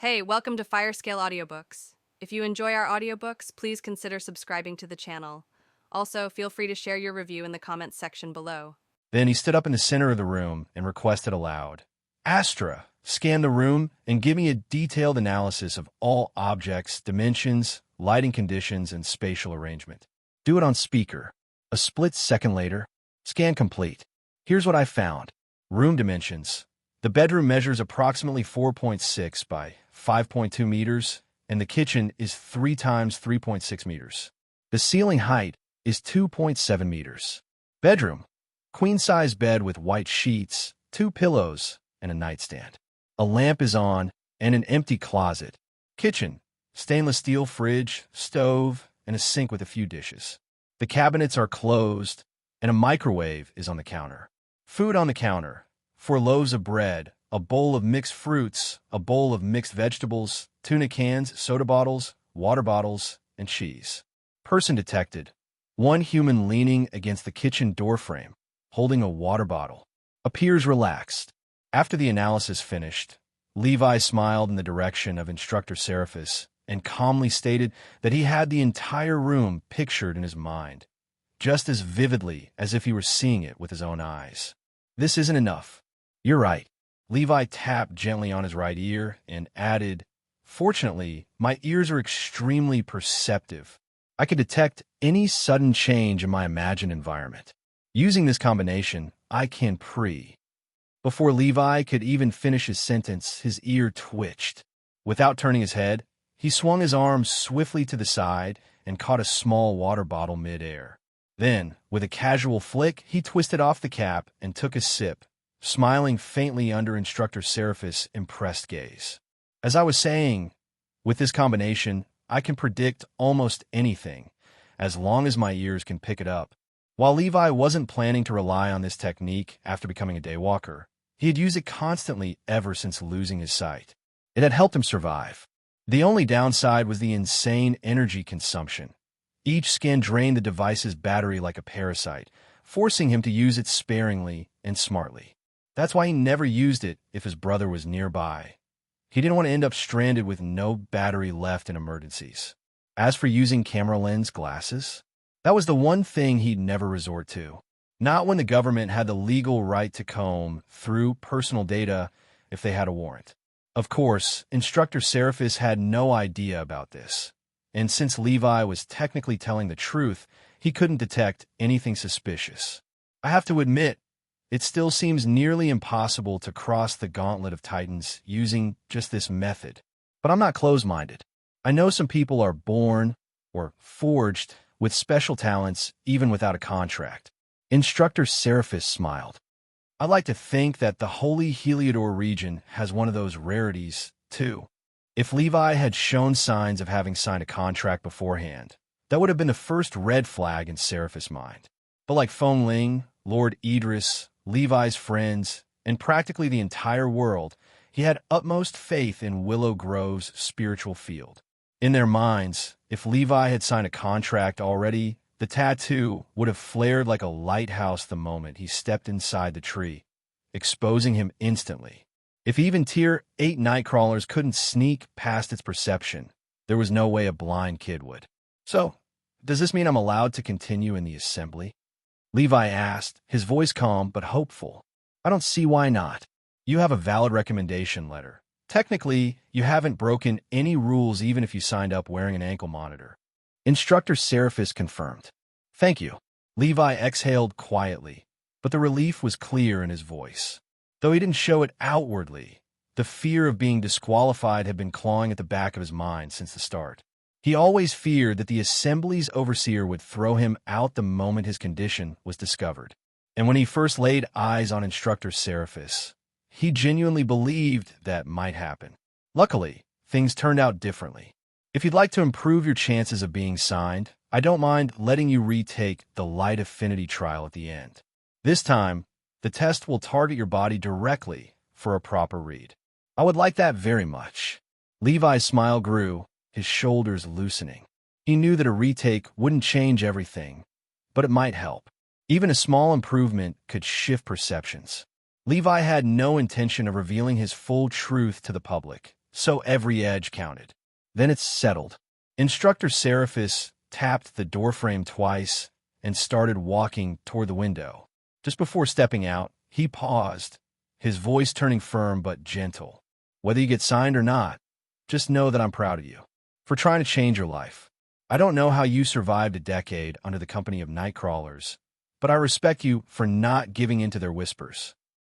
Hey, welcome to Firescale Audiobooks. If you enjoy our audiobooks, please consider subscribing to the channel. Also, feel free to share your review in the comments section below. Then he stood up in the center of the room and requested aloud, "Astra, scan the room and give me a detailed analysis of all objects, dimensions, lighting conditions, and spatial arrangement. Do it on speaker." A split second later, scan complete. Here's what I found. Room dimensions. The bedroom measures approximately 4.6 by 5.2 meters, and the kitchen is 3 times 3.6 meters. The ceiling height is 2.7 meters. Bedroom. Queen-size bed with white sheets, 2 pillows, and a nightstand. A lamp is on, and an empty closet. Kitchen. Stainless steel fridge, stove, and a sink with a few dishes. The cabinets are closed, and a microwave is on the counter. Food on the counter. 4 loaves of bread, a bowl of mixed fruits, a bowl of mixed vegetables, tuna cans, soda bottles, water bottles, and cheese. Person detected. 1 human leaning against the kitchen doorframe, holding a water bottle. Appears relaxed. After the analysis finished, Levi smiled in the direction of Instructor Seraphis and calmly stated that he had the entire room pictured in his mind, just as vividly as if he were seeing it with his own eyes. "This isn't enough. You're right." Levi tapped gently on his right ear and added, "Fortunately, my ears are extremely perceptive. I could detect any sudden change in my imagined environment. Using this combination, I can pre." Before Levi could even finish his sentence, his ear twitched. Without turning his head, he swung his arm swiftly to the side and caught a small water bottle mid-air. Then, with a casual flick, he twisted off the cap and took a sip, smiling faintly under Instructor Seraphis' impressed gaze. "As I was saying, with this combination, I can predict almost anything, as long as my ears can pick it up." While Levi wasn't planning to rely on this technique after becoming a daywalker, he had used it constantly ever since losing his sight. It had helped him survive. The only downside was the insane energy consumption. Each scan drained the device's battery like a parasite, forcing him to use it sparingly and smartly. That's why he never used it if his brother was nearby. He didn't want to end up stranded with no battery left in emergencies. As for using camera lens glasses, that was the one thing he'd never resort to. Not when the government had the legal right to comb through personal data if they had a warrant. Of course, Instructor Seraphis had no idea about this, and since Levi was technically telling the truth, he couldn't detect anything suspicious. I have to admit, it still seems nearly impossible to cross the gauntlet of Titans using just this method. But I'm not closed-minded. I know some people are born or forged with special talents even without a contract. Instructor Seraphis smiled. "I like to think that the Holy Heliodor region has one of those rarities, too." If Levi had shown signs of having signed a contract beforehand, that would have been the first red flag in Seraphis' mind. But like Feng Ling, Lord Idris, Levi's friends, and practically the entire world, he had utmost faith in Willow Grove's spiritual field. In their minds, if Levi had signed a contract already, the tattoo would have flared like a lighthouse the moment he stepped inside the tree, exposing him instantly. If even Tier 8 Nightcrawlers couldn't sneak past its perception, there was no way a blind kid would. "So, does this mean I'm allowed to continue in the assembly?" Levi asked, his voice calm but hopeful. "I don't see why not. You have a valid recommendation letter. Technically, you haven't broken any rules even if you signed up wearing an ankle monitor." Instructor Seraphis confirmed. "Thank you." Levi exhaled quietly, but the relief was clear in his voice. Though he didn't show it outwardly, the fear of being disqualified had been clawing at the back of his mind since the start. He always feared that the assembly's overseer would throw him out the moment his condition was discovered. And when he first laid eyes on Instructor Seraphis, he genuinely believed that might happen. Luckily, things turned out differently. "If you'd like to improve your chances of being signed, I don't mind letting you retake the light affinity trial at the end. This time, the test will target your body directly for a proper read." "I would like that very much." Levi's smile grew, his shoulders loosening. He knew that a retake wouldn't change everything, but it might help. Even a small improvement could shift perceptions. Levi had no intention of revealing his full truth to the public, so every edge counted. Then it's settled. Instructor Seraphis tapped the doorframe twice and started walking toward the window. Just before stepping out, he paused, his voice turning firm but gentle. Whether you get signed or not, just know that I'm proud of you for trying to change your life. I don't know how you survived a decade under the company of Nightcrawlers, but I respect you for not giving in to their whispers.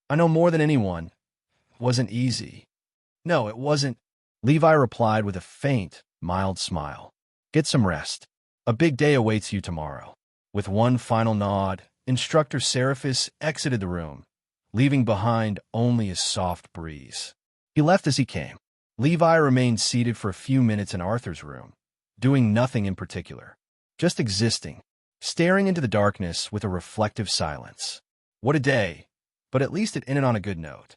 I know more than anyone, it wasn't easy. No, it wasn't. Levi replied with a faint, mild smile. Get some rest. A big day awaits you tomorrow. With one final nod, Instructor Seraphis exited the room, leaving behind only a soft breeze. He left as he came. Levi remained seated for a few minutes in Arthur's room, doing nothing in particular, just existing, staring into the darkness with a reflective silence. What a day, but at least it ended on a good note.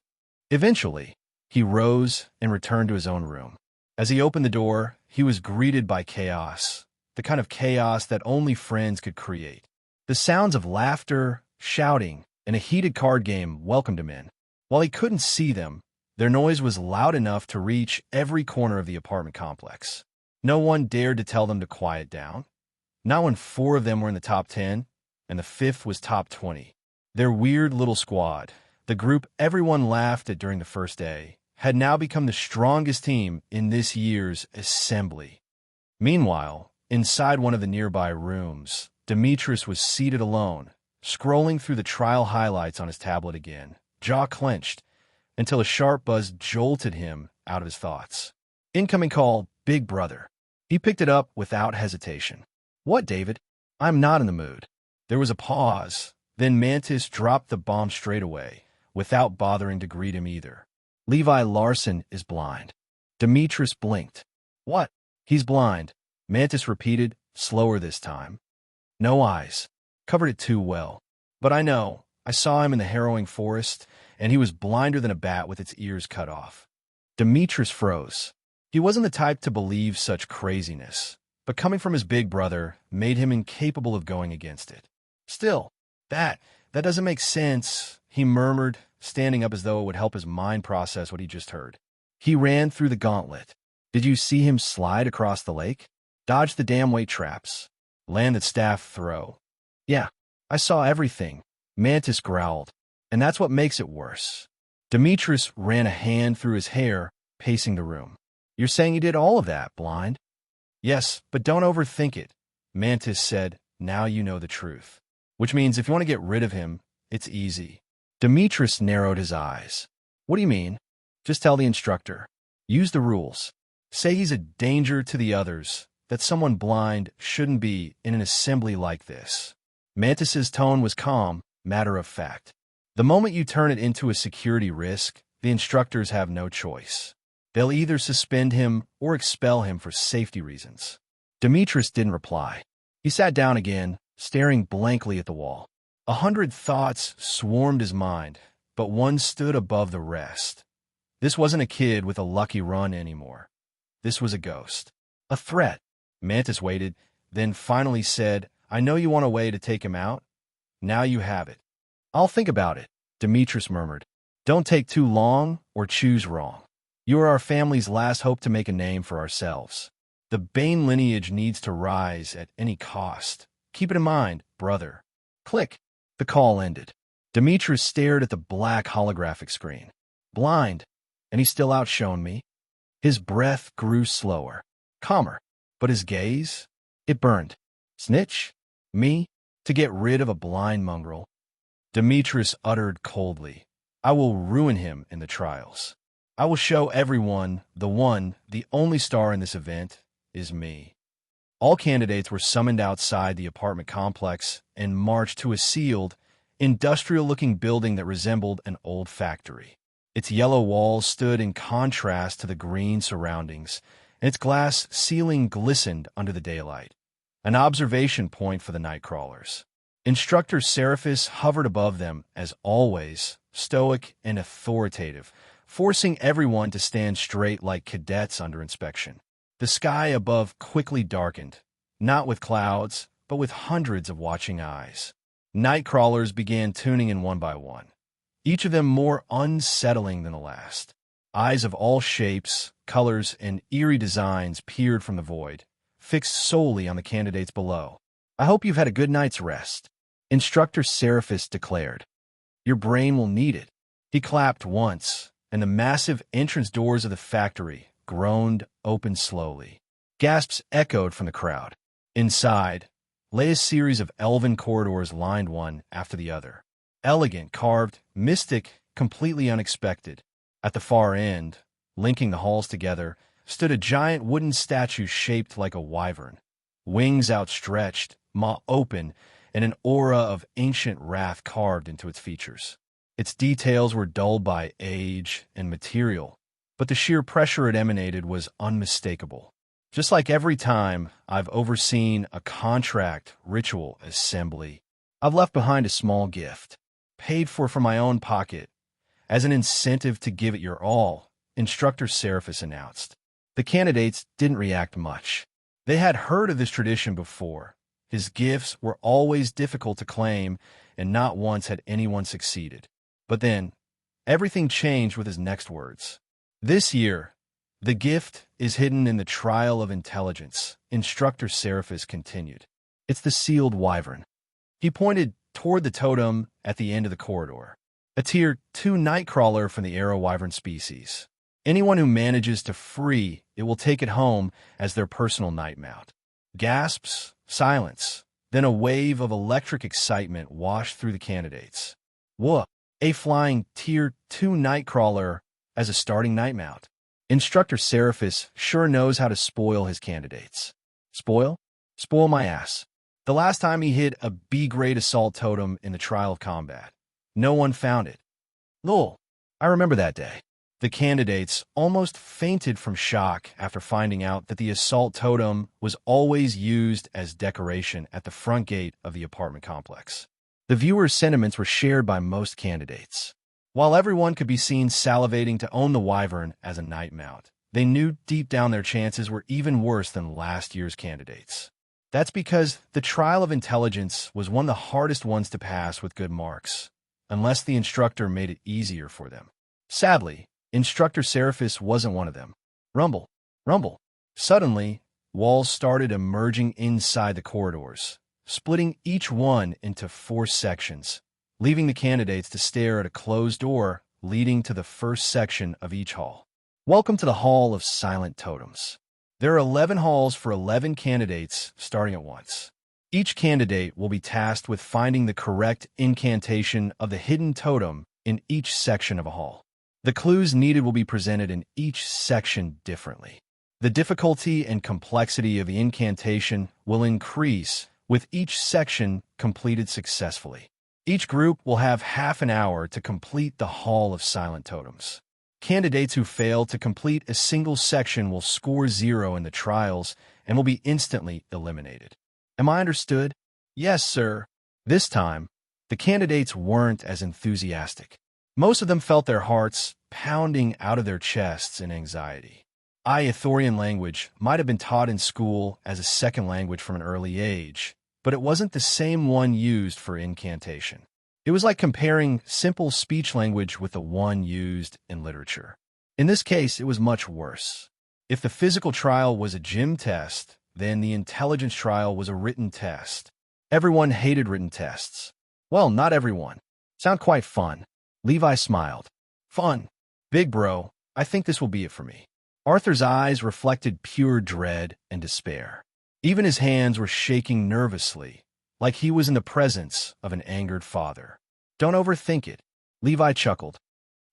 Eventually, he rose and returned to his own room. As he opened the door, he was greeted by chaos, the kind of chaos that only friends could create. The sounds of laughter, shouting, and a heated card game welcomed him in. While he couldn't see them, their noise was loud enough to reach every corner of the apartment complex. No one dared to tell them to quiet down. Not when 4 of them were in the top 10, and the 5th was top 20. Their weird little squad, the group everyone laughed at during the first day, had now become the strongest team in this year's assembly. Meanwhile, inside one of the nearby rooms, Demetrius was seated alone, scrolling through the trial highlights on his tablet again, jaw clenched, until a sharp buzz jolted him out of his thoughts. Incoming call, Big Brother. He picked it up without hesitation. What, David? I'm not in the mood. There was a pause, then Mantis dropped the bomb straight away, without bothering to greet him either. Levi Larson is blind. Demetrius blinked. What? He's blind, Mantis repeated, slower this time. No eyes. Covered it too well. But I know. I saw him in the harrowing forest, and he was blinder than a bat with its ears cut off. Demetrius froze. He wasn't the type to believe such craziness, but coming from his big brother made him incapable of going against it. Still, that doesn't make sense, he murmured, standing up as though it would help his mind process what he just heard. He ran through the gauntlet. Did you see him slide across the lake? Dodge the damn weight traps. Land that staff throw. Yeah, I saw everything, Mantis growled. And that's what makes it worse. Demetrius ran a hand through his hair, pacing the room. You're saying you did all of that, blind? Yes, but don't overthink it, Mantis said. Now you know the truth. Which means if you want to get rid of him, it's easy. Demetrius narrowed his eyes. What do you mean? Just tell the instructor. Use the rules. Say he's a danger to the others, that someone blind shouldn't be in an assembly like this. Mantis's tone was calm, matter of fact. The moment you turn it into a security risk, the instructors have no choice. They'll either suspend him or expel him for safety reasons. Demetrius didn't reply. He sat down again, staring blankly at the wall. 100 thoughts swarmed his mind, but one stood above the rest. This wasn't a kid with a lucky run anymore. This was a ghost. A threat. Mantis waited, then finally said, I know you want a way to take him out. Now you have it. I'll think about it, Demetrius murmured. Don't take too long or choose wrong. You are our family's last hope to make a name for ourselves. The Bane lineage needs to rise at any cost. Keep it in mind, brother. Click. The call ended. Demetrius stared at the black holographic screen. Blind, and he still outshone me. His breath grew slower, calmer, but his gaze, it burned. Snitch? Me? To get rid of a blind mongrel? Demetrius uttered coldly, I will ruin him in the trials. I will show everyone the only star in this event is me. All candidates were summoned outside the apartment complex and marched to a sealed, industrial-looking building that resembled an old factory. Its yellow walls stood in contrast to the green surroundings, and its glass ceiling glistened under the daylight. An observation point for the Nightcrawlers. Instructor Seraphis hovered above them, as always, stoic and authoritative, forcing everyone to stand straight like cadets under inspection. The sky above quickly darkened, not with clouds, but with hundreds of watching eyes. Nightcrawlers began tuning in one by one, each of them more unsettling than the last. Eyes of all shapes, colors, and eerie designs peered from the void, fixed solely on the candidates below. "I hope you've had a good night's rest," Instructor Seraphis declared. "Your brain will need it." He clapped once, and the massive entrance doors of the factory groaned open slowly. Gasps echoed from the crowd. Inside lay a series of elven corridors lined one after the other. Elegant, carved, mystic, completely unexpected. At the far end, linking the halls together, stood a giant wooden statue shaped like a wyvern. Wings outstretched, maw open, and an aura of ancient wrath carved into its features. Its details were dulled by age and material, but the sheer pressure it emanated was unmistakable. Just like every time I've overseen a contract ritual assembly, I've left behind a small gift, paid for from my own pocket, as an incentive to give it your all, Instructor Seraphis announced. The candidates didn't react much. They had heard of this tradition before. His gifts were always difficult to claim, and not once had anyone succeeded. But then, everything changed with his next words. "This year, the gift is hidden in the trial of intelligence," Instructor Seraphis continued. "It's the sealed wyvern." He pointed toward the totem at the end of the corridor. A Tier 2 nightcrawler from the arrow wyvern species. Anyone who manages to free it will take it home as their personal night mount. Gasps, silence, then a wave of electric excitement washed through the candidates. Whoa, a flying Tier 2 nightcrawler as a starting night mount. Instructor Seraphis sure knows how to spoil his candidates. Spoil? Spoil my ass. The last time he hid a B-grade assault totem in the trial of combat, no one found it. Lol, I remember that day. The candidates almost fainted from shock after finding out that the assault totem was always used as decoration at the front gate of the apartment complex. The viewers' sentiments were shared by most candidates. While everyone could be seen salivating to own the wyvern as a night mount, they knew deep down their chances were even worse than last year's candidates. That's because the trial of intelligence was one of the hardest ones to pass with good marks, unless the instructor made it easier for them. Sadly, Instructor Seraphis wasn't one of them. Rumble, rumble. Suddenly, walls started emerging inside the corridors, splitting each one into 4 sections, leaving the candidates to stare at a closed door leading to the first section of each hall. Welcome to the Hall of Silent Totems. There are 11 halls for 11 candidates starting at once. Each candidate will be tasked with finding the correct incantation of the hidden totem in each section of a hall. The clues needed will be presented in each section differently. The difficulty and complexity of the incantation will increase with each section completed successfully. Each group will have half an hour to complete the Hall of Silent Totems. Candidates who fail to complete a single section will score 0 in the trials and will be instantly eliminated. Am I understood? Yes, sir. This time, the candidates weren't as enthusiastic. Most of them felt their hearts pounding out of their chests in anxiety. Ithorian language might have been taught in school as a second language from an early age, but it wasn't the same one used for incantation. It was like comparing simple speech language with the one used in literature. In this case, it was much worse. If the physical trial was a gym test, then the intelligence trial was a written test. Everyone hated written tests. Well, not everyone. Sound quite fun. Levi smiled. Fun. Big bro, I think this will be it for me. Arthur's eyes reflected pure dread and despair. Even his hands were shaking nervously, like he was in the presence of an angered father. Don't overthink it. Levi chuckled.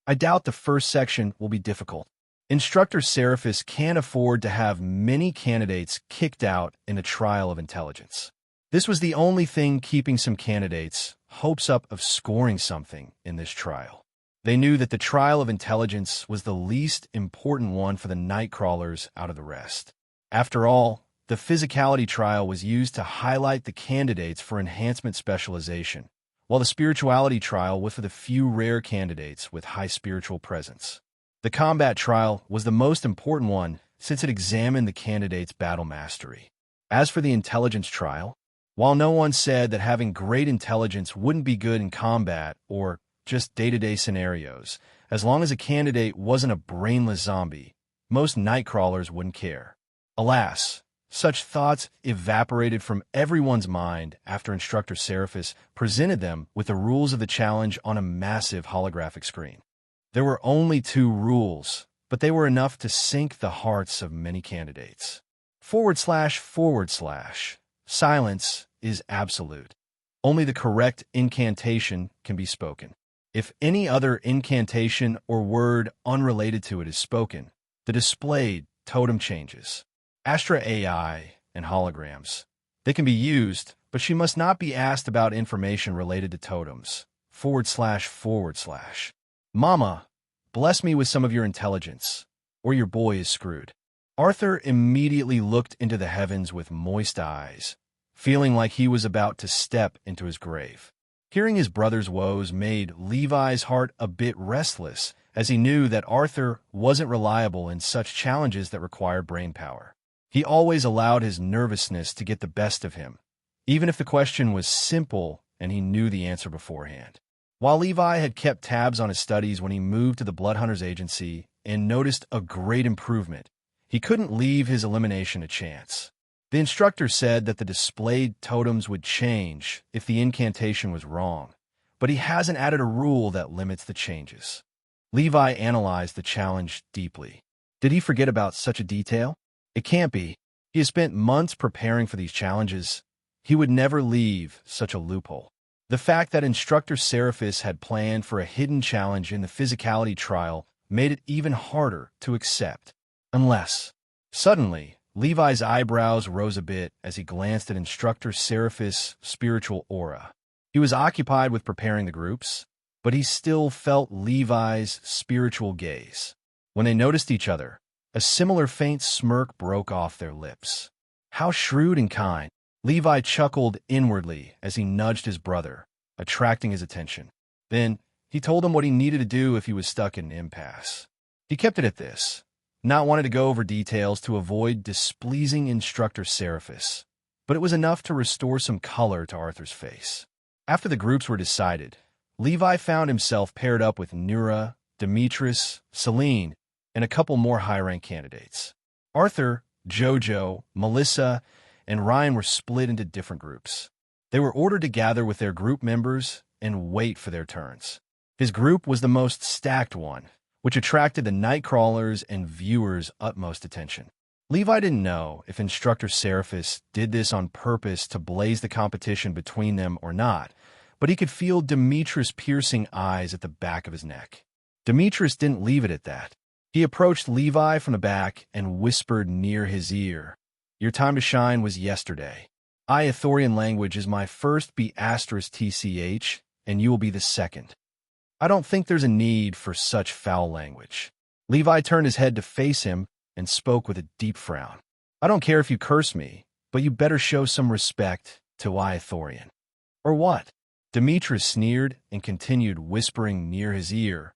I doubt the first section will be difficult. Instructor Seraphis can't afford to have many candidates kicked out in a trial of intelligence. This was the only thing keeping some candidates' hopes up of scoring something in this trial. They knew that the trial of intelligence was the least important one for the Nightcrawlers out of the rest. After all, the physicality trial was used to highlight the candidates for enhancement specialization, while the spirituality trial was for the few rare candidates with high spiritual presence. The combat trial was the most important one since it examined the candidate's battle mastery. As for the intelligence trial, while no one said that having great intelligence wouldn't be good in combat or just day-to-day scenarios, as long as a candidate wasn't a brainless zombie, most night crawlers wouldn't care. Alas, such thoughts evaporated from everyone's mind after Instructor Seraphis presented them with the rules of the challenge on a massive holographic screen. There were only 2 rules, but they were enough to sink the hearts of many candidates. // Silence is absolute. Only the correct incantation can be spoken. If any other incantation or word unrelated to it is spoken, the displayed totem changes. Astra AI and holograms. They can be used, but she must not be asked about information related to totems. // Mama, bless me with some of your intelligence, or your boy is screwed. Arthur immediately looked into the heavens with moist eyes, feeling like he was about to step into his grave. Hearing his brother's woes made Levi's heart a bit restless, as he knew that Arthur wasn't reliable in such challenges that required brain power. He always allowed his nervousness to get the best of him, even if the question was simple and he knew the answer beforehand. While Levi had kept tabs on his studies when he moved to the Bloodhunters Agency and noticed a great improvement, he couldn't leave his elimination to chance. The instructor said that the displayed totems would change if the incantation was wrong, but he hasn't added a rule that limits the changes. Levi analyzed the challenge deeply. Did he forget about such a detail? It can't be. He has spent months preparing for these challenges. He would never leave such a loophole. The fact that Instructor Seraphis had planned for a hidden challenge in the physicality trial made it even harder to accept. Unless, suddenly, Levi's eyebrows rose a bit as he glanced at Instructor Seraphis' spiritual aura. He was occupied with preparing the groups, but he still felt Levi's spiritual gaze. When they noticed each other, a similar faint smirk broke off their lips. How shrewd and kind. Levi chuckled inwardly as he nudged his brother, attracting his attention. Then, he told him what he needed to do if he was stuck in an impasse. He kept it at this, not wanting to go over details to avoid displeasing Instructor Seraphis, but it was enough to restore some color to Arthur's face. After the groups were decided, Levi found himself paired up with Nura, Demetrius, Celine, and a couple more high-rank candidates. Arthur, Jojo, Melissa, and Ryan were split into different groups. They were ordered to gather with their group members and wait for their turns. His group was the most stacked one, which attracted the night crawlers and viewers' utmost attention. Levi didn't know if Instructor Seraphis did this on purpose to blaze the competition between them or not, but he could feel Demetrius' piercing eyes at the back of his neck. Demetrius didn't leave it at that. He approached Levi from the back and whispered near his ear, "Your time to shine was yesterday. Ithorian language is my first B*TCH, and you will be the second. I don't think there's a need for such foul language." Levi turned his head to face him and spoke with a deep frown. "I don't care if you curse me, but you better show some respect to Ithorian." "Or what?" Demetrius sneered and continued whispering near his ear,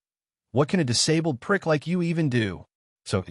"What can a disabled prick like you even do?" "So,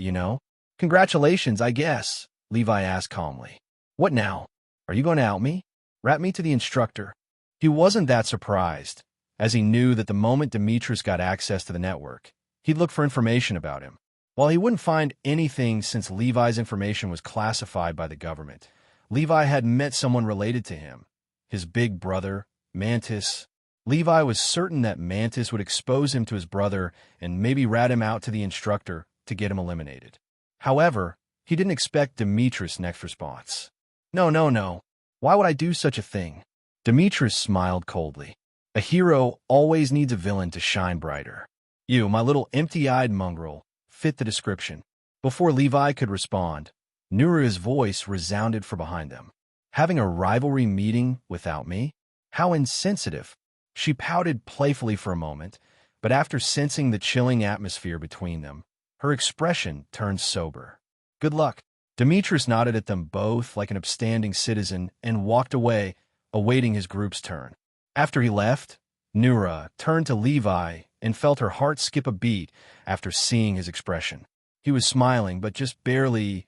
congratulations, I guess," Levi asked calmly. "What now? Are you going to out me? Rat me to the instructor?" He wasn't that surprised, as he knew that the moment Demetrius got access to the network, he'd look for information about him. While he wouldn't find anything since Levi's information was classified by the government, Levi had met someone related to him, his big brother, Mantis. Levi was certain that Mantis would expose him to his brother and maybe rat him out to the instructor to get him eliminated. However, he didn't expect Demetrius' next response. No. Why would I do such a thing?" Demetrius smiled coldly. "A hero always needs a villain to shine brighter. You, my little empty-eyed mongrel, fit the description." Before Levi could respond, Nura's voice resounded from behind them. "Having a rivalry meeting without me? How insensitive." She pouted playfully for a moment, but after sensing the chilling atmosphere between them, her expression turned sober. "Good luck." Demetrius nodded at them both like an upstanding citizen and walked away, awaiting his group's turn. After he left, Nura turned to Levi and felt her heart skip a beat after seeing his expression. He was smiling, but just barely,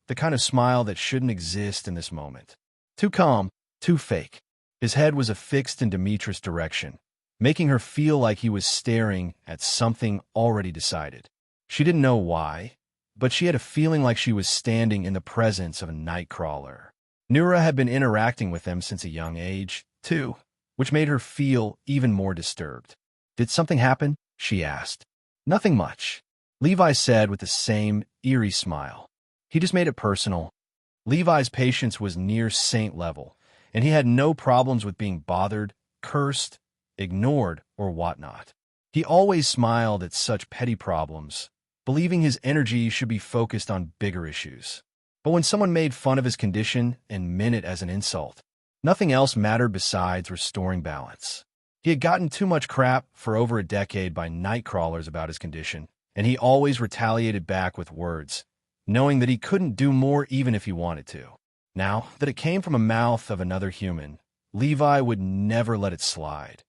the kind of smile that shouldn't exist in this moment. Too calm, too fake. His head was affixed in Demetrius' direction, making her feel like he was staring at something already decided. She didn't know why, but she had a feeling like she was standing in the presence of a nightcrawler. Nura had been interacting with them since a young age, too, which made her feel even more disturbed. "Did something happen?" she asked. "Nothing much," Levi said with the same eerie smile. "He just made it personal." Levi's patience was near saint level, and he had no problems with being bothered, cursed, ignored, or whatnot. He always smiled at such petty problems, believing his energy should be focused on bigger issues. But when someone made fun of his condition and meant it as an insult, nothing else mattered besides restoring balance. He had gotten too much crap for over a decade by nightcrawlers about his condition, and he always retaliated back with words, knowing that he couldn't do more even if he wanted to. Now that it came from the mouth of another human, Levi would never let it slide,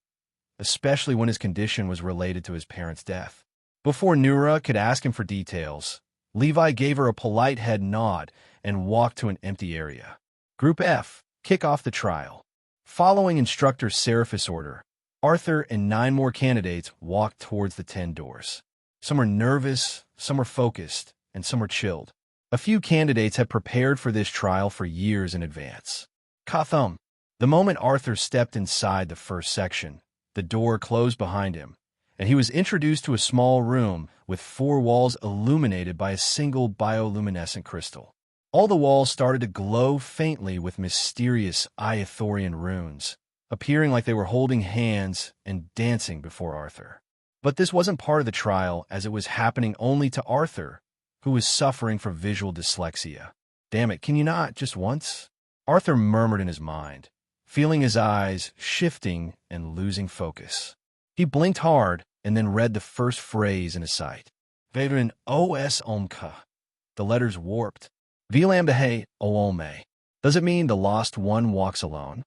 especially when his condition was related to his parents' death. Before Nura could ask him for details, Levi gave her a polite head nod and walked to an empty area. Group F, kick off the trial. Following instructor Seraphis' order, Arthur and 9 more candidates walked towards the 10 doors. Some were nervous, some were focused, and some were chilled. A few candidates had prepared for this trial for years in advance. Kathum. The moment Arthur stepped inside the first section, the door closed behind him, and he was introduced to a small room with 4 walls illuminated by a single bioluminescent crystal. All the walls started to glow faintly with mysterious Iothorian runes, appearing like they were holding hands and dancing before Arthur. But this wasn't part of the trial, as it was happening only to Arthur, who was suffering from visual dyslexia. "Damn it, can you not, just once?" Arthur murmured in his mind, feeling his eyes shifting and losing focus. He blinked hard and then read the first phrase in his sight. Vedrin os omka. The letters warped. Vilamdahe oolme. Does it mean the lost one walks alone?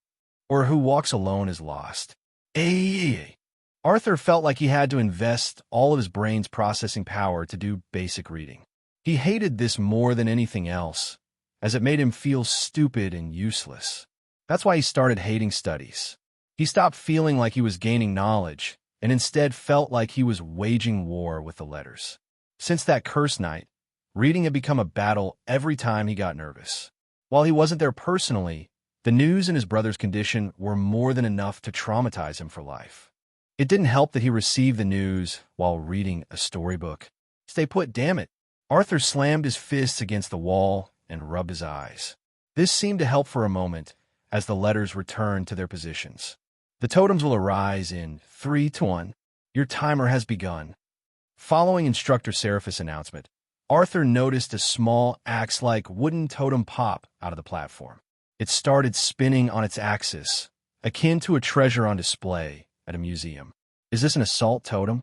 Or who walks alone is lost? Ay. Arthur felt like he had to invest all of his brain's processing power to do basic reading. He hated this more than anything else, as it made him feel stupid and useless. That's why he started hating studies. He stopped feeling like he was gaining knowledge, and instead felt like he was waging war with the letters. Since that curse night, reading had become a battle every time he got nervous. While he wasn't there personally, the news and his brother's condition were more than enough to traumatize him for life. It didn't help that he received the news while reading a storybook. "Stay put, damn it." Arthur slammed his fists against the wall and rubbed his eyes. This seemed to help for a moment as the letters returned to their positions. "The totems will arise in 3 to 1. Your timer has begun." Following Instructor Seraphis' announcement, Arthur noticed a small axe-like wooden totem pop out of the platform. It started spinning on its axis, akin to a treasure on display at a museum. "Is this an assault totem?"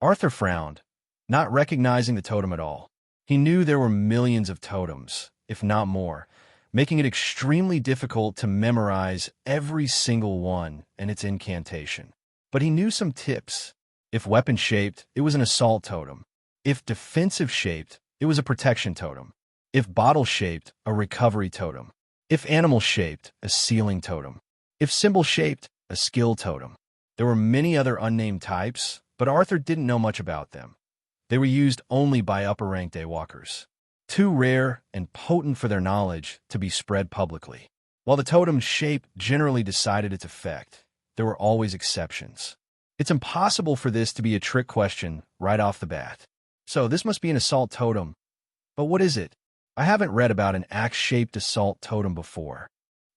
Arthur frowned, not recognizing the totem at all. He knew there were millions of totems, if not more, making it extremely difficult to memorize every single one and its incantation. But he knew some tips. If weapon-shaped, it was an assault totem. If defensive-shaped, it was a protection totem. If bottle-shaped, a recovery totem. If animal-shaped, a sealing totem. If symbol-shaped, a skill totem. There were many other unnamed types, but Arthur didn't know much about them. They were used only by upper-ranked daywalkers, too rare and potent for their knowledge to be spread publicly. While the totem's shape generally decided its effect, there were always exceptions. It's impossible for this to be a trick question right off the bat. So this must be an assault totem. But what is it? I haven't read about an axe-shaped assault totem before.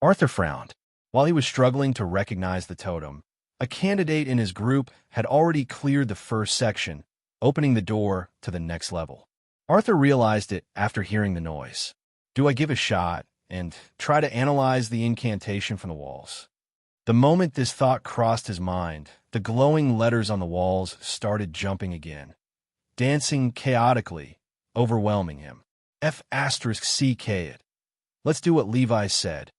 Arthur frowned. While he was struggling to recognize the totem, a candidate in his group had already cleared the first section, opening the door to the next level. Arthur realized it after hearing the noise. Do I give a shot and try to analyze the incantation from the walls? The moment this thought crossed his mind, the glowing letters on the walls started jumping again, dancing chaotically, overwhelming him. F*CK it. Let's do what Levi said.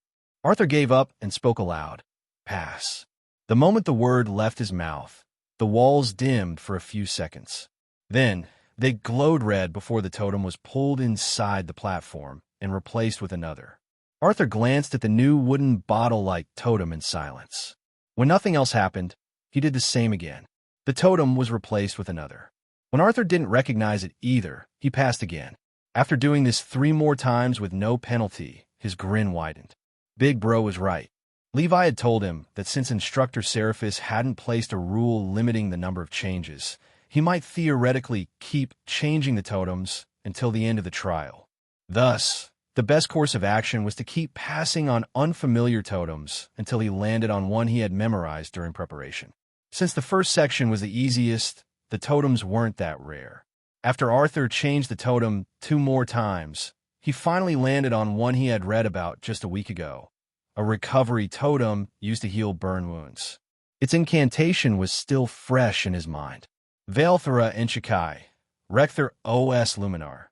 Arthur gave up and spoke aloud. Pass. The moment the word left his mouth, the walls dimmed for a few seconds. Then, they glowed red before the totem was pulled inside the platform and replaced with another. Arthur glanced at the new wooden bottle-like totem in silence. When nothing else happened, he did the same again. The totem was replaced with another. When Arthur didn't recognize it either, he passed again. After doing this 3 more times with no penalty, his grin widened. Big Bro was right. Levi had told him that since Instructor Seraphis hadn't placed a rule limiting the number of changes, he might theoretically keep changing the totems until the end of the trial. Thus, the best course of action was to keep passing on unfamiliar totems until he landed on one he had memorized during preparation. Since the first section was the easiest, the totems weren't that rare. After Arthur changed the totem 2 more times, he finally landed on one he had read about just a week ago. A recovery totem used to heal burn wounds. Its incantation was still fresh in his mind. Veilthera Enchikai, Recther Os Luminar.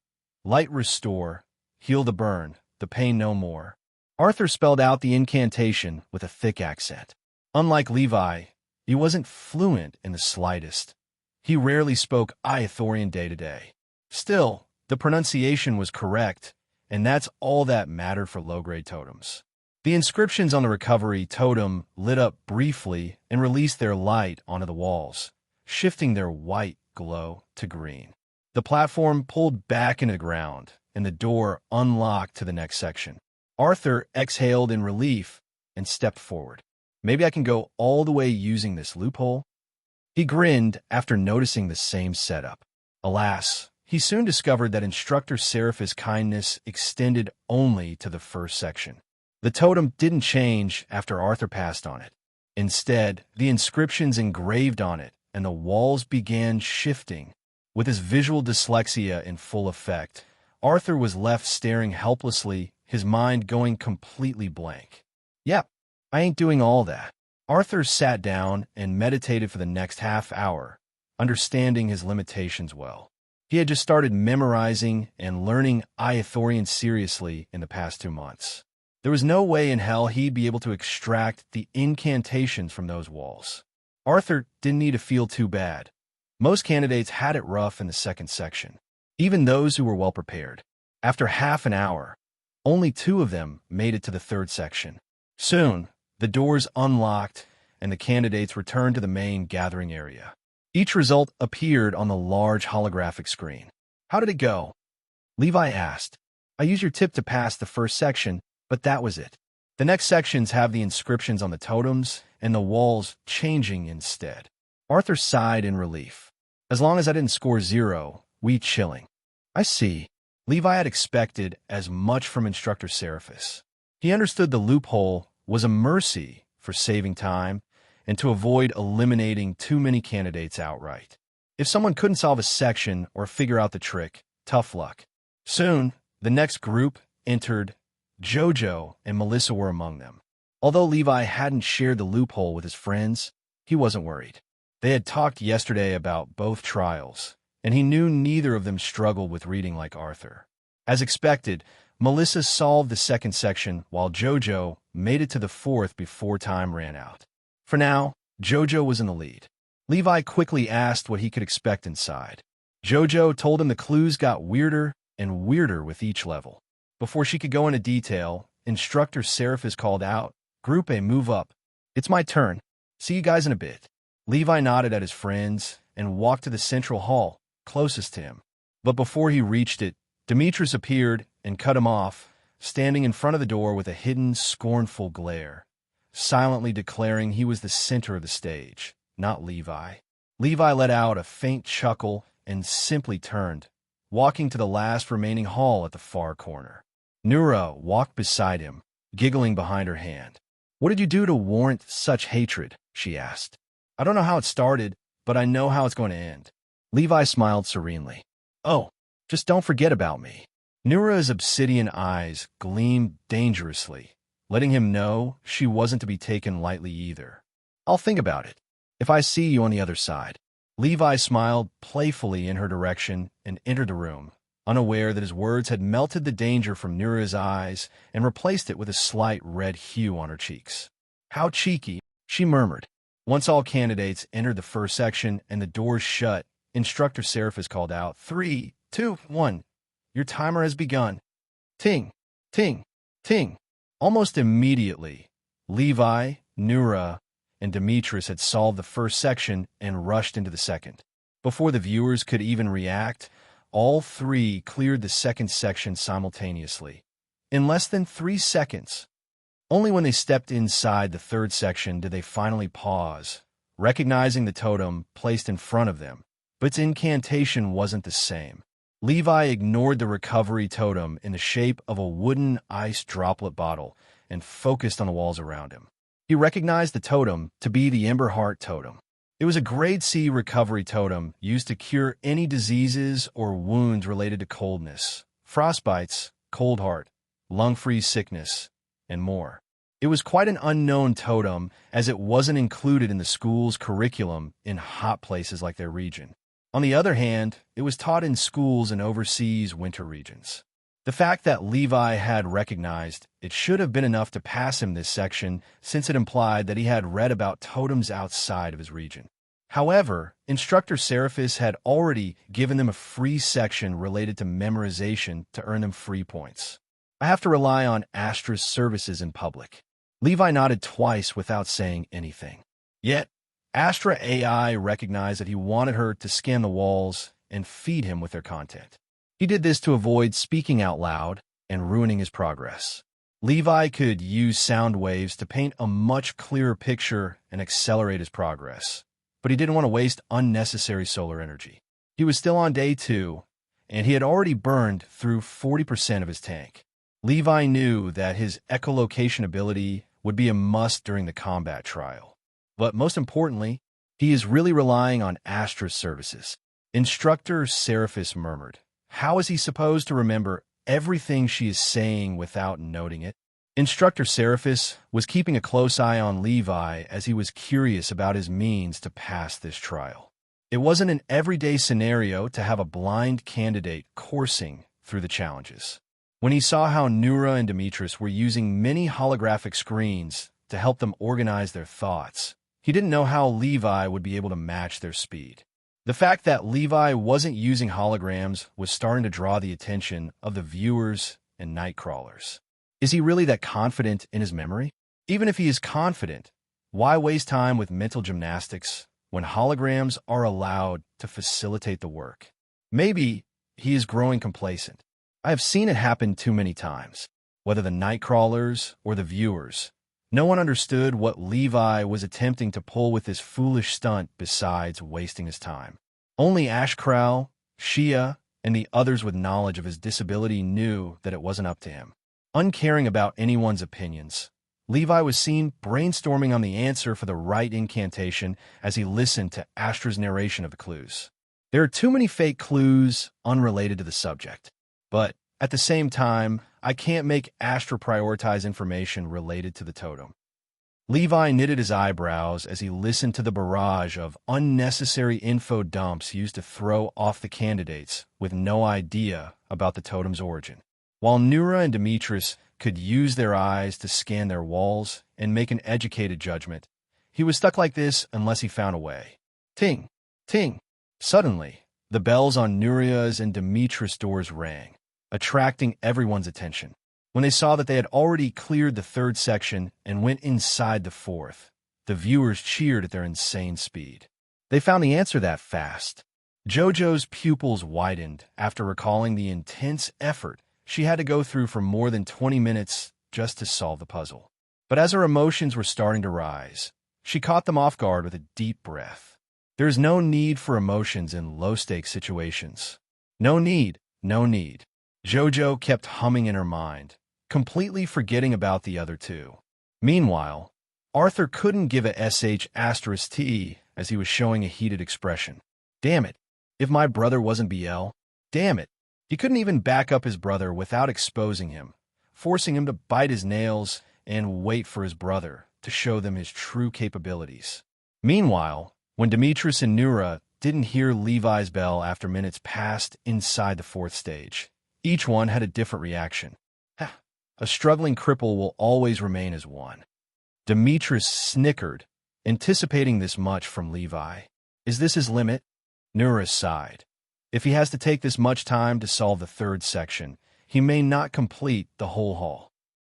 Light restore, heal the burn, the pain no more. Arthur spelled out the incantation with a thick accent. Unlike Levi, he wasn't fluent in the slightest. He rarely spoke Ithorian day to day. Still, the pronunciation was correct, and that's all that mattered for low-grade totems. The inscriptions on the recovery totem lit up briefly and released their light onto the walls, shifting their white glow to green. The platform pulled back into the ground, and the door unlocked to the next section. Arthur exhaled in relief and stepped forward. Maybe I can go all the way using this loophole? He grinned after noticing the same setup. Alas, he soon discovered that Instructor Seraphis' kindness extended only to the first section. The totem didn't change after Arthur passed on it. Instead, the inscriptions engraved on it and the walls began shifting. With his visual dyslexia in full effect, Arthur was left staring helplessly, his mind going completely blank. Yep, I ain't doing all that. Arthur sat down and meditated for the next half hour, understanding his limitations well. He had just started memorizing and learning Ithorian seriously in the past 2 months. There was no way in hell he'd be able to extract the incantations from those walls. Arthur didn't need to feel too bad. Most candidates had it rough in the second section, even those who were well prepared. After half an hour, only 2 of them made it to the third section. Soon, the doors unlocked and the candidates returned to the main gathering area. Each result appeared on the large holographic screen. How did it go? Levi asked. I used your tip to pass the first section, but that was it. The next sections have the inscriptions on the totems and the walls changing instead. Arthur sighed in relief. As long as I didn't score 0, we chilling. I see. Levi had expected as much from Instructor Seraphis. He understood the loophole was a mercy for saving time and to avoid eliminating too many candidates outright. If someone couldn't solve a section or figure out the trick, tough luck. Soon, the next group entered. Jojo and Melissa were among them. Although Levi hadn't shared the loophole with his friends, he wasn't worried. They had talked yesterday about both trials, and he knew neither of them struggled with reading like Arthur. As expected, Melissa solved the second section while Jojo made it to the fourth before time ran out. For now, Jojo was in the lead. Levi quickly asked what he could expect inside. Jojo told him the clues got weirder and weirder with each level. Before she could go into detail, Instructor Seraphis called out, Group A, move up. It's my turn. See you guys in a bit. Levi nodded at his friends and walked to the central hall, closest to him. But before he reached it, Demetrius appeared and cut him off, standing in front of the door with a hidden, scornful glare, silently declaring he was the center of the stage, not Levi. Levi let out a faint chuckle and simply turned, walking to the last remaining hall at the far corner. Nura walked beside him, giggling behind her hand. What did you do to warrant such hatred? She asked. I don't know how it started, but I know how it's going to end. Levi smiled serenely. Oh, just don't forget about me. Nura's obsidian eyes gleamed dangerously, letting him know she wasn't to be taken lightly either. I'll think about it, if I see you on the other side. Levi smiled playfully in her direction and entered the room, unaware that his words had melted the danger from Nura's eyes and replaced it with a slight red hue on her cheeks. How cheeky, she murmured. Once all candidates entered the first section and the doors shut, Instructor Seraphis called out, 3, 2, 1. Your timer has begun. Ting, ting, ting. Almost immediately, Levi, Nura, and Demetrius had solved the first section and rushed into the second. Before the viewers could even react, all three cleared the second section simultaneously, in less than 3 seconds. Only when they stepped inside the third section did they finally pause, recognizing the totem placed in front of them. But its incantation wasn't the same. Levi ignored the recovery totem in the shape of a wooden ice droplet bottle and focused on the walls around him. He recognized the totem to be the Ember Heart totem. It was a grade C recovery totem used to cure any diseases or wounds related to coldness, frostbites, cold heart, lung freeze sickness, and more. It was quite an unknown totem as it wasn't included in the school's curriculum in hot places like their region. On the other hand, it was taught in schools in overseas winter regions. The fact that Levi had recognized it should have been enough to pass him this section, since it implied that he had read about totems outside of his region. However, Instructor Seraphis had already given them a free section related to memorization to earn them free points. I have to rely on Astra's services in public. Levi nodded twice without saying anything. Yet, Astra AI recognized that he wanted her to scan the walls and feed him with their content. He did this to avoid speaking out loud and ruining his progress. Levi could use sound waves to paint a much clearer picture and accelerate his progress, but he didn't want to waste unnecessary solar energy. He was still on day 2, and he had already burned through 40% of his tank. Levi knew that his echolocation ability would be a must during the combat trial. But most importantly, he is really relying on Astra's services. Instructor Seraphis murmured, "How is he supposed to remember everything she is saying without noting it?" Instructor Seraphis was keeping a close eye on Levi as he was curious about his means to pass this trial. It wasn't an everyday scenario to have a blind candidate coursing through the challenges. When he saw how Nura and Demetrius were using many holographic screens to help them organize their thoughts, he didn't know how Levi would be able to match their speed. The fact that Levi wasn't using holograms was starting to draw the attention of the viewers and Nightcrawlers. Is he really that confident in his memory? Even if he is confident, why waste time with mental gymnastics when holograms are allowed to facilitate the work? Maybe he is growing complacent. I have seen it happen too many times. Whether the Nightcrawlers or the viewers, no one understood what Levi was attempting to pull with this foolish stunt besides wasting his time. Only Ashkral, Shia, and the others with knowledge of his disability knew that it wasn't up to him. Uncaring about anyone's opinions, Levi was seen brainstorming on the answer for the right incantation as he listened to Astra's narration of the clues. There are too many fake clues unrelated to the subject. But at the same time, I can't make Astra prioritize information related to the totem. Levi knitted his eyebrows as he listened to the barrage of unnecessary info dumps used to throw off the candidates with no idea about the totem's origin. While Nura and Demetrius could use their eyes to scan their walls and make an educated judgment, he was stuck like this unless he found a way. Ting! Ting! Suddenly, the bells on Nuria's and Demetrius' doors rang, attracting everyone's attention. When they saw that they had already cleared the third section and went inside the fourth, the viewers cheered at their insane speed. They found the answer that fast. JoJo's pupils widened after recalling the intense effort she had to go through for more than 20 minutes just to solve the puzzle. But as her emotions were starting to rise, she caught them off guard with a deep breath. There is no need for emotions in low-stakes situations. No need, no need. JoJo kept humming in her mind, completely forgetting about the other two. Meanwhile, Arthur couldn't give a sh*t as he was showing a heated expression. Damn it, if my brother wasn't BL, damn it. He couldn't even back up his brother without exposing him, forcing him to bite his nails and wait for his brother to show them his true capabilities. Meanwhile, when Demetrius and Nura didn't hear Levi's bell after minutes passed inside the fourth stage, each one had a different reaction. A struggling cripple will always remain as one. Demetrius snickered, anticipating this much from Levi. Is this his limit? Nura sighed. If he has to take this much time to solve the third section, he may not complete the whole haul.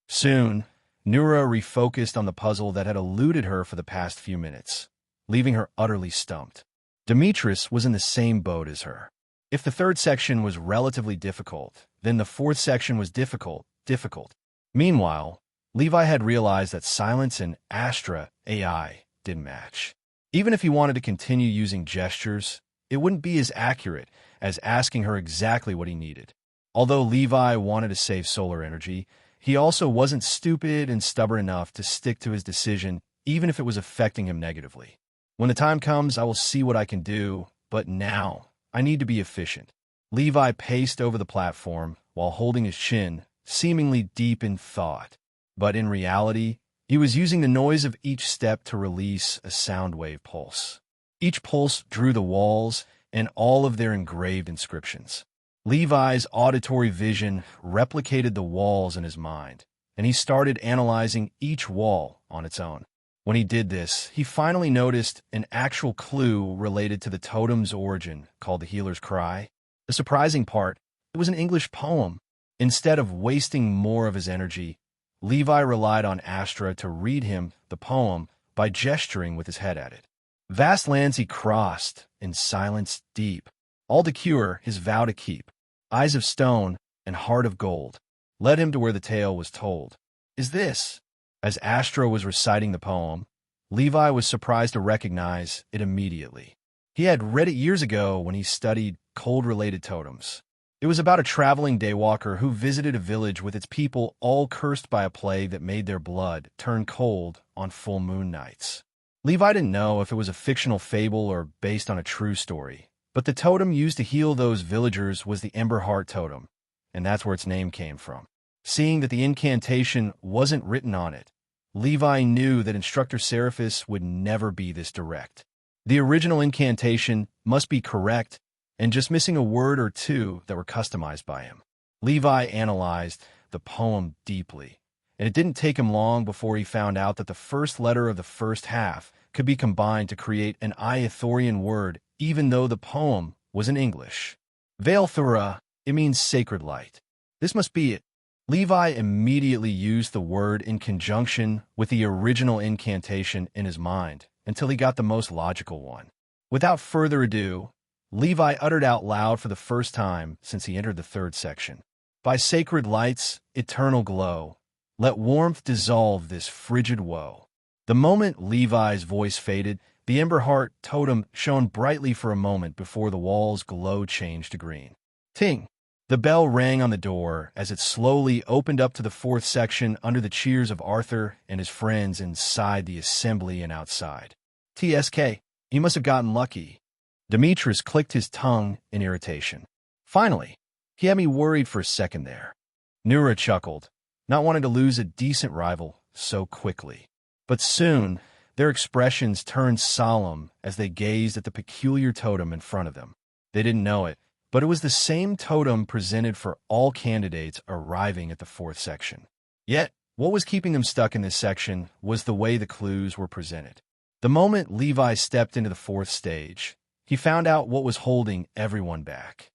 Soon, Nura refocused on the puzzle that had eluded her for the past few minutes, leaving her utterly stumped. Demetrius was in the same boat as her. If the third section was relatively difficult, then the fourth section was difficult. Meanwhile, Levi had realized that Silence and Astra AI didn't match. Even if he wanted to continue using gestures, it wouldn't be as accurate as asking her exactly what he needed. Although Levi wanted to save solar energy, he also wasn't stupid and stubborn enough to stick to his decision even if it was affecting him negatively. When the time comes, I will see what I can do, but now I need to be efficient. Levi paced over the platform while holding his chin, seemingly deep in thought. But in reality, he was using the noise of each step to release a sound wave pulse. Each pulse drew the walls and all of their engraved inscriptions. Levi's auditory vision replicated the walls in his mind, and he started analyzing each wall on its own. When he did this, he finally noticed an actual clue related to the totem's origin called the Healer's Cry. The surprising part, it was an English poem. Instead of wasting more of his energy, Levi relied on Astra to read him the poem by gesturing with his head at it. Vast lands he crossed, in silence deep, all to cure his vow to keep. Eyes of stone and heart of gold led him to where the tale was told. Is this? As Astra was reciting the poem, Levi was surprised to recognize it immediately. He had read it years ago when he studied cold-related totems. It was about a traveling daywalker who visited a village with its people all cursed by a plague that made their blood turn cold on full moon nights. Levi didn't know if it was a fictional fable or based on a true story, but the totem used to heal those villagers was the Ember Heart totem, and that's where its name came from. Seeing that the incantation wasn't written on it, Levi knew that Instructor Seraphis would never be this direct. The original incantation must be correct and just missing a word or two that were customized by him. Levi analyzed the poem deeply, and it didn't take him long before he found out that the first letter of the first half could be combined to create an Ithorian word even though the poem was in English. Veilthura, it means sacred light. This must be it. Levi immediately used the word in conjunction with the original incantation in his mind until he got the most logical one. Without further ado, Levi uttered out loud for the first time since he entered the third section. By sacred light's eternal glow, let warmth dissolve this frigid woe. The moment Levi's voice faded, the Ember Heart totem shone brightly for a moment before the wall's glow changed to green. Ting! The bell rang on the door as it slowly opened up to the fourth section under the cheers of Arthur and his friends inside the assembly and outside. TSK, you must have gotten lucky. Demetrius clicked his tongue in irritation. Finally, he had me worried for a second there. Nura chuckled, not wanting to lose a decent rival so quickly. But soon, their expressions turned solemn as they gazed at the peculiar totem in front of them. They didn't know it, but it was the same totem presented for all candidates arriving at the fourth section. Yet, what was keeping them stuck in this section was the way the clues were presented. The moment Levi stepped into the fourth stage, he found out what was holding everyone back.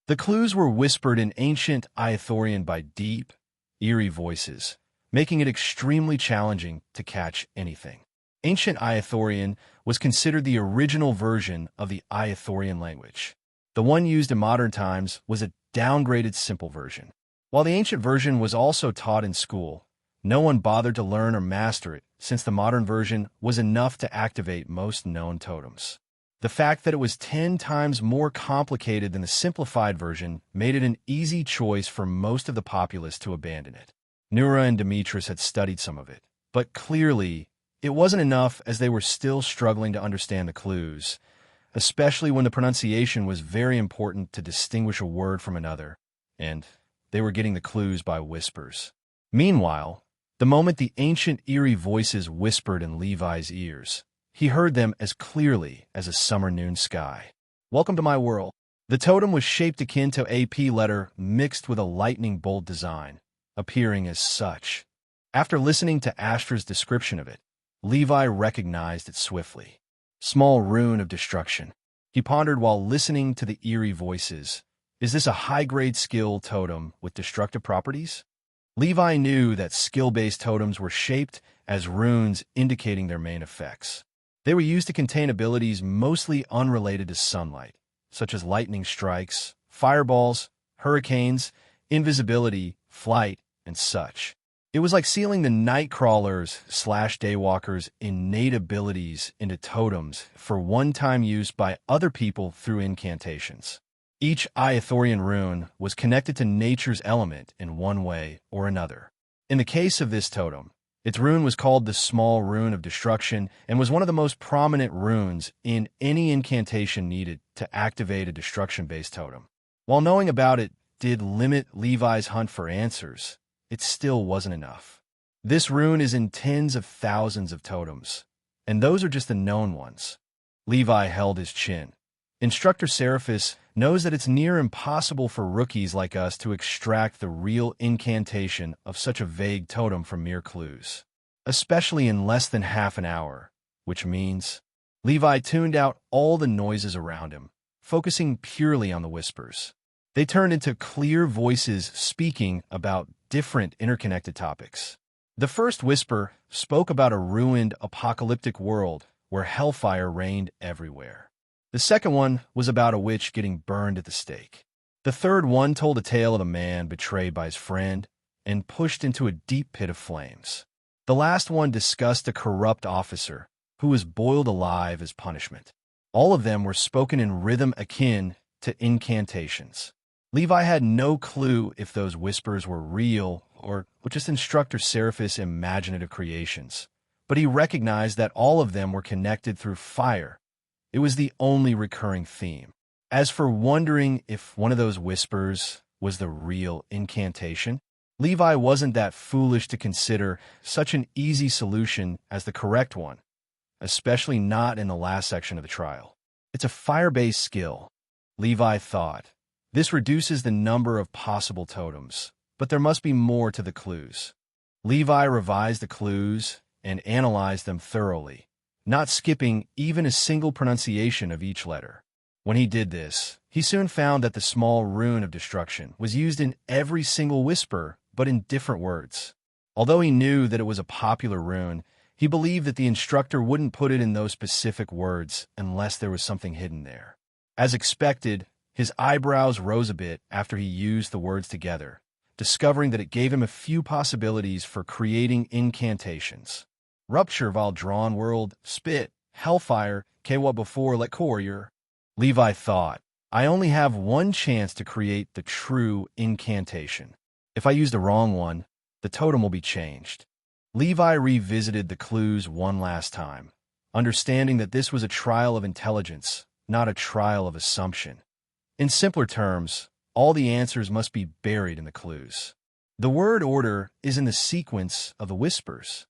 The clues were whispered in ancient Ithorian by deep, eerie voices, making it extremely challenging to catch anything. Ancient Ithorian was considered the original version of the Ithorian language. The one used in modern times was a downgraded simple version. While the ancient version was also taught in school, no one bothered to learn or master it since the modern version was enough to activate most known totems. The fact that it was 10 times more complicated than the simplified version made it an easy choice for most of the populace to abandon it. Nura and Demetrius had studied some of it, but clearly it wasn't enough as they were still struggling to understand the clues, especially when the pronunciation was very important to distinguish a word from another, and they were getting the clues by whispers. Meanwhile, the moment the ancient eerie voices whispered in Levi's ears, he heard them as clearly as a summer noon sky. Welcome to my world. The totem was shaped akin to a P letter mixed with a lightning bolt design, appearing as such. After listening to Astra's description of it, Levi recognized it swiftly. Small rune of destruction. He pondered while listening to the eerie voices. Is this a high-grade skill totem with destructive properties? Levi knew that skill-based totems were shaped as runes indicating their main effects. They were used to contain abilities mostly unrelated to sunlight, such as lightning strikes, fireballs, hurricanes, invisibility, flight, and such. It was like sealing the night crawlers / daywalkers' innate abilities into totems for one-time use by other people through incantations. Each Iothorian rune was connected to nature's element in one way or another. In the case of this totem, its rune was called the Small Rune of Destruction and was one of the most prominent runes in any incantation needed to activate a destruction-based totem. While knowing about it did limit Levi's hunt for answers, it still wasn't enough. This rune is in tens of thousands of totems, and those are just the known ones. Levi held his chin. Instructor Seraphis knows that it's near impossible for rookies like us to extract the real incantation of such a vague totem from mere clues, especially in less than half an hour, which means Levi tuned out all the noises around him, focusing purely on the whispers. They turned into clear voices speaking about different interconnected topics. The first whisper spoke about a ruined, apocalyptic world where hellfire reigned everywhere. The second one was about a witch getting burned at the stake. The third one told a tale of a man betrayed by his friend and pushed into a deep pit of flames. The last one discussed a corrupt officer who was boiled alive as punishment. All of them were spoken in rhythm akin to incantations. Levi had no clue if those whispers were real or just Instructor Seraphis' imaginative creations, but he recognized that all of them were connected through fire. It was the only recurring theme. As for wondering if one of those whispers was the real incantation, Levi wasn't that foolish to consider such an easy solution as the correct one, especially not in the last section of the trial. It's a fire-based skill, Levi thought. This reduces the number of possible totems, but there must be more to the clues. Levi revised the clues and analyzed them thoroughly, not skipping even a single pronunciation of each letter. When he did this, he soon found that the Small Rune of Destruction was used in every single whisper, but in different words. Although he knew that it was a popular rune, he believed that the instructor wouldn't put it in those specific words unless there was something hidden there. As expected, his eyebrows rose a bit after he used the words together, discovering that it gave him a few possibilities for creating incantations. Rupture while drawn world, spit, hellfire, what before let courier. Levi thought, I only have one chance to create the true incantation. If I use the wrong one, the totem will be changed. Levi revisited the clues one last time, understanding that this was a trial of intelligence, not a trial of assumption. In simpler terms, all the answers must be buried in the clues. The word order is in the sequence of the whispers.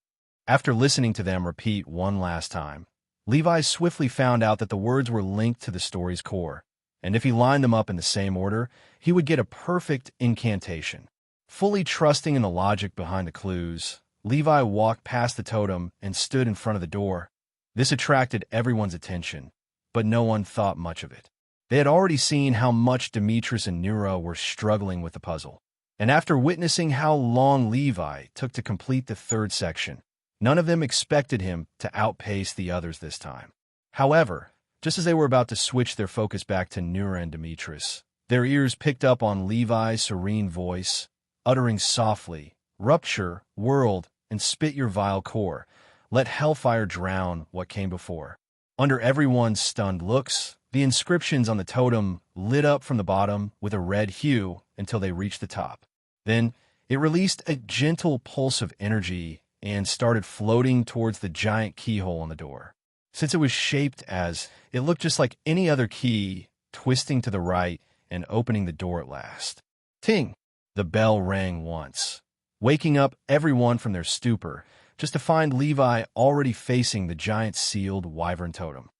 After listening to them repeat one last time, Levi swiftly found out that the words were linked to the story's core, and if he lined them up in the same order, he would get a perfect incantation. Fully trusting in the logic behind the clues, Levi walked past the totem and stood in front of the door. This attracted everyone's attention, but no one thought much of it. They had already seen how much Demetrius and Nero were struggling with the puzzle, and after witnessing how long Levi took to complete the third section, none of them expected him to outpace the others this time. However, just as they were about to switch their focus back to Nero and Demetrius, their ears picked up on Levi's serene voice, uttering softly, "Rupture, world, and spit your vile core. Let hellfire drown what came before." Under everyone's stunned looks, the inscriptions on the totem lit up from the bottom with a red hue until they reached the top. Then, it released a gentle pulse of energy and started floating towards the giant keyhole on the door. Since it was shaped as, it looked just like any other key, twisting to the right and opening the door at last. Ting! The bell rang once, waking up everyone from their stupor, just to find Levi already facing the giant sealed wyvern totem.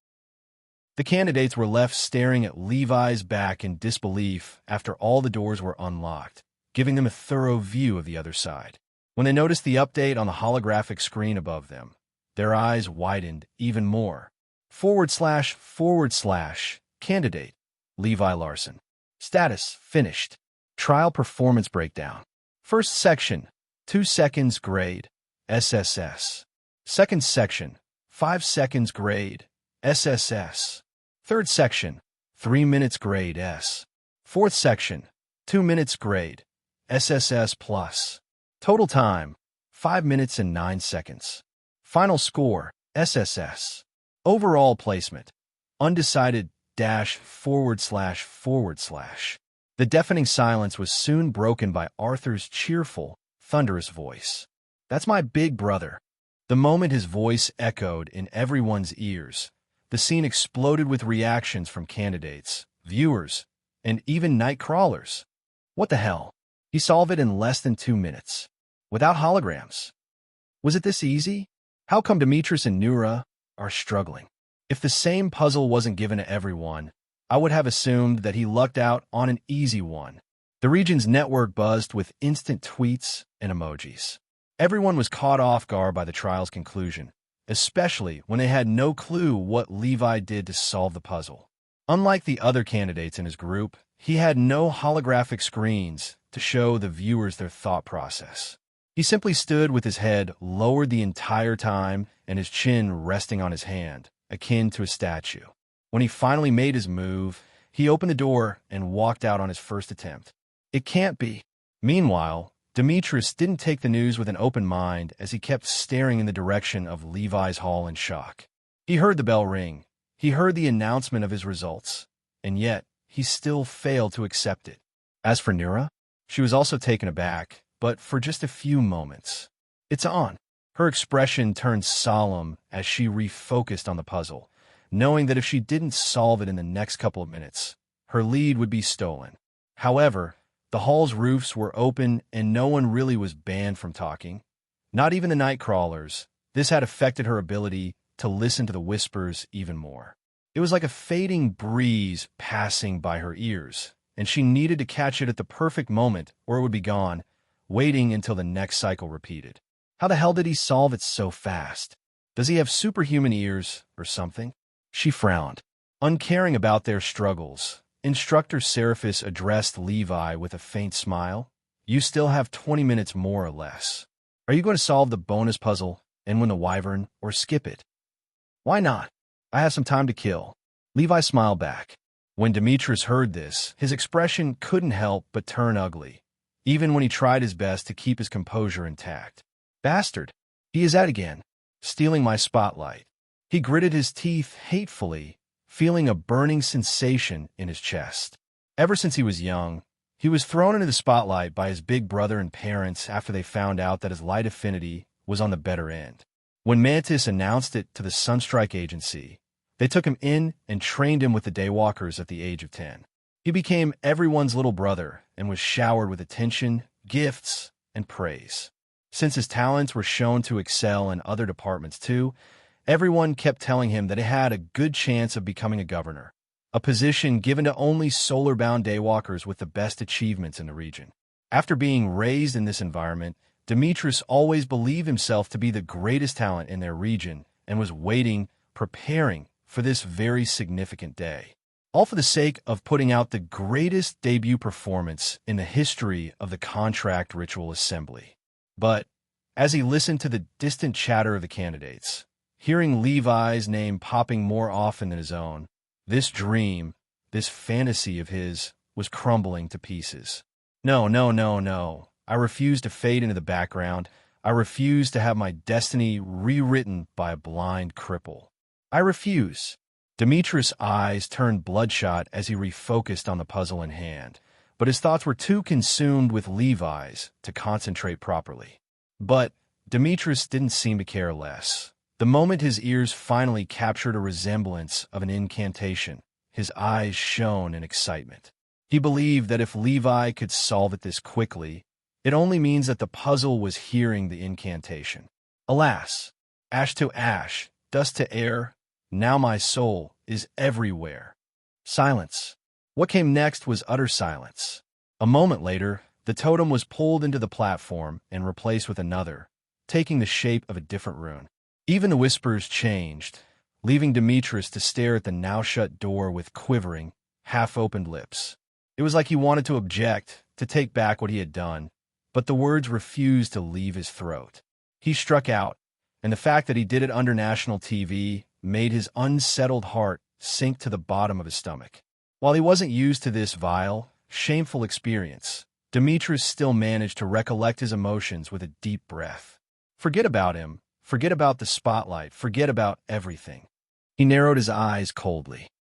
The candidates were left staring at Levi's back in disbelief after all the doors were unlocked, giving them a thorough view of the other side. When they noticed the update on the holographic screen above them, their eyes widened even more. / candidate, Levi Larson. Status, finished. Trial performance breakdown. First section, 2 seconds grade, SSS. Second section, 5 seconds grade, SSS. Third section, 3 minutes grade, S. Fourth section, 2 minutes grade, SSS plus. Total time, 5 minutes and 9 seconds. Final score, SSS. Overall placement, undecided --//. The deafening silence was soon broken by Arthur's cheerful, thunderous voice. "That's my big brother." The moment his voice echoed in everyone's ears, the scene exploded with reactions from candidates, viewers, and even night crawlers. What the hell? He solved it in less than 2 minutes. Without holograms. Was it this easy? How come Demetrius and Nura are struggling? If the same puzzle wasn't given to everyone, I would have assumed that he lucked out on an easy one. The region's network buzzed with instant tweets and emojis. Everyone was caught off guard by the trial's conclusion, especially when they had no clue what Levi did to solve the puzzle. Unlike the other candidates in his group, he had no holographic screens to show the viewers their thought process. He simply stood with his head lowered the entire time and his chin resting on his hand, akin to a statue. When he finally made his move, he opened the door and walked out on his first attempt. It can't be. Meanwhile, Demetrius didn't take the news with an open mind as he kept staring in the direction of Levi's hall in shock. He heard the bell ring. He heard the announcement of his results. And yet, he still failed to accept it. As for Nura, she was also taken aback, but for just a few moments. "It's on." Her expression turned solemn as she refocused on the puzzle, knowing that if she didn't solve it in the next couple of minutes, her lead would be stolen. However, the hall's roofs were open and no one really was banned from talking. Not even the night crawlers. This had affected her ability to listen to the whispers even more. It was like a fading breeze passing by her ears, and she needed to catch it at the perfect moment or it would be gone, waiting until the next cycle repeated. How the hell did he solve it so fast? Does he have superhuman ears or something? She frowned. Uncaring about their struggles, Instructor Seraphis addressed Levi with a faint smile. "You still have 20 minutes more or less. Are you going to solve the bonus puzzle and win the wyvern, or skip it?" "Why not? I have some time to kill." Levi smiled back. When Demetrius heard this, his expression couldn't help but turn ugly, even when he tried his best to keep his composure intact. "Bastard! He is at again, stealing my spotlight." He gritted his teeth hatefully, feeling a burning sensation in his chest. Ever since he was young, he was thrown into the spotlight by his big brother and parents after they found out that his light affinity was on the better end. When Mantis announced it to the Sunstrike Agency, they took him in and trained him with the Daywalkers at the age of 10. He became everyone's little brother and was showered with attention, gifts, and praise. Since his talents were shown to excel in other departments too, everyone kept telling him that he had a good chance of becoming a governor, a position given to only solar-bound Daywalkers with the best achievements in the region. After being raised in this environment, Demetrius always believed himself to be the greatest talent in their region and was waiting, preparing for this very significant day. All for the sake of putting out the greatest debut performance in the history of the Contract Ritual Assembly. But as he listened to the distant chatter of the candidates, hearing Levi's name popping more often than his own, this dream, this fantasy of his, was crumbling to pieces. No, no, no, no. I refuse to fade into the background. I refuse to have my destiny rewritten by a blind cripple. I refuse. Demetrius' eyes turned bloodshot as he refocused on the puzzle in hand, but his thoughts were too consumed with Levi's to concentrate properly. But Demetrius didn't seem to care less. The moment his ears finally captured a resemblance of an incantation, his eyes shone in excitement. He believed that if Levi could solve it this quickly, it only means that the puzzle was hearing the incantation. Alas, ash to ash, dust to air, now my soul is everywhere. Silence. What came next was utter silence. A moment later, the totem was pulled into the platform and replaced with another, taking the shape of a different rune. Even the whispers changed, leaving Demetrius to stare at the now-shut door with quivering, half-opened lips. It was like he wanted to object, to take back what he had done, but the words refused to leave his throat. He struck out, and the fact that he did it under national TV made his unsettled heart sink to the bottom of his stomach. While he wasn't used to this vile, shameful experience, Demetrius still managed to recollect his emotions with a deep breath. Forget about him. Forget about the spotlight. Forget about everything. He narrowed his eyes coldly.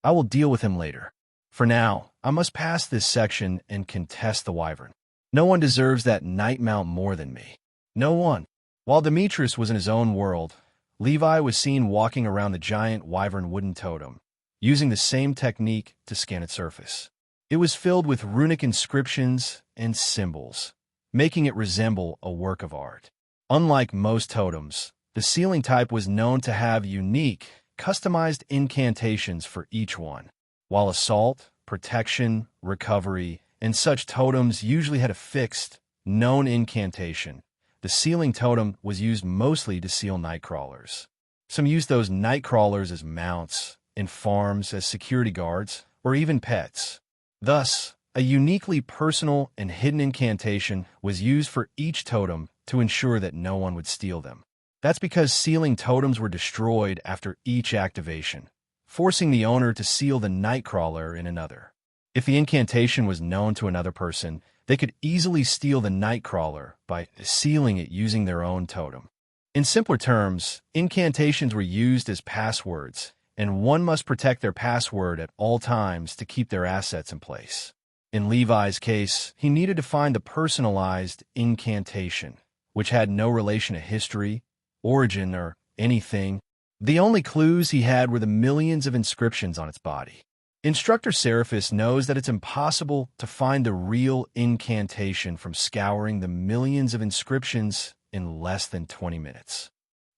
I will deal with him later. For now, I must pass this section and contest the wyvern. No one deserves that night mount more than me. No one. While Demetrius was in his own world, Levi was seen walking around the giant wyvern wooden totem, using the same technique to scan its surface. It was filled with runic inscriptions and symbols, making it resemble a work of art. Unlike most totems, the sealing type was known to have unique, customized incantations for each one. While assault, protection, recovery, and such totems usually had a fixed, known incantation, the sealing totem was used mostly to seal nightcrawlers. Some used those nightcrawlers as mounts, in farms as security guards, or even pets. Thus, a uniquely personal and hidden incantation was used for each totem to ensure that no one would steal them. That's because sealing totems were destroyed after each activation, forcing the owner to seal the nightcrawler in another. If the incantation was known to another person, they could easily steal the nightcrawler by sealing it using their own totem. In simpler terms, incantations were used as passwords, and one must protect their password at all times to keep their assets in place. In Levi's case, he needed to find the personalized incantation, which had no relation to history, origin, or anything. The only clues he had were the millions of inscriptions on its body. Instructor Seraphis knows that it's impossible to find the real incantation from scouring the millions of inscriptions in less than 20 minutes.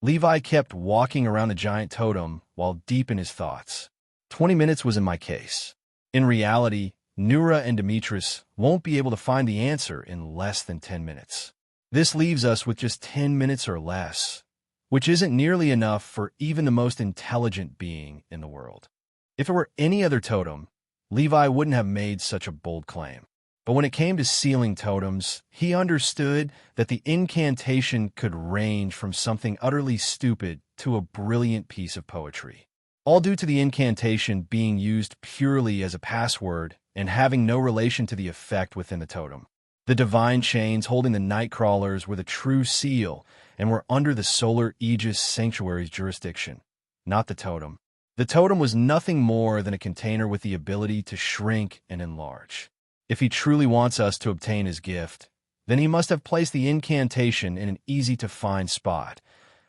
Levi kept walking around the giant totem while deep in his thoughts. 20 minutes was in my case. In reality, Nura and Demetrius won't be able to find the answer in less than 10 minutes. This leaves us with just 10 minutes or less, which isn't nearly enough for even the most intelligent being in the world. If it were any other totem, Levi wouldn't have made such a bold claim. But when it came to sealing totems, he understood that the incantation could range from something utterly stupid to a brilliant piece of poetry, all due to the incantation being used purely as a password and having no relation to the effect within the totem. The divine chains holding the nightcrawlers were the true seal and were under the solar Aegis sanctuary's jurisdiction, not the totem. The totem was nothing more than a container with the ability to shrink and enlarge. If he truly wants us to obtain his gift, then he must have placed the incantation in an easy-to-find spot,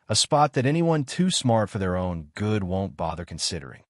a spot that anyone too smart for their own good won't bother considering.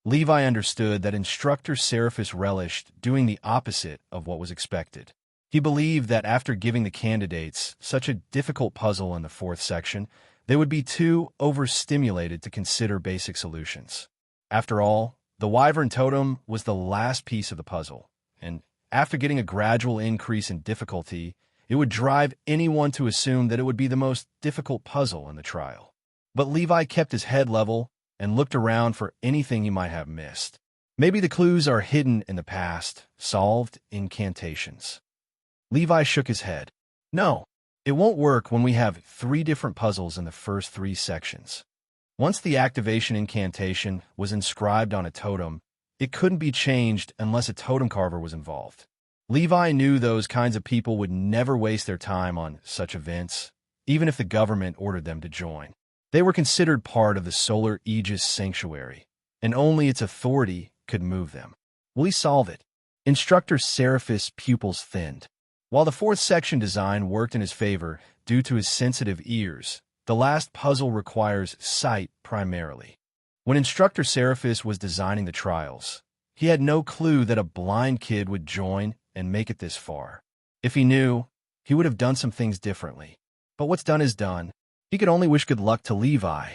Levi understood that Instructor Seraphis relished doing the opposite of what was expected. He believed that after giving the candidates such a difficult puzzle in the fourth section, they would be too overstimulated to consider basic solutions. After all, the wyvern totem was the last piece of the puzzle, and after getting a gradual increase in difficulty, it would drive anyone to assume that it would be the most difficult puzzle in the trial. But Levi kept his head level and looked around for anything he might have missed. Maybe the clues are hidden in the past, solved incantations. Levi shook his head. No, it won't work when we have 3 different puzzles in the first 3 sections. Once the activation incantation was inscribed on a totem, it couldn't be changed unless a totem carver was involved. Levi knew those kinds of people would never waste their time on such events, even if the government ordered them to join. They were considered part of the solar Aegis sanctuary, and only its authority could move them. Will he solve it? Instructor Seraphis' pupils thinned. While the fourth section design worked in his favor due to his sensitive ears, the last puzzle requires sight primarily. When Instructor Seraphis was designing the trials, he had no clue that a blind kid would join and make it this far. If he knew, he would have done some things differently. But what's done is done. He could only wish good luck to Levi.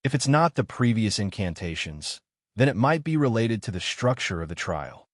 If it's not the previous incantations, then it might be related to the structure of the trial.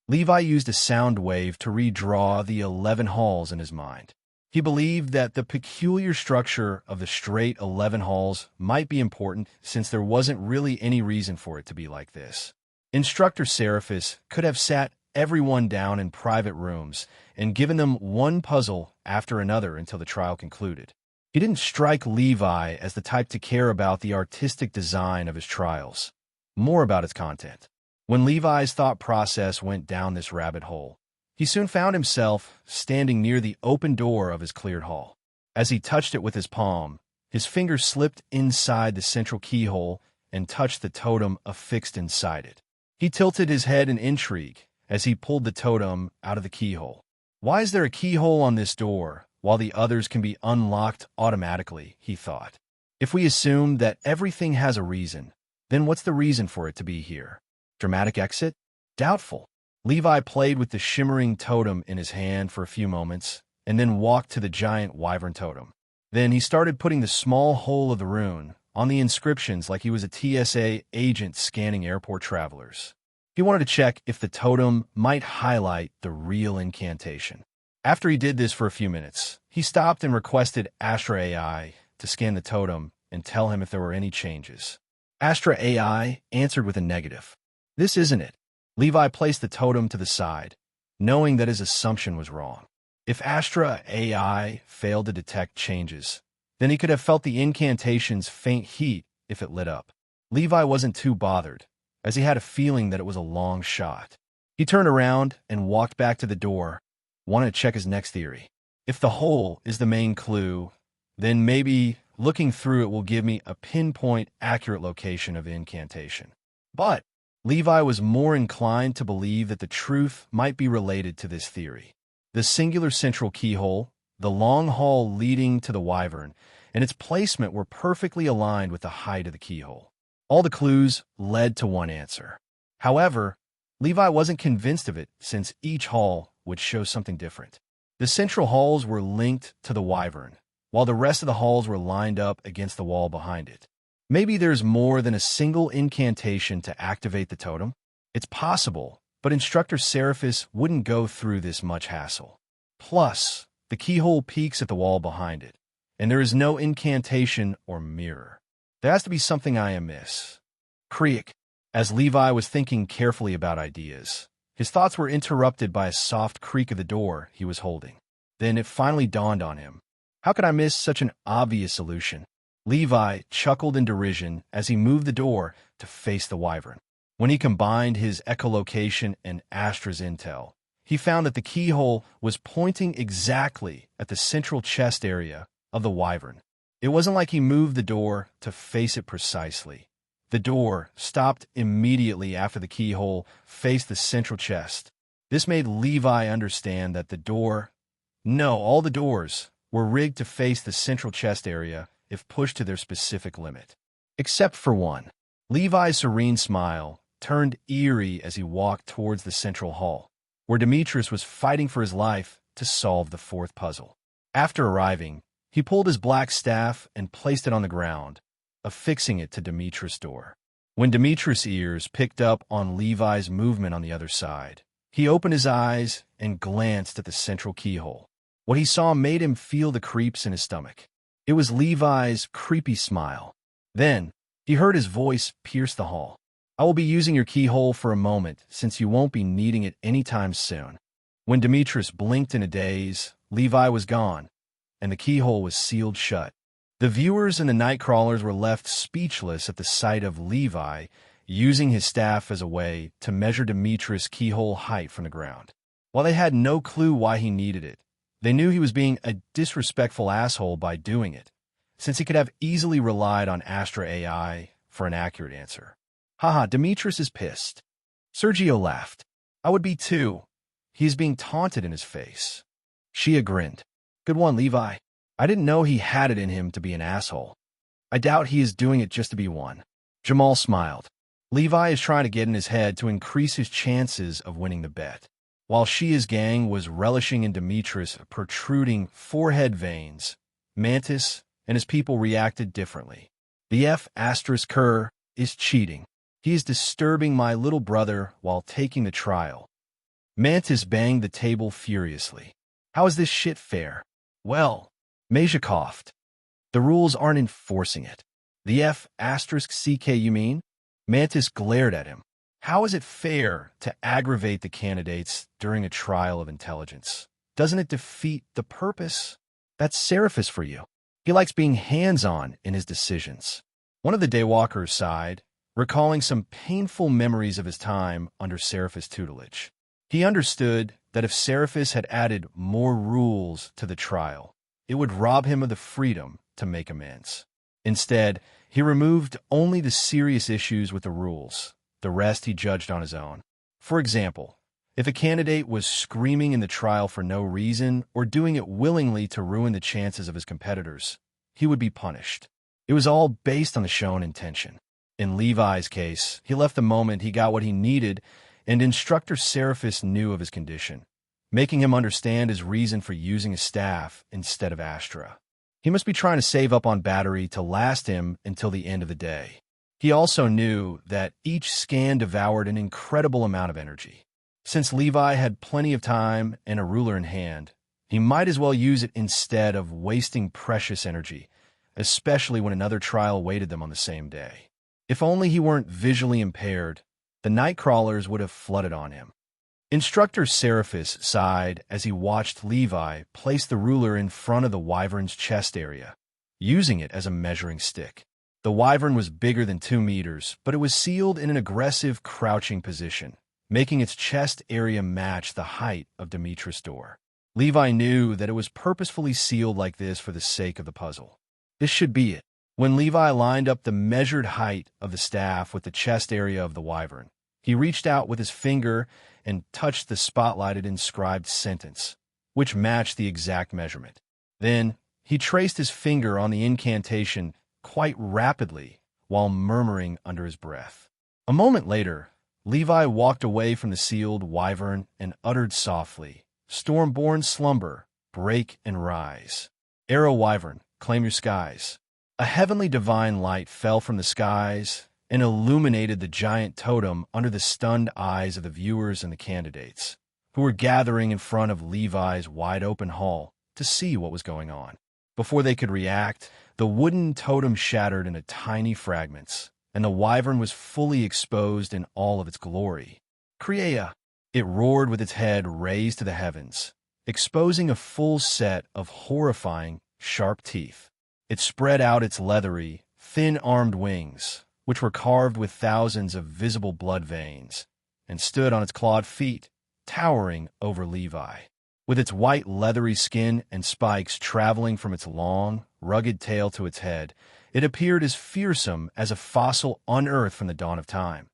Levi used a sound wave to redraw the 11 halls in his mind. He believed that the peculiar structure of the straight 11 halls might be important since there wasn't really any reason for it to be like this. Instructor Seraphis could have sat everyone down in private rooms and given them one puzzle after another until the trial concluded. He didn't strike Levi as the type to care about the artistic design of his trials, more about its content. When Levi's thought process went down this rabbit hole, he soon found himself standing near the open door of his cleared hall. As he touched it with his palm, his fingers slipped inside the central keyhole and touched the totem affixed inside it. He tilted his head in intrigue as he pulled the totem out of the keyhole. Why is there a keyhole on this door while the others can be unlocked automatically, he thought. If we assume that everything has a reason, then what's the reason for it to be here? Dramatic exit? Doubtful. Levi played with the shimmering totem in his hand for a few moments and then walked to the giant wyvern totem. Then he started putting the small hole of the rune on the inscriptions like he was a TSA agent scanning airport travelers. He wanted to check if the totem might highlight the real incantation. After he did this for a few minutes, he stopped and requested Astra AI to scan the totem and tell him if there were any changes. Astra AI answered with a negative. This isn't it. Levi placed the totem to the side, knowing that his assumption was wrong. If Astra AI failed to detect changes, then he could have felt the incantation's faint heat if it lit up. Levi wasn't too bothered, as he had a feeling that it was a long shot. He turned around and walked back to the door, wanting to check his next theory. If the hole is the main clue, then maybe looking through it will give me a pinpoint accurate location of the incantation. But Levi was more inclined to believe that the truth might be related to this theory. The singular central keyhole, the long hall leading to the wyvern, and its placement were perfectly aligned with the height of the keyhole. All the clues led to one answer. However, Levi wasn't convinced of it since each hall would show something different. The central halls were linked to the wyvern, while the rest of the halls were lined up against the wall behind it. Maybe there's more than a single incantation to activate the totem? It's possible, but Instructor Seraphis wouldn't go through this much hassle. Plus, the keyhole peeks at the wall behind it, and there is no incantation or mirror. There has to be something I amiss. Creak. As Levi was thinking carefully about ideas, his thoughts were interrupted by a soft creak of the door he was holding. Then it finally dawned on him. How could I miss such an obvious solution? Levi chuckled in derision as he moved the door to face the wyvern. When he combined his echolocation and Astra's intel, he found that the keyhole was pointing exactly at the central chest area of the wyvern. It wasn't like he moved the door to face it precisely. The door stopped immediately after the keyhole faced the central chest. This made Levi understand that all the doors were rigged to face the central chest area if pushed to their specific limit. Except for one. Levi's serene smile turned eerie as he walked towards the central hall, where Demetrius was fighting for his life to solve the fourth puzzle. After arriving, he pulled his black staff and placed it on the ground, affixing it to Demetrius' door. When Demetrius' ears picked up on Levi's movement on the other side, he opened his eyes and glanced at the central keyhole. What he saw made him feel the creeps in his stomach. It was Levi's creepy smile. Then, he heard his voice pierce the hall. I will be using your keyhole for a moment, since you won't be needing it anytime soon. When Demetrius blinked in a daze, Levi was gone, and the keyhole was sealed shut. The viewers and the Nightcrawlers were left speechless at the sight of Levi using his staff as a way to measure Demetrius' keyhole height from the ground. While they had no clue why he needed it, they knew he was being a disrespectful asshole by doing it, since he could have easily relied on Astra AI for an accurate answer. Haha, Demetrius is pissed. Sergio laughed. I would be too. He is being taunted in his face. Shia grinned. Good one, Levi. I didn't know he had it in him to be an asshole. I doubt he is doing it just to be one. Jamal smiled. Levi is trying to get in his head to increase his chances of winning the bet. While Shia's gang was relishing in Demetrius' protruding forehead veins, Mantis and his people reacted differently. The F***Kerr is cheating. He is disturbing my little brother while taking the trial. Mantis banged the table furiously. How is this shit fair? Well, Meja coughed. The rules aren't enforcing it. The F***CK you mean? Mantis glared at him. How is it fair to aggravate the candidates during a trial of intelligence? Doesn't it defeat the purpose? That's Seraphis for you. He likes being hands-on in his decisions. One of the daywalkers sighed, recalling some painful memories of his time under Seraphis' tutelage. He understood that if Seraphis had added more rules to the trial, it would rob him of the freedom to make amends. Instead, he removed only the serious issues with the rules. The rest he judged on his own. For example, if a candidate was screaming in the trial for no reason or doing it willingly to ruin the chances of his competitors, he would be punished. It was all based on the shown intention. In Levi's case, he left the moment he got what he needed, and Instructor Seraphis knew of his condition, making him understand his reason for using his staff instead of Astra. He must be trying to save up on battery to last him until the end of the day. He also knew that each scan devoured an incredible amount of energy. Since Levi had plenty of time and a ruler in hand, he might as well use it instead of wasting precious energy, especially when another trial awaited them on the same day. If only he weren't visually impaired, the night crawlers would have flooded on him. Instructor Seraphis sighed as he watched Levi place the ruler in front of the wyvern's chest area, using it as a measuring stick. The wyvern was bigger than 2 meters, but it was sealed in an aggressive, crouching position, making its chest area match the height of Demetrius' door. Levi knew that it was purposefully sealed like this for the sake of the puzzle. This should be it. When Levi lined up the measured height of the staff with the chest area of the wyvern, he reached out with his finger and touched the spotlighted inscribed sentence, which matched the exact measurement. Then, he traced his finger on the incantation quite rapidly while murmuring under his breath. A moment later, Levi walked away from the sealed wyvern and uttered softly, "Storm-born slumber, break and rise. Arrow wyvern, claim your skies." A heavenly divine light fell from the skies and illuminated the giant totem under the stunned eyes of the viewers and the candidates, who were gathering in front of Levi's wide-open hall to see what was going on. Before they could react, the wooden totem shattered into tiny fragments, and the wyvern was fully exposed in all of its glory. "Kriea!" It roared with its head raised to the heavens, exposing a full set of horrifying, sharp teeth. It spread out its leathery, thin-armed wings, which were carved with thousands of visible blood veins, and stood on its clawed feet, towering over Levi. With its white leathery skin and spikes traveling from its long, rugged tail to its head, it appeared as fearsome as a fossil unearthed from the dawn of time.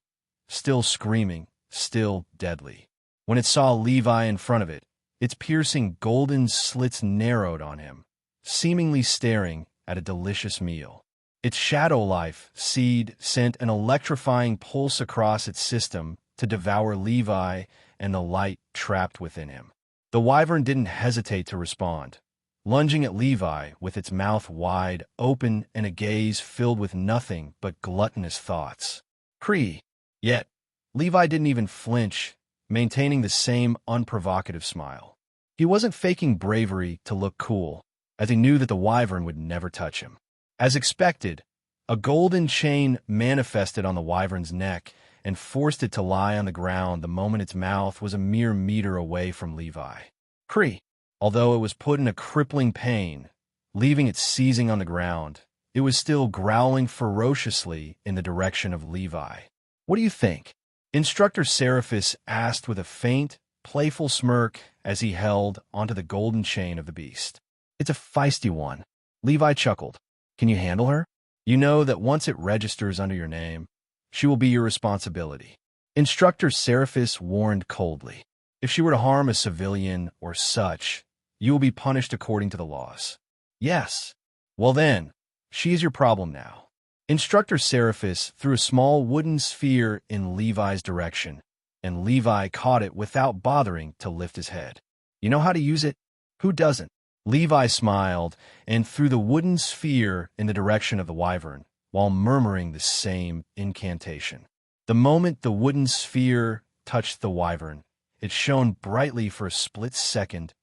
Still screaming, still deadly. When it saw Levi in front of it, its piercing golden slits narrowed on him, seemingly staring at a delicious meal. Its shadow life seed sent an electrifying pulse across its system to devour Levi and the light trapped within him. The wyvern didn't hesitate to respond, lunging at Levi with its mouth wide open and a gaze filled with nothing but gluttonous thoughts. "Cree!" Yet, Levi didn't even flinch, maintaining the same unprovocative smile. He wasn't faking bravery to look cool, as he knew that the wyvern would never touch him. As expected, a golden chain manifested on the wyvern's neck and forced it to lie on the ground the moment its mouth was a mere meter away from Levi. Cree! Although it was put in a crippling pain, leaving it seizing on the ground, it was still growling ferociously in the direction of Levi. "What do you think?" Instructor Seraphis asked with a faint, playful smirk as he held onto the golden chain of the beast. "It's a feisty one." Levi chuckled. "Can you handle her? You know that once it registers under your name, she will be your responsibility." Instructor Seraphis warned coldly. "If she were to harm a civilian or such, you will be punished according to the laws." "Yes." "Well then, she is your problem now." Instructor Seraphis threw a small wooden sphere in Levi's direction, and Levi caught it without bothering to lift his head. "You know how to use it? Who doesn't?" Levi smiled and threw the wooden sphere in the direction of the wyvern, while murmuring the same incantation. The moment the wooden sphere touched the wyvern, it shone brightly for a split second,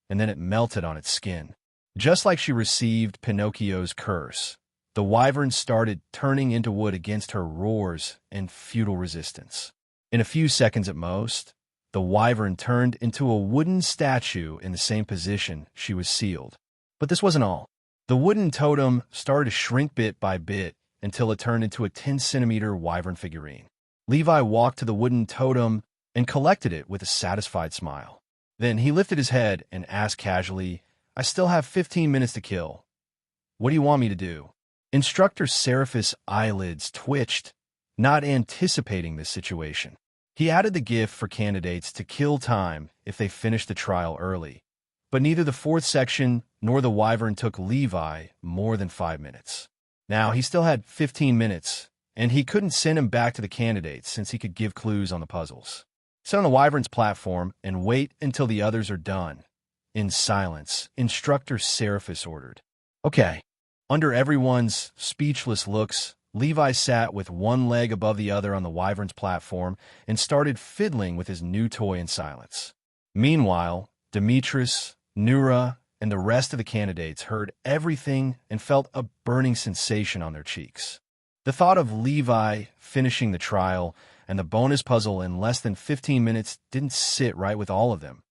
and then it melted on its skin. Just like she received Pinocchio's curse, the wyvern started turning into wood against her roars and futile resistance. In a few seconds at most, the wyvern turned into a wooden statue in the same position she was sealed. But this wasn't all. The wooden totem started to shrink bit by bit until it turned into a 10-centimeter wyvern figurine. Levi walked to the wooden totem and collected it with a satisfied smile. Then he lifted his head and asked casually, "I still have 15 minutes to kill. What do you want me to do?" Instructor Seraphis' eyelids twitched, not anticipating this situation. He added the gift for candidates to kill time if they finished the trial early, but neither the fourth section nor the wyvern took Levi more than 5 minutes. Now, he still had 15 minutes, and he couldn't send him back to the candidates since he could give clues on the puzzles. Sit on the wyvern's platform and wait until the others are done. In silence, Instructor Seraphis ordered. Okay. Under everyone's speechless looks, Levi sat with one leg above the other on the wyvern's platform and started fiddling with his new toy in silence. Meanwhile, Demetrius, Nura, and the rest of the candidates heard everything and felt a burning sensation on their cheeks. The thought of Levi finishing the trial and the bonus puzzle in less than 15 minutes didn't sit right with all of them,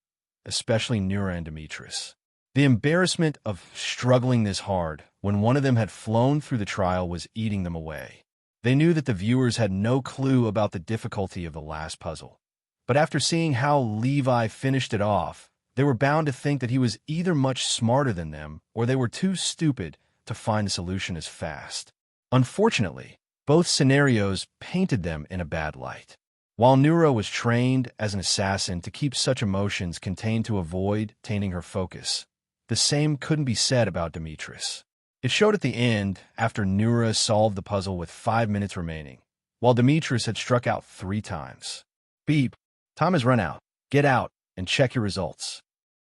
especially Nura and Demetrius. The embarrassment of struggling this hard when one of them had flown through the trial was eating them away. They knew that the viewers had no clue about the difficulty of the last puzzle. But after seeing how Levi finished it off, they were bound to think that he was either much smarter than them or they were too stupid to find the solution as fast. Unfortunately, both scenarios painted them in a bad light. While Nura was trained as an assassin to keep such emotions contained to avoid tainting her focus, the same couldn't be said about Demetrius. It showed at the end after Nura solved the puzzle with 5 minutes remaining, while Demetrius had struck out 3 times. Beep. Time has run out. Get out and check your results.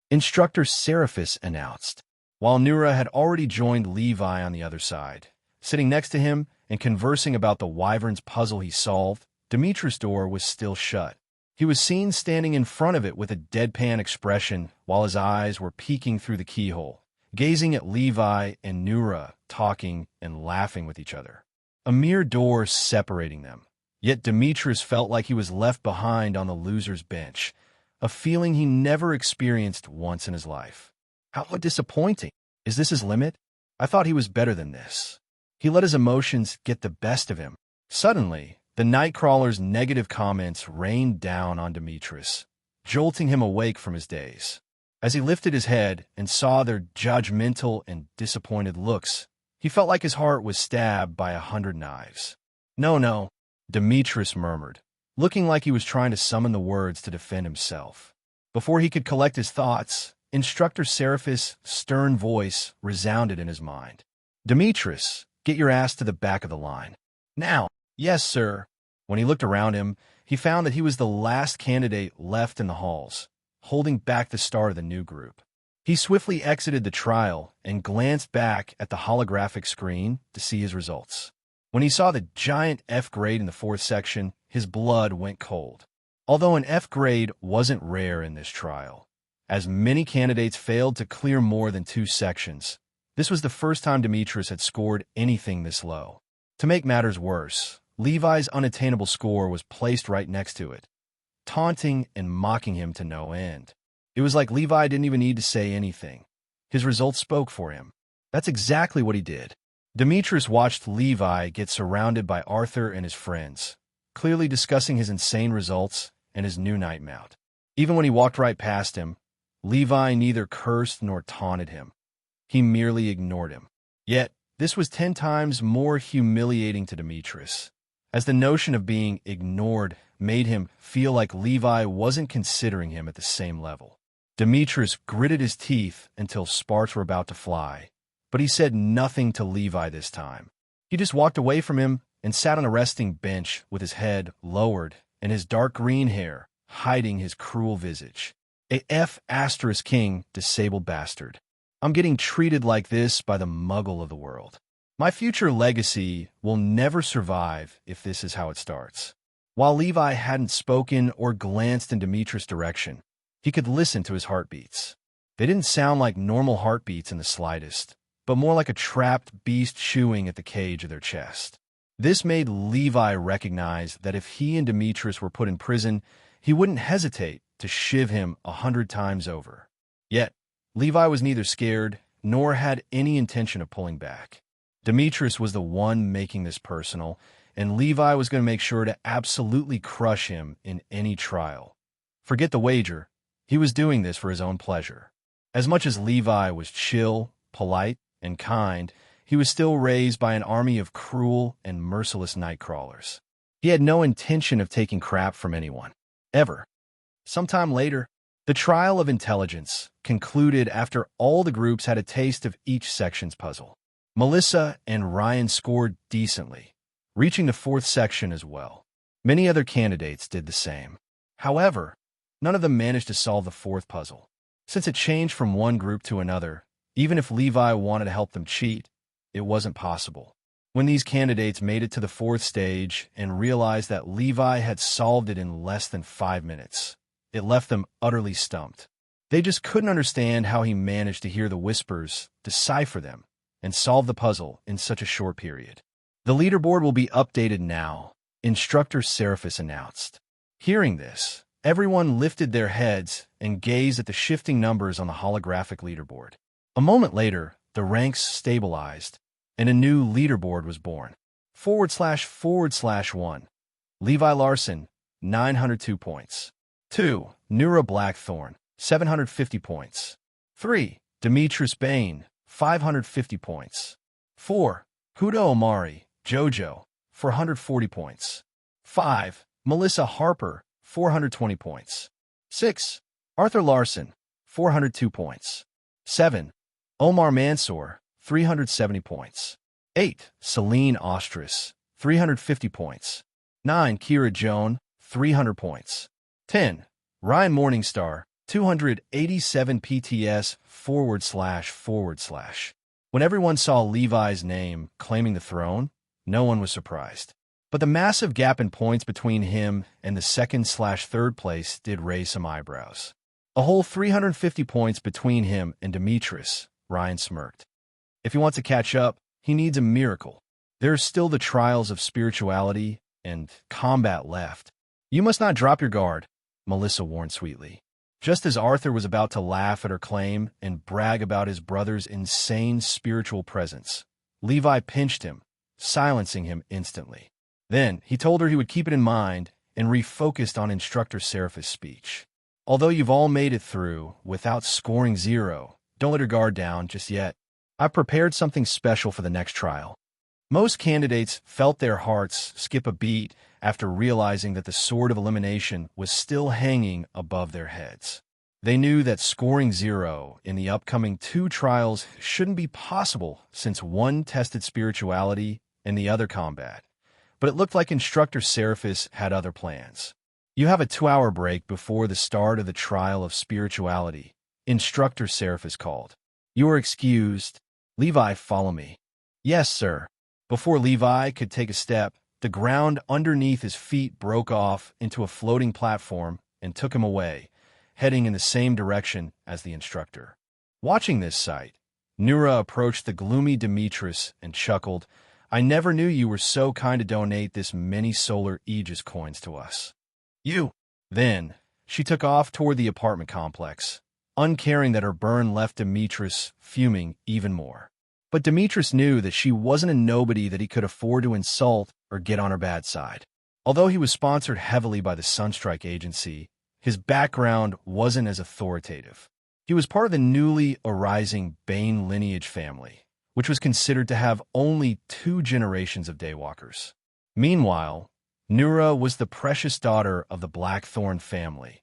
Instructor Seraphis announced, while Nura had already joined Levi on the other side. Sitting next to him and conversing about the wyvern's puzzle he solved, Demetrius' door was still shut. He was seen standing in front of it with a deadpan expression while his eyes were peeking through the keyhole, gazing at Levi and Nura talking and laughing with each other. A mere door separating them. Yet Demetrius felt like he was left behind on the loser's bench, a feeling he never experienced once in his life. How disappointing. Is this his limit? I thought he was better than this. He let his emotions get the best of him. Suddenly, the Nightcrawler's negative comments rained down on Demetrius, jolting him awake from his daze. As he lifted his head and saw their judgmental and disappointed looks, he felt like his heart was stabbed by 100 knives. No, Demetrius murmured, looking like he was trying to summon the words to defend himself. Before he could collect his thoughts, Instructor Seraphis' stern voice resounded in his mind. "Demetrius, get your ass to the back of the line. Now." "Yes, sir." When he looked around him, he found that he was the last candidate left in the halls, holding back the start of the new group. He swiftly exited the trial and glanced back at the holographic screen to see his results. When he saw the giant F grade in the 4th section, his blood went cold. Although an F grade wasn't rare in this trial, as many candidates failed to clear more than 2 sections, this was the first time Demetrius had scored anything this low. To make matters worse, Levi's unattainable score was placed right next to it, taunting and mocking him to no end. It was like Levi didn't even need to say anything. His results spoke for him. That's exactly what he did. Demetrius watched Levi get surrounded by Arthur and his friends, clearly discussing his insane results and his new night mount. Even when he walked right past him, Levi neither cursed nor taunted him. He merely ignored him. Yet, this was 10 times more humiliating to Demetrius, as the notion of being ignored made him feel like Levi wasn't considering him at the same level. Demetrius gritted his teeth until sparks were about to fly, but he said nothing to Levi this time. He just walked away from him and sat on a resting bench with his head lowered and his dark green hair hiding his cruel visage. A F***king disabled bastard. I'm getting treated like this by the muggle of the world. My future legacy will never survive if this is how it starts. While Levi hadn't spoken or glanced in Demetrius' direction, he could listen to his heartbeats. They didn't sound like normal heartbeats in the slightest, but more like a trapped beast chewing at the cage of their chest. This made Levi recognize that if he and Demetrius were put in prison, he wouldn't hesitate to shiv him 100 times over. Yet, Levi was neither scared nor had any intention of pulling back. Demetrius was the one making this personal, and Levi was going to make sure to absolutely crush him in any trial. Forget the wager. He was doing this for his own pleasure. As much as Levi was chill, polite, and kind, he was still raised by an army of cruel and merciless nightcrawlers. He had no intention of taking crap from anyone, ever. Sometime later, the trial of intelligence concluded after all the groups had a taste of each section's puzzle. Melissa and Ryan scored decently, reaching the fourth section as well. Many other candidates did the same. However, none of them managed to solve the fourth puzzle. Since it changed from one group to another, even if Levi wanted to help them cheat, it wasn't possible. When these candidates made it to the fourth stage and realized that Levi had solved it in less than 5 minutes, it left them utterly stumped. They just couldn't understand how he managed to hear the whispers, decipher them, and solve the puzzle in such a short period. The leaderboard will be updated now, Instructor Seraphis announced. Hearing this, everyone lifted their heads and gazed at the shifting numbers on the holographic leaderboard. A moment later, the ranks stabilized, and a new leaderboard was born. //1. Levi Larson, 902 points. 2. Nura Blackthorn, 750 points. 3. Demetrius Bain, 550 points. 4. Huda Omari, Jojo, 440 points. 5. Melissa Harper, 420 points. 6. Arthur Larson, 402 points. 7. Omar Mansour, 370 points. 8. Celine Ostris, 350 points. 9. Kira Joan, 300 points. 10. Ryan Morningstar, 287 PTS //. When everyone saw Levi's name claiming the throne, no one was surprised. But the massive gap in points between him and the second/third place did raise some eyebrows. A whole 350 points between him and Demetrius, Ryan smirked. If he wants to catch up, he needs a miracle. There are still the trials of spirituality and combat left. You must not drop your guard, Melissa warned sweetly. Just as Arthur was about to laugh at her claim and brag about his brother's insane spiritual presence, Levi pinched him, silencing him instantly. Then he told her he would keep it in mind and refocused on Instructor Seraphis' speech. Although you've all made it through without scoring 0, don't let your guard down just yet. I've prepared something special for the next trial. Most candidates felt their hearts skip a beat after realizing that the sword of elimination was still hanging above their heads. They knew that scoring 0 in the upcoming 2 trials shouldn't be possible since one tested spirituality and the other combat. But it looked like Instructor Seraphis had other plans. You have a 2-hour break before the start of the trial of spirituality, Instructor Seraphis called. You are excused. Levi, follow me. Yes, sir. Before Levi could take a step, the ground underneath his feet broke off into a floating platform and took him away, heading in the same direction as the instructor. Watching this sight, Nura approached the gloomy Demetrius and chuckled, I never knew you were so kind to donate this many solar Aegis coins to us. You! Then, she took off toward the apartment complex, uncaring that her burn left Demetrius fuming even more. But Demetrius knew that she wasn't a nobody that he could afford to insult or get on her bad side. Although he was sponsored heavily by the Sunstrike Agency, his background wasn't as authoritative. He was part of the newly arising Bane lineage family, which was considered to have only 2 generations of Daywalkers. Meanwhile, Nura was the precious daughter of the Blackthorn family,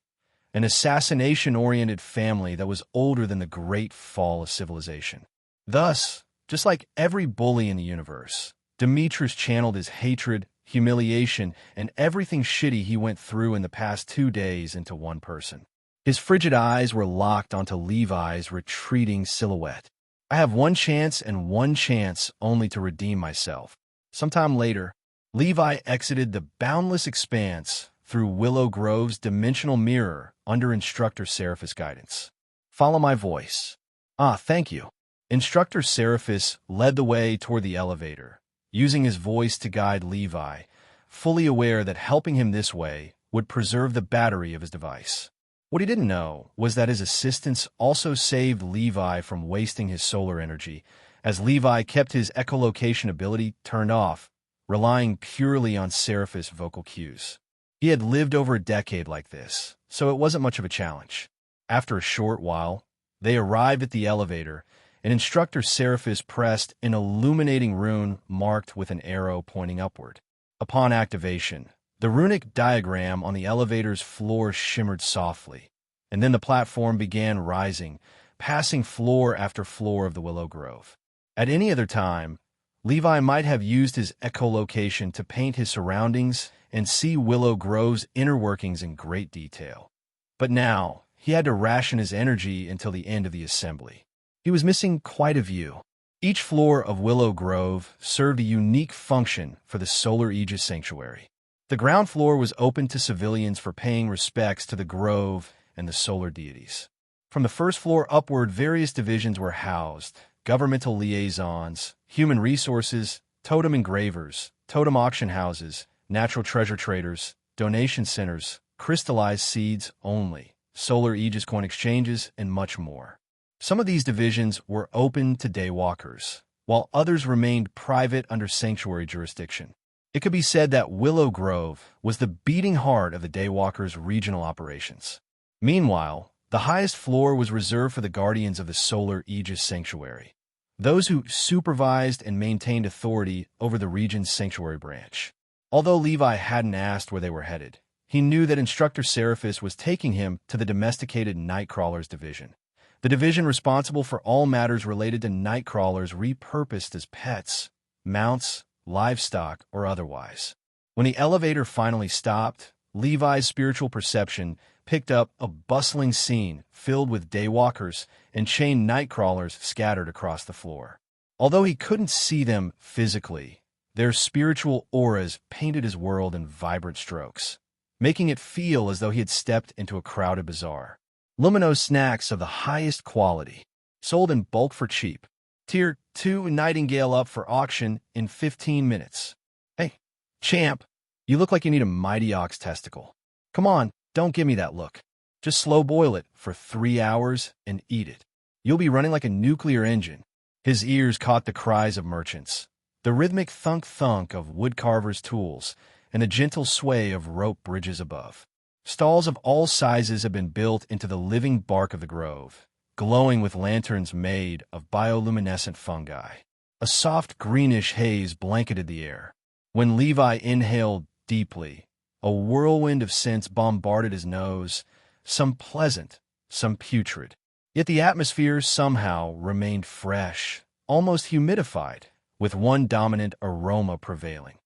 an assassination-oriented family that was older than the Great Fall of Civilization. Thus, just like every bully in the universe, Demetrius channeled his hatred, humiliation, and everything shitty he went through in the past 2 days into one person. His frigid eyes were locked onto Levi's retreating silhouette. I have one chance and one chance only to redeem myself. Sometime later, Levi exited the boundless expanse through Willow Grove's dimensional mirror under Instructor Seraphis' guidance. Follow my voice. Thank you. Instructor Seraphis led the way toward the elevator, using his voice to guide Levi, fully aware that helping him this way would preserve the battery of his device. What he didn't know was that his assistance also saved Levi from wasting his solar energy, as Levi kept his echolocation ability turned off, relying purely on Seraphis' vocal cues. He had lived over a decade like this, so it wasn't much of a challenge. After a short while, they arrived at the elevator, and Instructor Seraphis pressed an illuminating rune marked with an arrow pointing upward. Upon activation, the runic diagram on the elevator's floor shimmered softly, and then the platform began rising, passing floor after floor of the Willow Grove. At any other time, Levi might have used his echolocation to paint his surroundings and see Willow Grove's inner workings in great detail. But now, he had to ration his energy until the end of the assembly. He was missing quite a view. Each floor of Willow Grove served a unique function for the Solar Aegis Sanctuary. The ground floor was open to civilians for paying respects to the grove and the solar deities. From the first floor upward, various divisions were housed: governmental liaisons, human resources, totem engravers, totem auction houses, natural treasure traders, donation centers, crystallized seeds only, solar Aegis coin exchanges, and much more. Some of these divisions were open to daywalkers, while others remained private under sanctuary jurisdiction. It could be said that Willow Grove was the beating heart of the daywalkers' regional operations. Meanwhile, the highest floor was reserved for the guardians of the Solar Aegis Sanctuary, those who supervised and maintained authority over the region's sanctuary branch. Although Levi hadn't asked where they were headed, he knew that Instructor Seraphis was taking him to the Domesticated Nightcrawlers Division, the division responsible for all matters related to nightcrawlers repurposed as pets, mounts, livestock, or otherwise. When the elevator finally stopped, Levi's spiritual perception picked up a bustling scene filled with daywalkers and chained nightcrawlers scattered across the floor. Although he couldn't see them physically, their spiritual auras painted his world in vibrant strokes, making it feel as though he had stepped into a crowded bazaar. Luminous snacks of the highest quality, sold in bulk for cheap. Tier 2 Nightingale up for auction in 15 minutes. Hey, champ, you look like you need a mighty ox testicle. Come on, don't give me that look. Just slow boil it for 3 hours and eat it. You'll be running like a nuclear engine. His ears caught the cries of merchants, the rhythmic thunk-thunk of woodcarvers' tools, and the gentle sway of rope bridges above. Stalls of all sizes have been built into the living bark of the grove, glowing with lanterns made of bioluminescent fungi. A soft greenish haze blanketed the air. When Levi inhaled deeply, a whirlwind of scents bombarded his nose, some pleasant, some putrid. Yet the atmosphere somehow remained fresh, almost humidified, with one dominant aroma prevailing: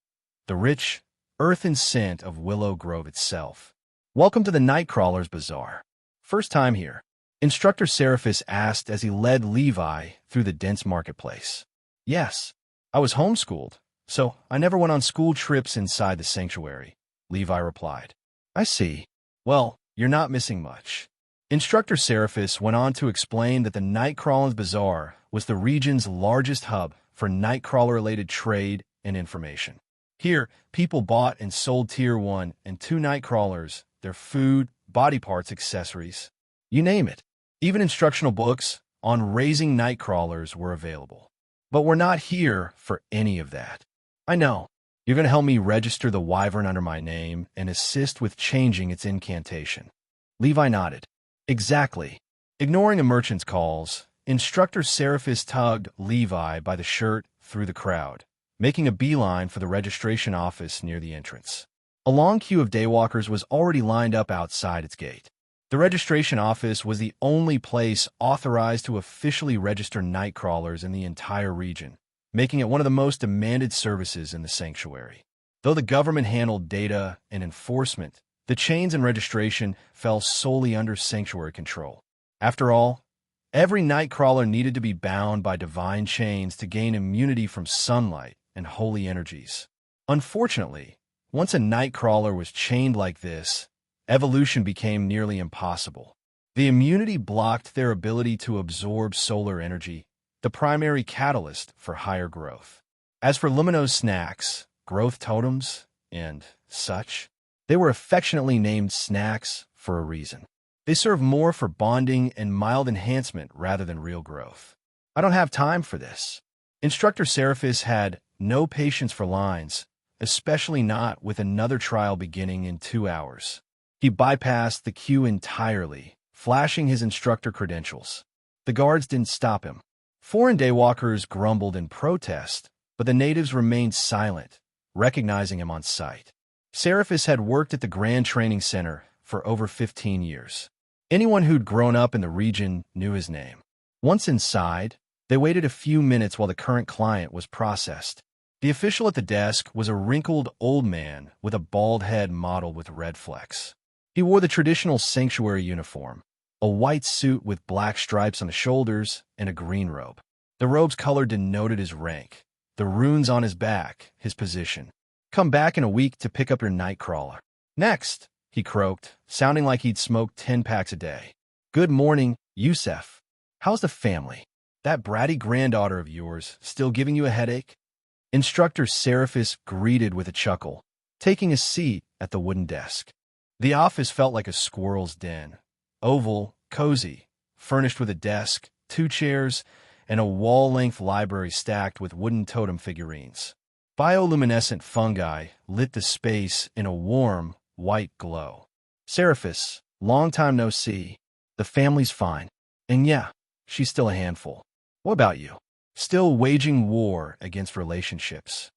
the rich, earthen scent of Willow Grove itself. "Welcome to the Nightcrawlers Bazaar. First time here?" Instructor Seraphis asked as he led Levi through the dense marketplace. "Yes, I was homeschooled, so I never went on school trips inside the sanctuary," Levi replied. "I see. Well, you're not missing much." Instructor Seraphis went on to explain that the Nightcrawlers Bazaar was the region's largest hub for Nightcrawler-related trade and information. Here, people bought and sold Tier 1 and 2 Nightcrawlers, their food, body parts, accessories. You name it. Even instructional books on raising nightcrawlers were available. But we're not here for any of that. I know. You're going to help me register the wyvern under my name and assist with changing its incantation. Levi nodded. Exactly. Ignoring a merchant's calls, Instructor Seraphis tugged Levi by the shirt through the crowd, making a beeline for the registration office near the entrance. A long queue of daywalkers was already lined up outside its gate. The registration office was the only place authorized to officially register nightcrawlers in the entire region, making it one of the most demanded services in the sanctuary. Though the government handled data and enforcement, the chains and registration fell solely under sanctuary control. After all, every nightcrawler needed to be bound by divine chains to gain immunity from sunlight and holy energies. Unfortunately, once a nightcrawler was chained like this, evolution became nearly impossible. The immunity blocked their ability to absorb solar energy, the primary catalyst for higher growth. As for luminous snacks, growth totems, and such, they were affectionately named snacks for a reason. They serve more for bonding and mild enhancement rather than real growth. I don't have time for this. Instructor Seraphis had no patience for lines, especially not with another trial beginning in 2 hours. He bypassed the queue entirely, flashing his instructor credentials. The guards didn't stop him. Foreign daywalkers grumbled in protest, but the natives remained silent, recognizing him on sight. Seraphis had worked at the Grand Training Center for over 15 years. Anyone who'd grown up in the region knew his name. Once inside, they waited a few minutes while the current client was processed. The official at the desk was a wrinkled old man with a bald head mottled with red flecks. He wore the traditional sanctuary uniform, a white suit with black stripes on the shoulders and a green robe. The robe's color denoted his rank, the runes on his back, his position. Come back in a week to pick up your nightcrawler. Next, he croaked, sounding like he'd smoked 10 packs a day. Good morning, Yusef. How's the family? That bratty granddaughter of yours still giving you a headache? Instructor Seraphis greeted with a chuckle, taking a seat at the wooden desk. The office felt like a squirrel's den. Oval, cozy, furnished with a desk, 2 chairs, and a wall-length library stacked with wooden totem figurines. Bioluminescent fungi lit the space in a warm, white glow. Seraphis, long time no see. The family's fine. And yeah, she's still a handful. What about you? Still waging war against relationships.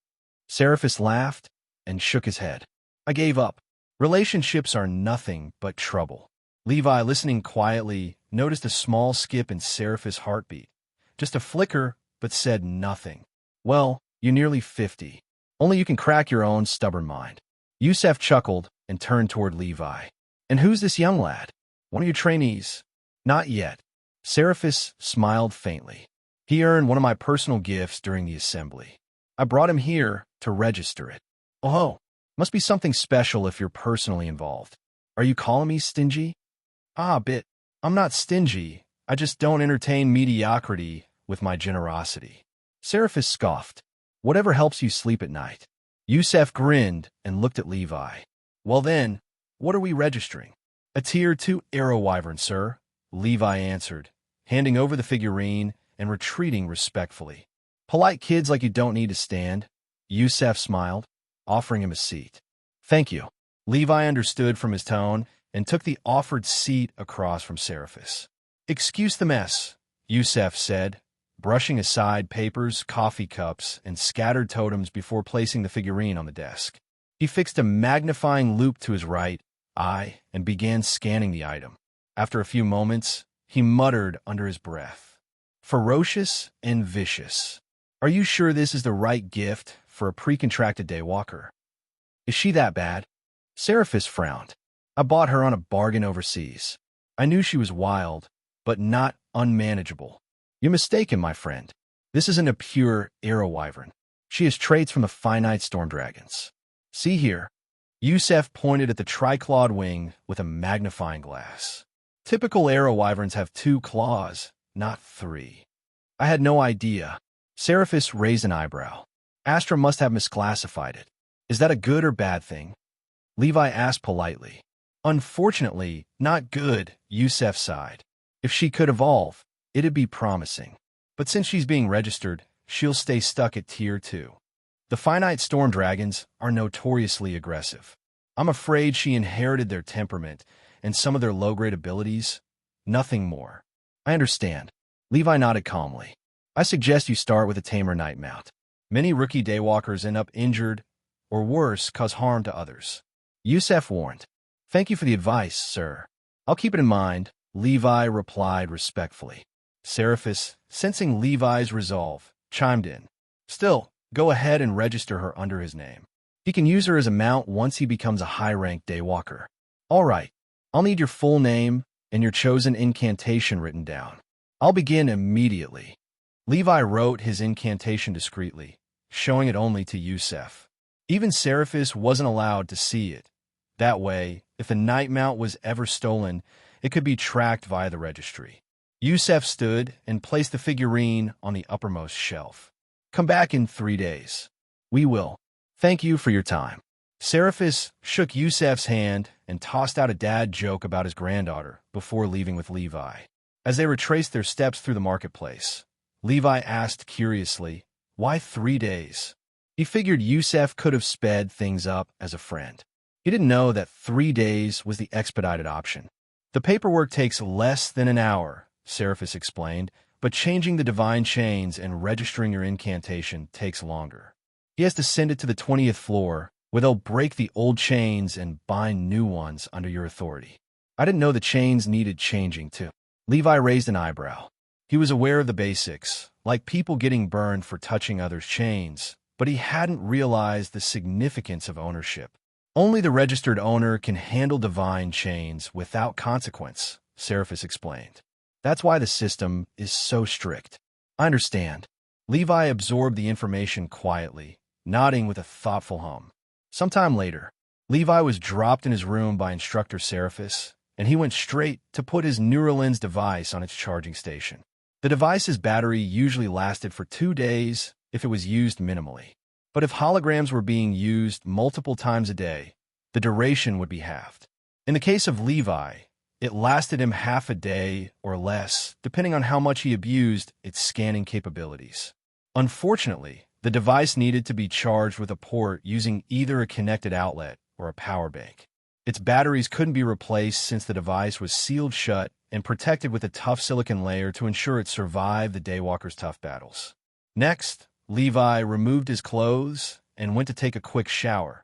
Seraphis laughed and shook his head. I gave up. Relationships are nothing but trouble. Levi, listening quietly, noticed a small skip in Seraphis' heartbeat. Just a flicker, but said nothing. Well, you're nearly 50. Only you can crack your own stubborn mind. Yusef chuckled and turned toward Levi. And who's this young lad? One of your trainees? Not yet. Seraphis smiled faintly. He earned one of my personal gifts during the assembly. I brought him here to register it. Oh, must be something special if you're personally involved. Are you calling me stingy? Ah, bit. I'm not stingy. I just don't entertain mediocrity with my generosity. Seraphis scoffed. Whatever helps you sleep at night. Yusef grinned and looked at Levi. Well then, what are we registering? A Tier 2 arrow wyvern, sir, Levi answered, handing over the figurine and retreating respectfully. Polite kids like you don't need to stand. Yusef smiled, offering him a seat. Thank you. Levi understood from his tone and took the offered seat across from Seraphis. Excuse the mess, Yusef said, brushing aside papers, coffee cups, and scattered totems before placing the figurine on the desk. He fixed a magnifying loupe to his right eye and began scanning the item. After a few moments, he muttered under his breath. Ferocious and vicious. Are you sure this is the right gift for a pre-contracted daywalker? Is she that bad? Seraphis frowned. I bought her on a bargain overseas. I knew she was wild, but not unmanageable. You're mistaken, my friend. This isn't a pure arrow wyvern. She has traits from the finite storm dragons. See here. Yusef pointed at the triclawed wing with a magnifying glass. Typical arrow wyverns have 2 claws, not 3. I had no idea. Seraphis raised an eyebrow. Astra must have misclassified it. Is that a good or bad thing? Levi asked politely. Unfortunately, not good, Yusef sighed. If she could evolve, it'd be promising. But since she's being registered, she'll stay stuck at Tier 2. The finite storm dragons are notoriously aggressive. I'm afraid she inherited their temperament and some of their low-grade abilities. Nothing more. I understand. Levi nodded calmly. I suggest you start with a tamer night mount. Many rookie daywalkers end up injured, or worse, cause harm to others. Yusef warned. Thank you for the advice, sir. I'll keep it in mind, Levi replied respectfully. Seraphis, sensing Levi's resolve, chimed in. Still, go ahead and register her under his name. He can use her as a mount once he becomes a high-ranked daywalker. All right, I'll need your full name and your chosen incantation written down. I'll begin immediately. Levi wrote his incantation discreetly, showing it only to Yusef. Even Seraphis wasn't allowed to see it. That way, if the night mount was ever stolen, it could be tracked via the registry. Yusef stood and placed the figurine on the uppermost shelf. Come back in 3 days. We will. Thank you for your time. Seraphis shook Yusef's hand and tossed out a dad joke about his granddaughter before leaving with Levi. As they retraced their steps through the marketplace, Levi asked curiously, "Why 3 days?" He figured Yusef could have sped things up as a friend. He didn't know that 3 days was the expedited option. "The paperwork takes less than an hour," Seraphis explained, "but changing the divine chains and registering your incantation takes longer. He has to send it to the 20th floor, where they'll break the old chains and bind new ones under your authority." I didn't know the chains needed changing, too. Levi raised an eyebrow. He was aware of the basics, like people getting burned for touching others' chains, but he hadn't realized the significance of ownership. "Only the registered owner can handle divine chains without consequence," Seraphis explained. "That's why the system is so strict." "I understand." Levi absorbed the information quietly, nodding with a thoughtful hum. Sometime later, Levi was dropped in his room by instructor Seraphis, and he went straight to put his Neuralens device on its charging station. The device's battery usually lasted for 2 days if it was used minimally. But if holograms were being used multiple times a day, the duration would be halved. In the case of Levi, it lasted him half a day or less, depending on how much he abused its scanning capabilities. Unfortunately, the device needed to be charged with a port using either a connected outlet or a power bank. Its batteries couldn't be replaced since the device was sealed shut and protected with a tough silicon layer to ensure it survived the Daywalker's tough battles. Next, Levi removed his clothes and went to take a quick shower.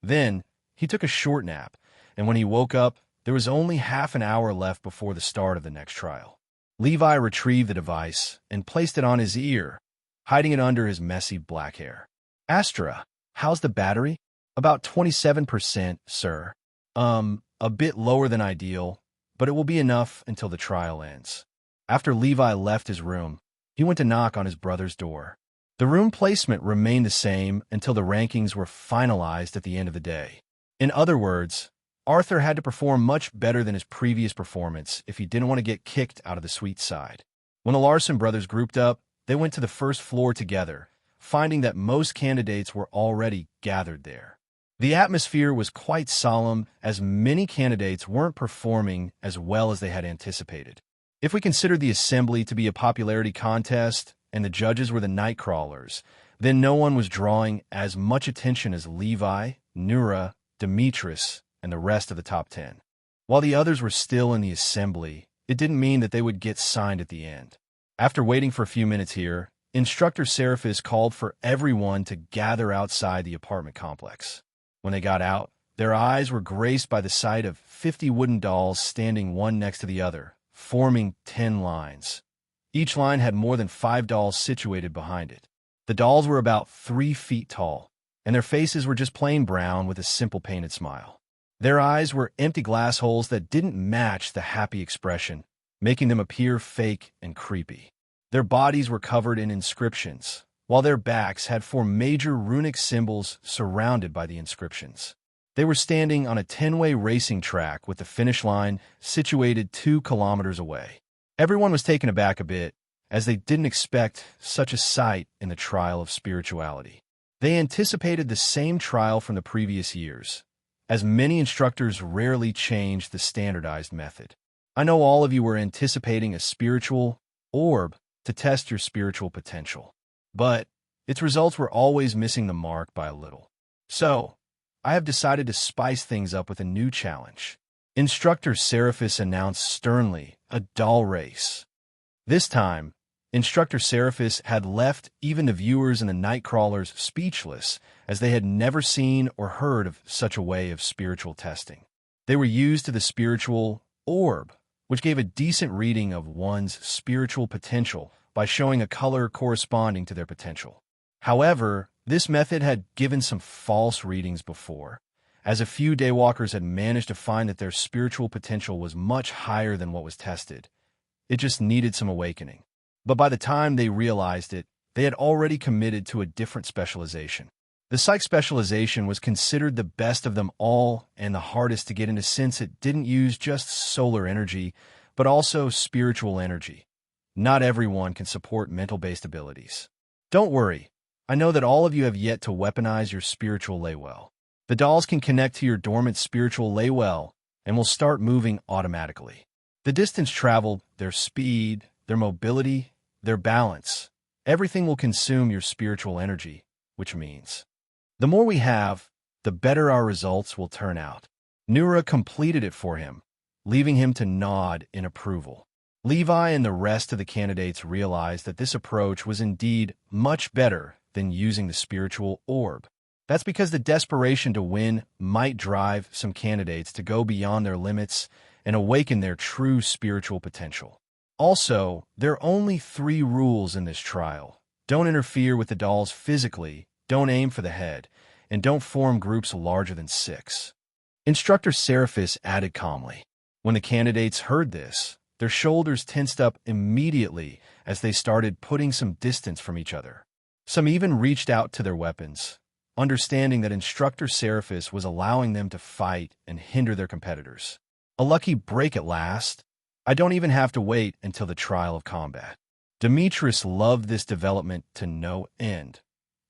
Then, he took a short nap, and when he woke up, there was only half an hour left before the start of the next trial. Levi retrieved the device and placed it on his ear, hiding it under his messy black hair. "Astra, how's the battery?" "About 27%, sir. A bit lower than ideal, but it will be enough until the trial ends." After Levi left his room, he went to knock on his brother's door. The room placement remained the same until the rankings were finalized at the end of the day. In other words, Arthur had to perform much better than his previous performance if he didn't want to get kicked out of the sweet side. When the Larson brothers grouped up, they went to the first floor together, finding that most candidates were already gathered there. The atmosphere was quite solemn, as many candidates weren't performing as well as they had anticipated. If we consider the assembly to be a popularity contest and the judges were the Nightcrawlers, then no one was drawing as much attention as Levi, Nura, Demetrius, and the rest of the top 10. While the others were still in the assembly, it didn't mean that they would get signed at the end. After waiting for a few minutes here, Instructor Seraphis called for everyone to gather outside the apartment complex. When they got out, their eyes were graced by the sight of 50 wooden dolls standing one next to the other, forming 10 lines. Each line had more than 5 dolls situated behind it. The dolls were about 3 feet tall, and their faces were just plain brown with a simple painted smile. Their eyes were empty glass holes that didn't match the happy expression, making them appear fake and creepy. Their bodies were covered in inscriptions, while their backs had 4 major runic symbols surrounded by the inscriptions. They were standing on a 10-way racing track with the finish line situated 2 kilometers away. Everyone was taken aback a bit, as they didn't expect such a sight in the trial of spirituality. They anticipated the same trial from the previous years, as many instructors rarely changed the standardized method. I know all of you were anticipating a spiritual orb to test your spiritual potential, but its results were always missing the mark by a little. So, I have decided to spice things up with a new challenge. Instructor Seraphis announced sternly a doll race. This time, Instructor Seraphis had left even the viewers and the Nightcrawlers speechless, as they had never seen or heard of such a way of spiritual testing. They were used to the spiritual orb, which gave a decent reading of one's spiritual potential by showing a color corresponding to their potential. However, this method had given some false readings before, as a few Daywalkers had managed to find that their spiritual potential was much higher than what was tested. It just needed some awakening. But by the time they realized it, they had already committed to a different specialization. The psych specialization was considered the best of them all and the hardest to get into, since it didn't use just solar energy, but also spiritual energy. Not everyone can support mental-based abilities. Don't worry, I know that all of you have yet to weaponize your spiritual lay well. The dolls can connect to your dormant spiritual laywell and will start moving automatically. The distance traveled, their speed, their mobility, their balance, everything will consume your spiritual energy, which means the more we have, the better our results will turn out. Nura completed it for him, leaving him to nod in approval. Levi and the rest of the candidates realized that this approach was indeed much better than using the spiritual orb. That's because the desperation to win might drive some candidates to go beyond their limits and awaken their true spiritual potential. Also, there are only 3 rules in this trial. Don't interfere with the dolls physically, don't aim for the head, and don't form groups larger than 6. Instructor Seraphis added calmly. When the candidates heard this, their shoulders tensed up immediately as they started putting some distance from each other. Some even reached out to their weapons, understanding that Instructor Seraphis was allowing them to fight and hinder their competitors. A lucky break at last. I don't even have to wait until the trial of combat. Demetrius loved this development to no end.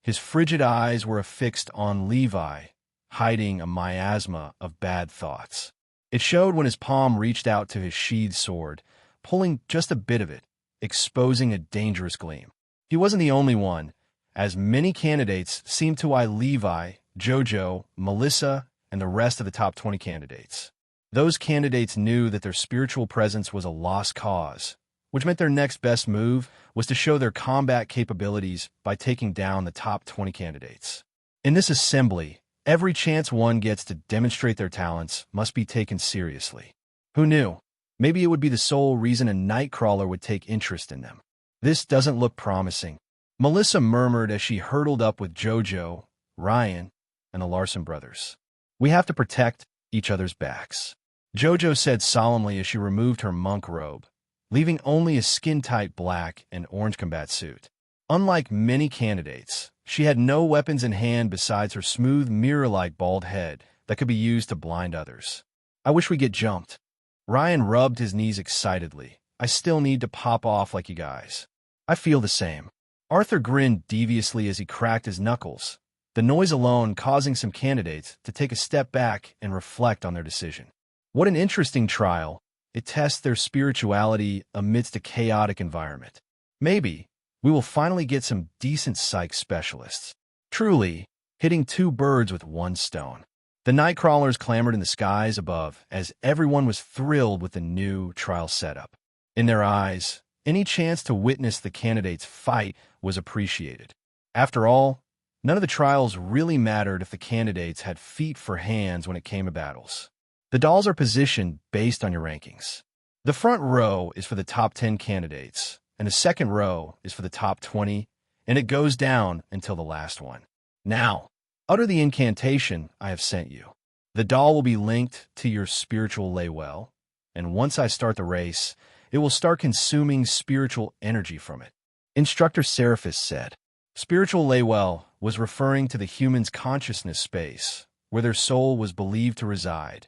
His frigid eyes were affixed on Levi, hiding a miasma of bad thoughts. It showed when his palm reached out to his sheathed sword, pulling just a bit of it, exposing a dangerous gleam. He wasn't the only one, as many candidates seemed to eye Levi, Jojo, Melissa, and the rest of the top 20 candidates. Those candidates knew that their spiritual presence was a lost cause, which meant their next best move was to show their combat capabilities by taking down the top 20 candidates. In this assembly, every chance one gets to demonstrate their talents must be taken seriously. Who knew? Maybe it would be the sole reason a Nightcrawler would take interest in them. This doesn't look promising. Melissa murmured as she hurtled up with Jojo, Ryan, and the Larson brothers. We have to protect each other's backs. Jojo said solemnly as she removed her monk robe, leaving only a skin-tight black and orange combat suit. Unlike many candidates, she had no weapons in hand besides her smooth, mirror-like bald head that could be used to blind others. I wish we get jumped. Ryan rubbed his knees excitedly. I still need to pop off like you guys. I feel the same. Arthur grinned deviously as he cracked his knuckles, the noise alone causing some candidates to take a step back and reflect on their decision. What an interesting trial. It tests their spirituality amidst a chaotic environment. Maybe we will finally get some decent psych specialists. Truly, hitting 2 birds with 1 stone. The Nightcrawlers clamored in the skies above as everyone was thrilled with the new trial setup. In their eyes, any chance to witness the candidates fight was appreciated. After all, none of the trials really mattered if the candidates had feet for hands when it came to battles. The dolls are positioned based on your rankings. The front row is for the top 10 candidates, and the second row is for the top 20, and it goes down until the last one. Now, utter the incantation I have sent you. The doll will be linked to your spiritual laywell, and once I start the race, it will start consuming spiritual energy from it. Instructor Seraphis said. Spiritual laywell was referring to the human's consciousness space, where their soul was believed to reside.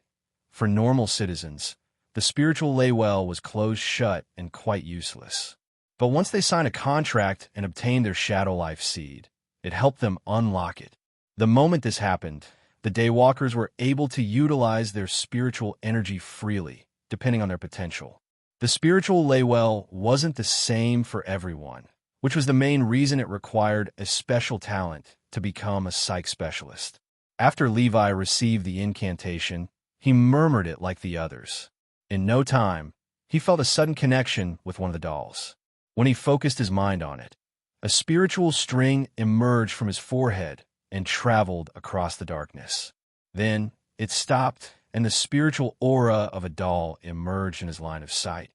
For normal citizens, the spiritual laywell was closed shut and quite useless. But once they signed a contract and obtained their Shadow Life seed, it helped them unlock it. The moment this happened, the Daywalkers were able to utilize their spiritual energy freely, depending on their potential. The spiritual laywell wasn't the same for everyone, which was the main reason it required a special talent to become a psych specialist. After Levi received the incantation, he murmured it like the others. In no time, he felt a sudden connection with one of the dolls. When he focused his mind on it, a spiritual string emerged from his forehead and traveled across the darkness. Then it stopped, and the spiritual aura of a doll emerged in his line of sight.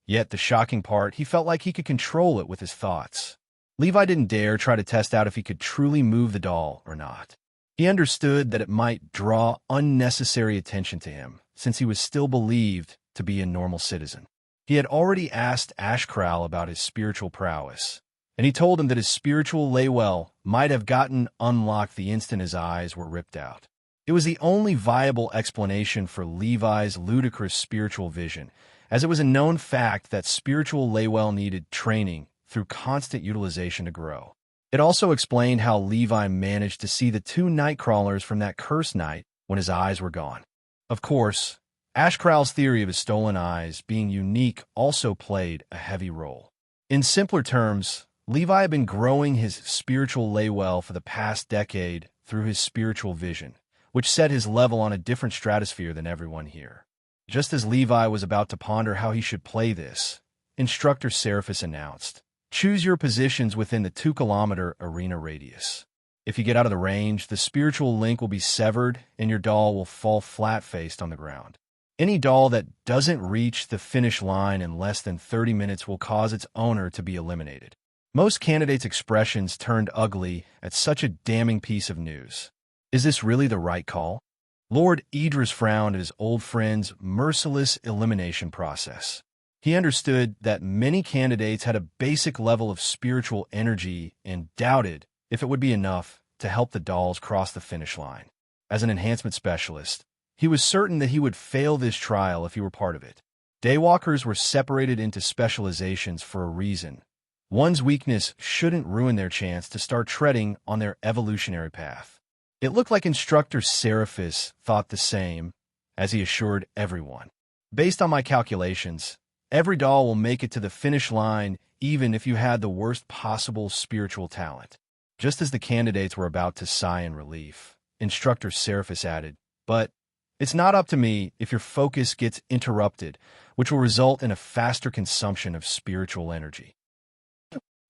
Yet the shocking part, he felt like he could control it with his thoughts. Levi didn't dare try to test out if he could truly move the doll or not. He understood that it might draw unnecessary attention to him, since he was still believed to be a normal citizen. He had already asked Ashkral about his spiritual prowess, and he told him that his spiritual laywell might have gotten unlocked the instant his eyes were ripped out. It was the only viable explanation for Levi's ludicrous spiritual vision, as it was a known fact that spiritual laywell needed training through constant utilization to grow. It also explained how Levi managed to see the two Nightcrawlers from that cursed night when his eyes were gone. Of course, Ashkral's theory of his stolen eyes being unique also played a heavy role. In simpler terms, Levi had been growing his spiritual laywell for the past decade through his spiritual vision, which set his level on a different stratosphere than everyone here. Just as Levi was about to ponder how he should play this, Instructor Seraphis announced, "Choose your positions within the 2-kilometer arena radius. If you get out of the range, the spiritual link will be severed and your doll will fall flat-faced on the ground. Any doll that doesn't reach the finish line in less than 30 minutes will cause its owner to be eliminated." Most candidates' expressions turned ugly at such a damning piece of news. Is this really the right call? Lord Idris frowned at his old friend's merciless elimination process. He understood that many candidates had a basic level of spiritual energy and doubted if it would be enough to help the dolls cross the finish line. As an enhancement specialist, he was certain that he would fail this trial if he were part of it. Daywalkers were separated into specializations for a reason. One's weakness shouldn't ruin their chance to start treading on their evolutionary path. It looked like Instructor Seraphis thought the same, as he assured everyone. "Based on my calculations, every doll will make it to the finish line even if you had the worst possible spiritual talent." Just as the candidates were about to sigh in relief, Instructor Seraphis added, "But it's not up to me if your focus gets interrupted, which will result in a faster consumption of spiritual energy."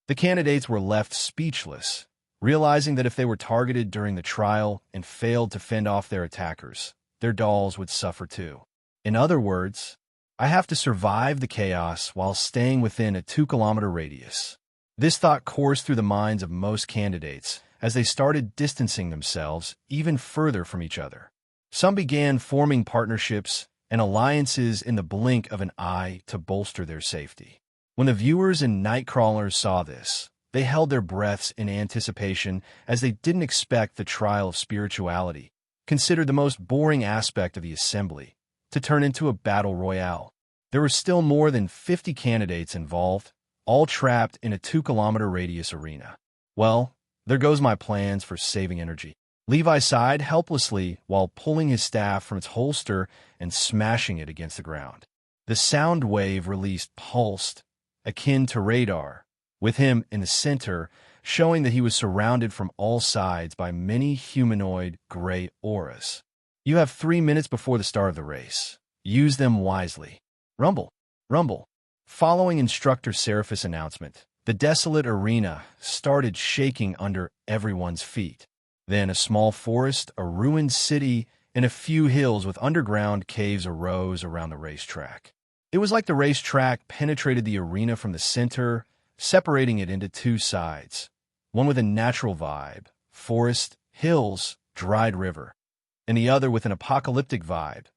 The candidates were left speechless, realizing that if they were targeted during the trial and failed to fend off their attackers, their dolls would suffer too. In other words, I have to survive the chaos while staying within a 2-kilometer radius. This thought coursed through the minds of most candidates as they started distancing themselves even further from each other. Some began forming partnerships and alliances in the blink of an eye to bolster their safety. When the viewers and Nightcrawlers saw this, they held their breaths in anticipation as they didn't expect the trial of spirituality, considered the most boring aspect of the assembly, to turn into a battle royale. There were still more than 50 candidates involved, all trapped in a 2-kilometer radius arena. Well, there goes my plans for saving energy. Levi sighed helplessly while pulling his staff from its holster and smashing it against the ground. The sound wave released pulsed, akin to radar, with him in the center, showing that he was surrounded from all sides by many humanoid gray auras. "You have 3 minutes before the start of the race. Use them wisely." Rumble, rumble. Following Instructor Seraphis' announcement, the desolate arena started shaking under everyone's feet. Then a small forest, a ruined city, and a few hills with underground caves arose around the racetrack. It was like the racetrack penetrated the arena from the center, separating it into two sides, one with a natural vibe, forest, hills, dried river, and the other with an apocalyptic vibe,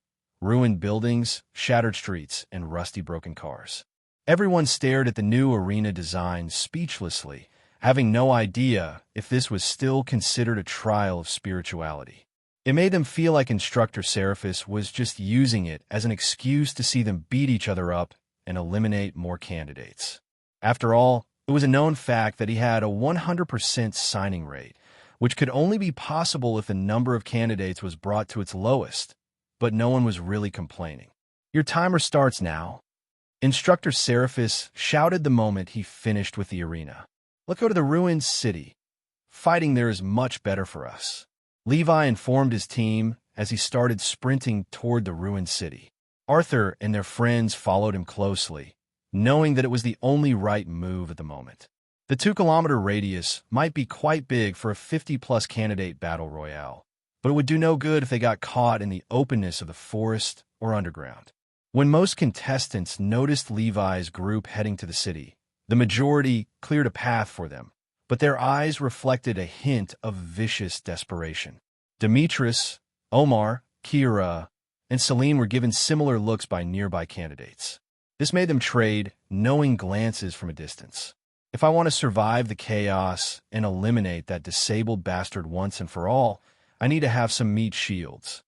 ruined buildings, shattered streets, and rusty broken cars. Everyone stared at the new arena design speechlessly, having no idea if this was still considered a trial of spirituality. It made them feel like Instructor Seraphis was just using it as an excuse to see them beat each other up and eliminate more candidates. After all, it was a known fact that he had a 100% signing rate, which could only be possible if the number of candidates was brought to its lowest, but no one was really complaining. "Your timer starts now," Instructor Seraphis shouted the moment he finished with the arena. "Let's go to the ruined city. Fighting there is much better for us." Levi informed his team as he started sprinting toward the ruined city. Arthur and their friends followed him closely, knowing that it was the only right move at the moment. The 2-kilometer radius might be quite big for a 50-plus candidate battle royale, but it would do no good if they got caught in the openness of the forest or underground. When most contestants noticed Levi's group heading to the city, the majority cleared a path for them, but their eyes reflected a hint of vicious desperation. Demetrius, Omar, Kira, and Celine were given similar looks by nearby candidates. This made them trade knowing glances from a distance. If I want to survive the chaos and eliminate that disabled bastard once and for all, I need to have some meat shields.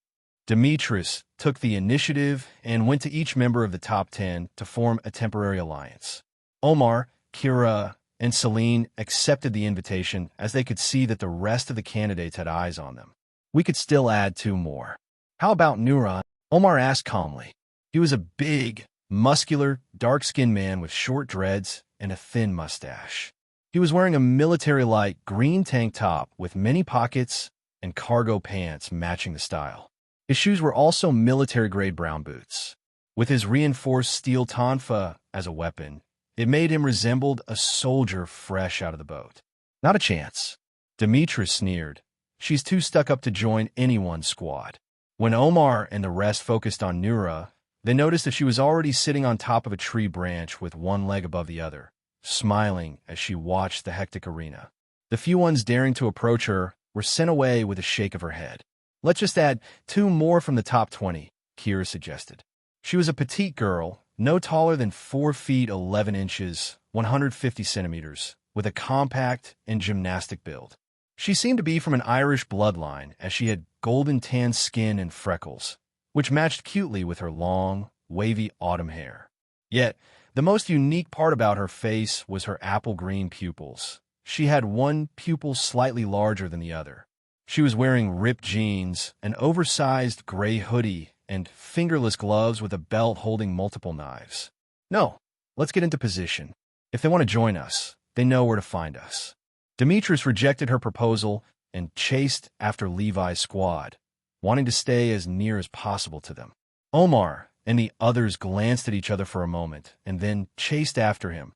Demetrius took the initiative and went to each member of the top 10 to form a temporary alliance. Omar, Kira, and Celine accepted the invitation as they could see that the rest of the candidates had eyes on them. We could still add 2 more. How about Nura? Omar asked calmly. He was a big, muscular, dark-skinned man with short dreads and a thin mustache. He was wearing a military-like green tank top with many pockets and cargo pants matching the style. His shoes were also military-grade brown boots. With his reinforced steel tonfa as a weapon, it made him resemble a soldier fresh out of the boat. Not a chance. Demetrius sneered. She's too stuck up to join anyone's squad. When Omar and the rest focused on Nura, they noticed that she was already sitting on top of a tree branch with one leg above the other, smiling as she watched the hectic arena. The few ones daring to approach her were sent away with a shake of her head. Let's just add 2 more from the top 20, Kira suggested. She was a petite girl, no taller than 4 feet 11 inches, 150 centimeters, with a compact and gymnastic build. She seemed to be from an Irish bloodline, as she had golden tan skin and freckles, which matched cutely with her long, wavy autumn hair. Yet, the most unique part about her face was her apple-green pupils. She had one pupil slightly larger than the other. She was wearing ripped jeans, an oversized gray hoodie, and fingerless gloves with a belt holding multiple knives. No, let's get into position. If they want to join us, they know where to find us. Demetrius rejected her proposal and chased after Levi's squad, wanting to stay as near as possible to them. Omar and the others glanced at each other for a moment and then chased after him,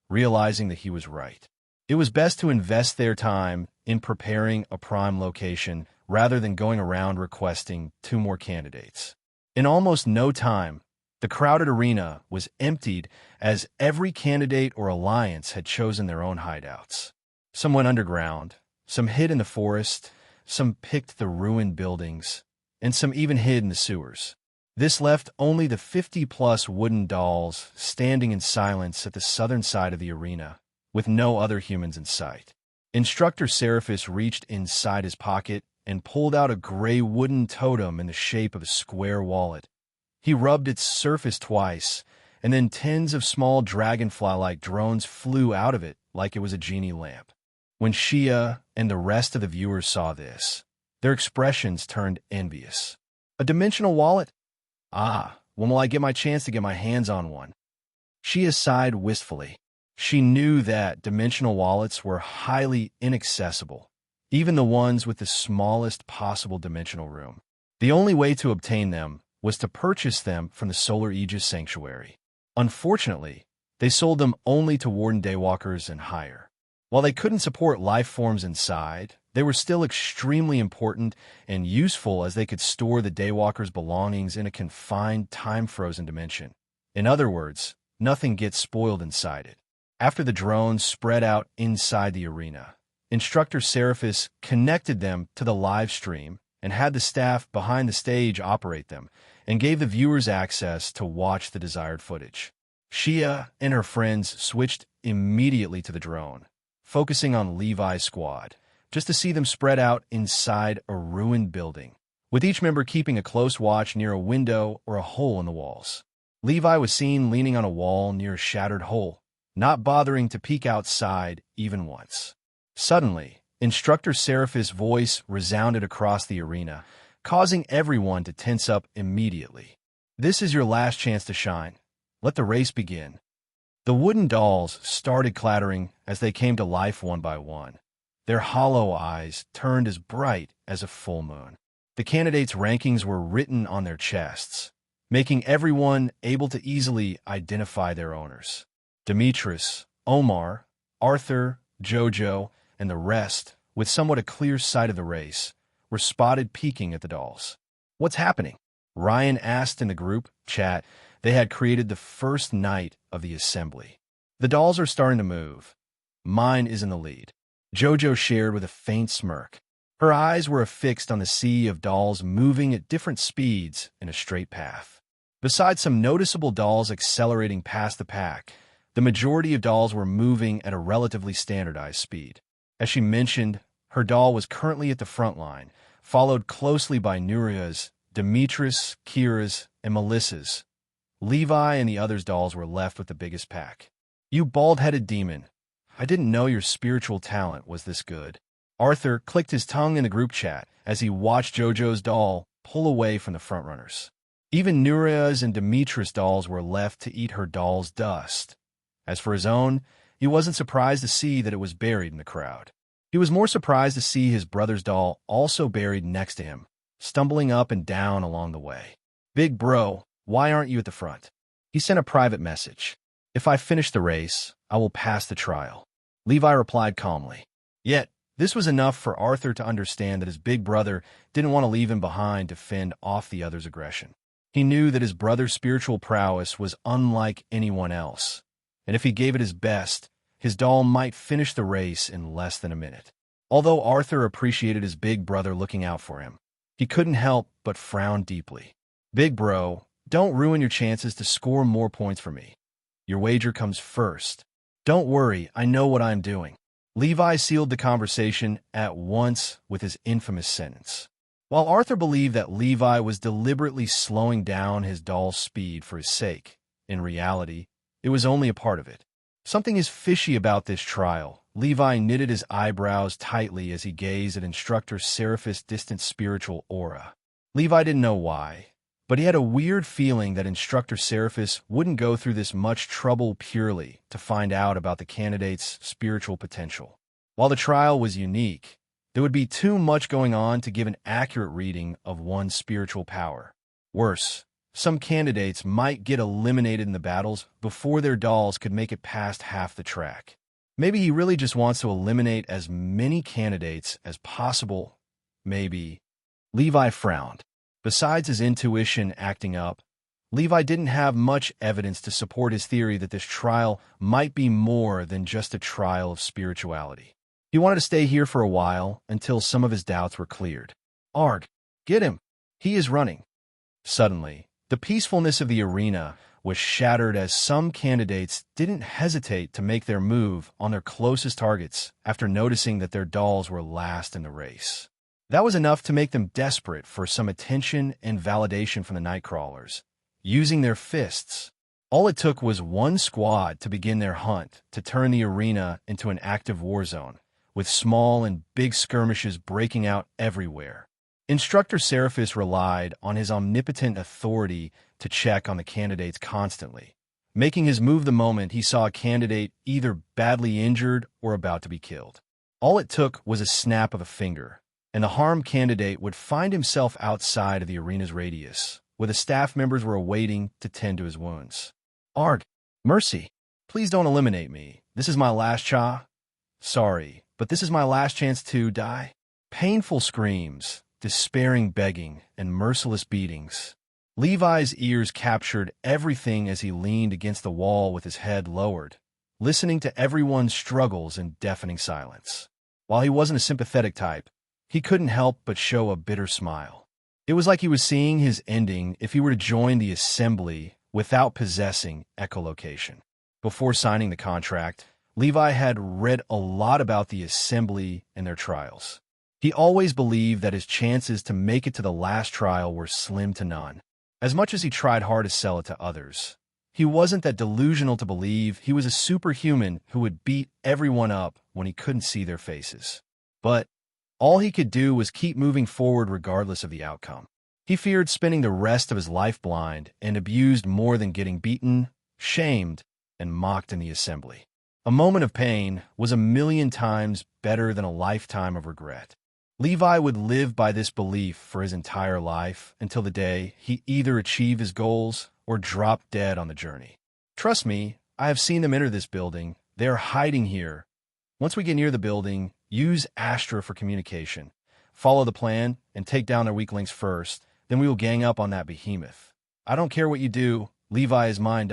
realizing that he was right. It was best to invest their time in preparing a prime location rather than going around requesting 2 more candidates. In almost no time, the crowded arena was emptied as every candidate or alliance had chosen their own hideouts. Some went underground, some hid in the forest, some picked the ruined buildings, and some even hid in the sewers. This left only the 50-plus wooden dolls standing in silence at the southern side of the arena, with no other humans in sight. Instructor Seraphis reached inside his pocket and pulled out a gray wooden totem in the shape of a square wallet. He rubbed its surface twice, and then tens of small dragonfly-like drones flew out of it like it was a genie lamp. When Shia and the rest of the viewers saw this, their expressions turned envious. A dimensional wallet? Ah, when will I get my chance to get my hands on one? Shia sighed wistfully. She knew that dimensional wallets were highly inaccessible, even the ones with the smallest possible dimensional room. The only way to obtain them was to purchase them from the Solar Aegis Sanctuary. Unfortunately, they sold them only to Warden Daywalkers and higher. While they couldn't support life forms inside, they were still extremely important and useful as they could store the Daywalkers' belongings in a confined, time-frozen dimension. In other words, nothing gets spoiled inside it. After the drones spread out inside the arena, Instructor Seraphis connected them to the live stream and had the staff behind the stage operate them, and gave the viewers access to watch the desired footage. Shia and her friends switched immediately to the drone, focusing on Levi's squad, just to see them spread out inside a ruined building, with each member keeping a close watch near a window or a hole in the walls. Levi was seen leaning on a wall near a shattered hole, not bothering to peek outside even once. Suddenly, Instructor Seraphis' voice resounded across the arena, causing everyone to tense up immediately. This is your last chance to shine. Let the race begin. The wooden dolls started clattering as they came to life one by one. Their hollow eyes turned as bright as a full moon. The candidates' rankings were written on their chests, making everyone able to easily identify their owners. Demetrius, Omar, Arthur, Jojo, and the rest, with somewhat a clear sight of the race, were spotted peeking at the dolls. What's happening? Ryan asked in the group chat they had created the first night of the assembly. The dolls are starting to move. Mine is in the lead, Jojo shared with a faint smirk. Her eyes were affixed on the sea of dolls moving at different speeds in a straight path. Besides some noticeable dolls accelerating past the pack, the majority of dolls were moving at a relatively standardized speed. As she mentioned, her doll was currently at the front line, followed closely by Nuria's, Demetrius, Kira's, and Melissa's. Levi and the others' dolls were left with the biggest pack. You bald-headed demon. I didn't know your spiritual talent was this good. Arthur clicked his tongue in the group chat as he watched JoJo's doll pull away from the frontrunners. Even Nuria's and Demetra's dolls were left to eat her doll's dust. As for his own, he wasn't surprised to see that it was buried in the crowd. He was more surprised to see his brother's doll also buried next to him, stumbling up and down along the way. Big bro, why aren't you at the front? He sent a private message. If I finish the race, I will pass the trial. Levi replied calmly. Yet, this was enough for Arthur to understand that his big brother didn't want to leave him behind to fend off the other's aggression. He knew that his brother's spiritual prowess was unlike anyone else, and if he gave it his best, his doll might finish the race in less than a minute. Although Arthur appreciated his big brother looking out for him, he couldn't help but frown deeply. Big bro, don't ruin your chances to score more points for me. Your wager comes first. Don't worry, I know what I'm doing. Levi sealed the conversation at once with his infamous sentence. While Arthur believed that Levi was deliberately slowing down his doll's speed for his sake, in reality, it was only a part of it. Something is fishy about this trial. Levi knitted his eyebrows tightly as he gazed at Instructor Seraphis' distant spiritual aura. Levi didn't know why, but he had a weird feeling that Instructor Seraphis wouldn't go through this much trouble purely to find out about the candidate's spiritual potential. While the trial was unique, there would be too much going on to give an accurate reading of one's spiritual power. Worse, some candidates might get eliminated in the battles before their dolls could make it past half the track. Maybe he really just wants to eliminate as many candidates as possible. Maybe. Levi frowned. Besides his intuition acting up, Levi didn't have much evidence to support his theory that this trial might be more than just a trial of spirituality. He wanted to stay here for a while until some of his doubts were cleared. Arg, get him! He is running. Suddenly, the peacefulness of the arena was shattered as some candidates didn't hesitate to make their move on their closest targets after noticing that their dolls were last in the race. That was enough to make them desperate for some attention and validation from the Nightcrawlers, using their fists. All it took was one squad to begin their hunt to turn the arena into an active war zone, with small and big skirmishes breaking out everywhere. Instructor Seraphis relied on his omnipotent authority to check on the candidates constantly, making his move the moment he saw a candidate either badly injured or about to be killed. All it took was a snap of a finger, and the harmed candidate would find himself outside of the arena's radius, where the staff members were awaiting to tend to his wounds. Arg, mercy, please don't eliminate me. This is my last Sorry, but this is my last chance to die. Painful screams, despairing begging, and merciless beatings. Levi's ears captured everything as he leaned against the wall with his head lowered, listening to everyone's struggles in deafening silence. While he wasn't a sympathetic type, he couldn't help but show a bitter smile. It was like he was seeing his ending if he were to join the assembly without possessing echolocation. Before signing the contract, Levi had read a lot about the assembly and their trials. He always believed that his chances to make it to the last trial were slim to none. As much as he tried hard to sell it to others, he wasn't that delusional to believe he was a superhuman who would beat everyone up when he couldn't see their faces. But all he could do was keep moving forward regardless of the outcome. He feared spending the rest of his life blind and abused more than getting beaten, shamed, and mocked in the assembly. A moment of pain was 1,000,000 times better than a lifetime of regret. Levi would live by this belief for his entire life until the day he either achieved his goals or dropped dead on the journey. Trust me, I have seen them enter this building. They are hiding here. Once we get near the building, use Astra for communication. Follow the plan and take down their weaklings first, then we will gang up on that behemoth. I don't care what you do, Levi is mine.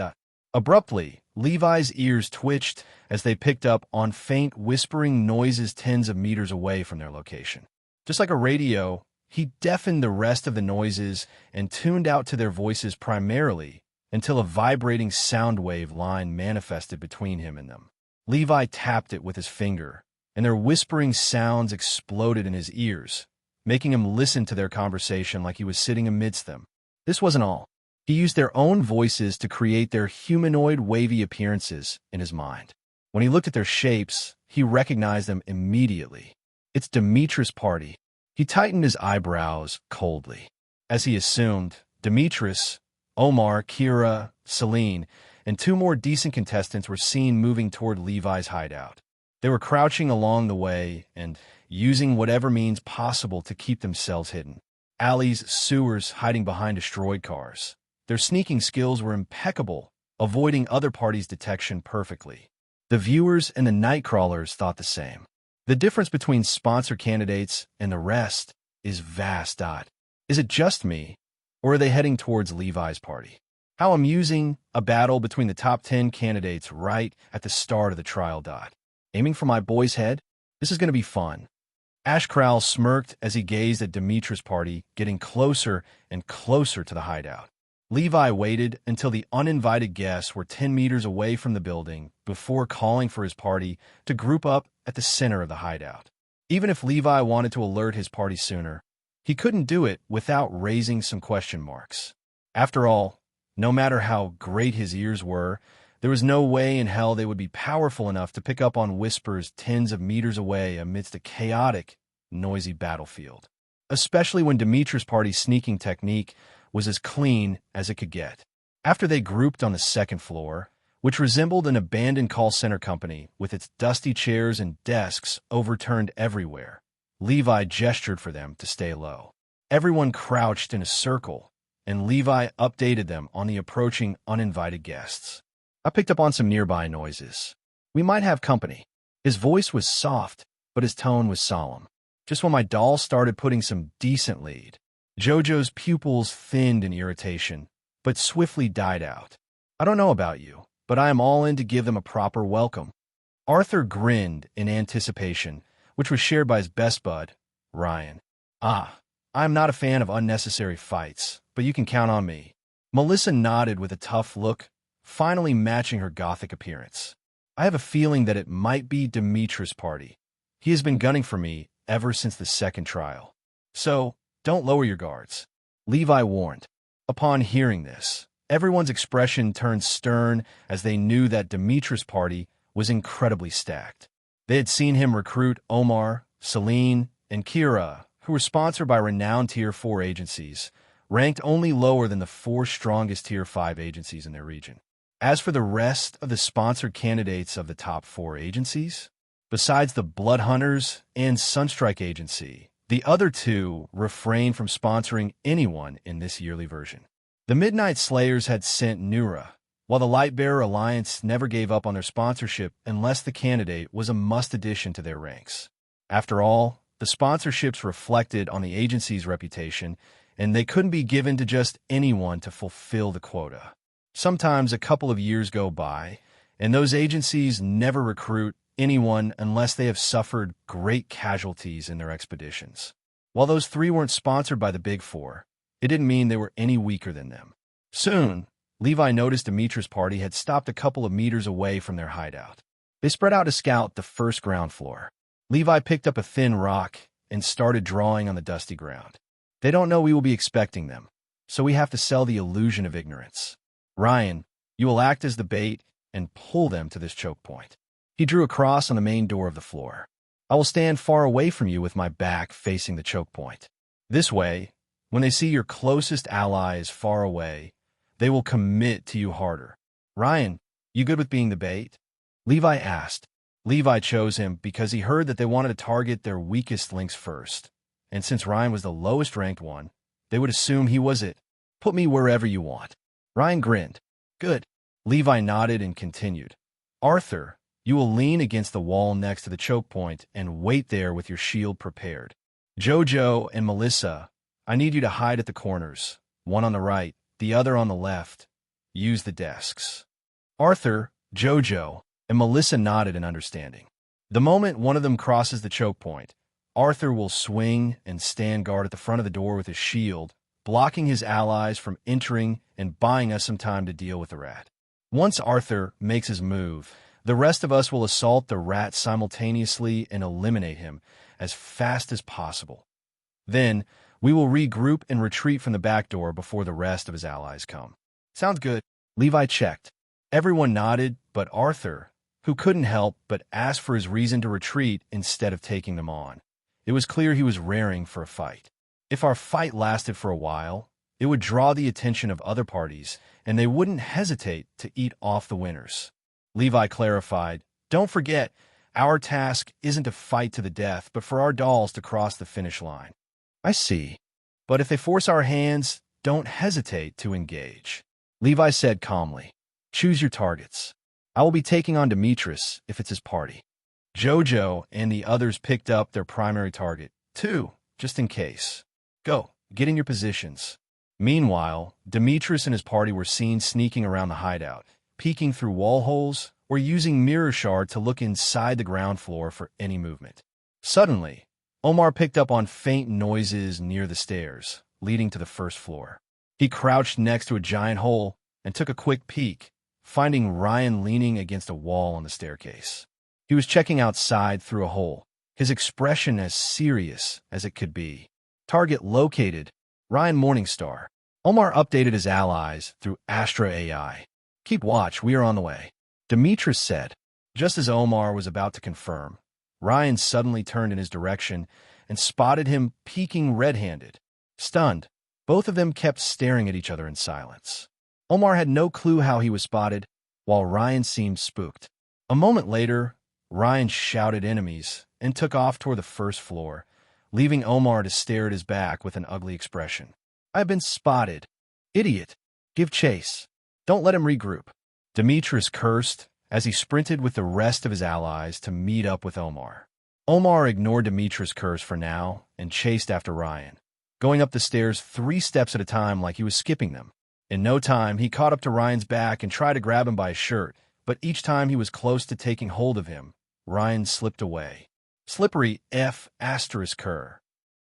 Abruptly, Levi's ears twitched as they picked up on faint whispering noises tens of meters away from their location. Just like a radio, he deafened the rest of the noises and tuned out to their voices primarily until a vibrating sound wave line manifested between him and them. Levi tapped it with his finger, and their whispering sounds exploded in his ears, making him listen to their conversation like he was sitting amidst them. This wasn't all. He used their own voices to create their humanoid wavy appearances in his mind. When he looked at their shapes, he recognized them immediately. It's Demetrius' party. He tightened his eyebrows coldly. As he assumed, Demetrius, Omar, Kira, Celine, and two more decent contestants were seen moving toward Levi's hideout. They were crouching along the way and using whatever means possible to keep themselves hidden. Alleys, sewers, hiding behind destroyed cars. Their sneaking skills were impeccable, avoiding other parties' detection perfectly. The viewers and the nightcrawlers thought the same. The difference between sponsor candidates and the rest is vast. Is it just me, or are they heading towards Levi's party? How amusing, a battle between the top 10 candidates right at the start of the trial. Aiming for my boy's head? This is going to be fun. Ash Crowell smirked as he gazed at Demetrius' party getting closer and closer to the hideout. Levi waited until the uninvited guests were 10 meters away from the building before calling for his party to group up at the center of the hideout. Even if Levi wanted to alert his party sooner, he couldn't do it without raising some question marks. After all, no matter how great his ears were, there was no way in hell they would be powerful enough to pick up on whispers tens of meters away amidst a chaotic, noisy battlefield. Especially when Demetrius' party's sneaking technique was as clean as it could get. After they grouped on the second floor, which resembled an abandoned call center company with its dusty chairs and desks overturned everywhere, Levi gestured for them to stay low. Everyone crouched in a circle, and Levi updated them on the approaching uninvited guests. I picked up on some nearby noises. We might have company. His voice was soft, but his tone was solemn. Just when my doll started putting some decent lead, Jojo's pupils thinned in irritation, but swiftly died out. I don't know about you, but I am all in to give them a proper welcome. Arthur grinned in anticipation, which was shared by his best bud, Ryan. I am not a fan of unnecessary fights, but you can count on me. Melissa nodded with a tough look, finally matching her gothic appearance. I have a feeling that it might be Demetrius' party. He has been gunning for me ever since the second trial. So, don't lower your guards, Levi warned. Upon hearing this, everyone's expression turned stern as they knew that Demetrius' party was incredibly stacked. They had seen him recruit Omar, Celine, and Kira, who were sponsored by renowned Tier 4 agencies, ranked only lower than the 4 strongest Tier 5 agencies in their region. As for the rest of the sponsored candidates of the top 4 agencies, besides the Blood Hunters and Sunstrike Agency, the other 2 refrained from sponsoring anyone in this yearly version. The Midnight Slayers had sent Nura, while the Lightbearer Alliance never gave up on their sponsorship unless the candidate was a must-addition to their ranks. After all, the sponsorships reflected on the agency's reputation, and they couldn't be given to just anyone to fulfill the quota. Sometimes a couple of years go by, and those agencies never recruit anyone unless they have suffered great casualties in their expeditions. While those 3 weren't sponsored by the Big 4, it didn't mean they were any weaker than them. Soon, Levi noticed Demetrius' party had stopped a couple of meters away from their hideout. They spread out to scout the first ground floor. Levi picked up a thin rock and started drawing on the dusty ground. They don't know we will be expecting them, so we have to sell the illusion of ignorance. Ryan, you will act as the bait and pull them to this choke point. He drew a cross on the main door of the floor. I will stand far away from you with my back facing the choke point. This way, when they see your closest ally is far away, they will commit to you harder. Ryan, you good with being the bait? Levi asked. Levi chose him because he heard that they wanted to target their weakest links first. And since Ryan was the lowest ranked one, they would assume he was it. Put me wherever you want. Ryan grinned. Good. Levi nodded and continued. Arthur, you will lean against the wall next to the choke point and wait there with your shield prepared. Jojo and Melissa, I need you to hide at the corners, one on the right, the other on the left. Use the desks. Arthur, Jojo, and Melissa nodded in understanding. The moment one of them crosses the choke point, Arthur will swing and stand guard at the front of the door with his shield, blocking his allies from entering and buying us some time to deal with the rat. Once Arthur makes his move, the rest of us will assault the rat simultaneously and eliminate him as fast as possible. Then, we will regroup and retreat from the back door before the rest of his allies come. Sounds good. Levi checked. Everyone nodded, but Arthur, who couldn't help but ask for his reason to retreat instead of taking them on. It was clear he was raring for a fight. If our fight lasted for a while, it would draw the attention of other parties, and they wouldn't hesitate to eat off the winners. Levi clarified, "Don't forget, our task isn't to fight to the death, but for our dolls to cross the finish line." "I see. But if they force our hands, don't hesitate to engage," Levi said calmly. "Choose your targets. I will be taking on Demetrius if it's his party." Jojo and the others picked up their primary target, too, just in case. "Go, get in your positions." Meanwhile, Demetrius and his party were seen sneaking around the hideout, peeking through wall holes or using mirror shard to look inside the ground floor for any movement. Suddenly, Omar picked up on faint noises near the stairs, leading to the first floor. He crouched next to a giant hole and took a quick peek, finding Ryan leaning against a wall on the staircase. He was checking outside through a hole, his expression as serious as it could be. "Target located, Ryan Morningstar." Omar updated his allies through Astra AI. "Keep watch, we are on the way," Demetrius said. Just as Omar was about to confirm, Ryan suddenly turned in his direction and spotted him peeking red-handed. Stunned, both of them kept staring at each other in silence. Omar had no clue how he was spotted, while Ryan seemed spooked. A moment later, Ryan shouted enemies and took off toward the first floor, leaving Omar to stare at his back with an ugly expression. "I've been spotted. Idiot. Give chase. Don't let him regroup," Demetrius cursed as he sprinted with the rest of his allies to meet up with Omar. Omar ignored Demetrius' curse for now and chased after Ryan, going up the stairs 3 steps at a time like he was skipping them. In no time, he caught up to Ryan's back and tried to grab him by his shirt, but each time he was close to taking hold of him, Ryan slipped away. Slippery F***er.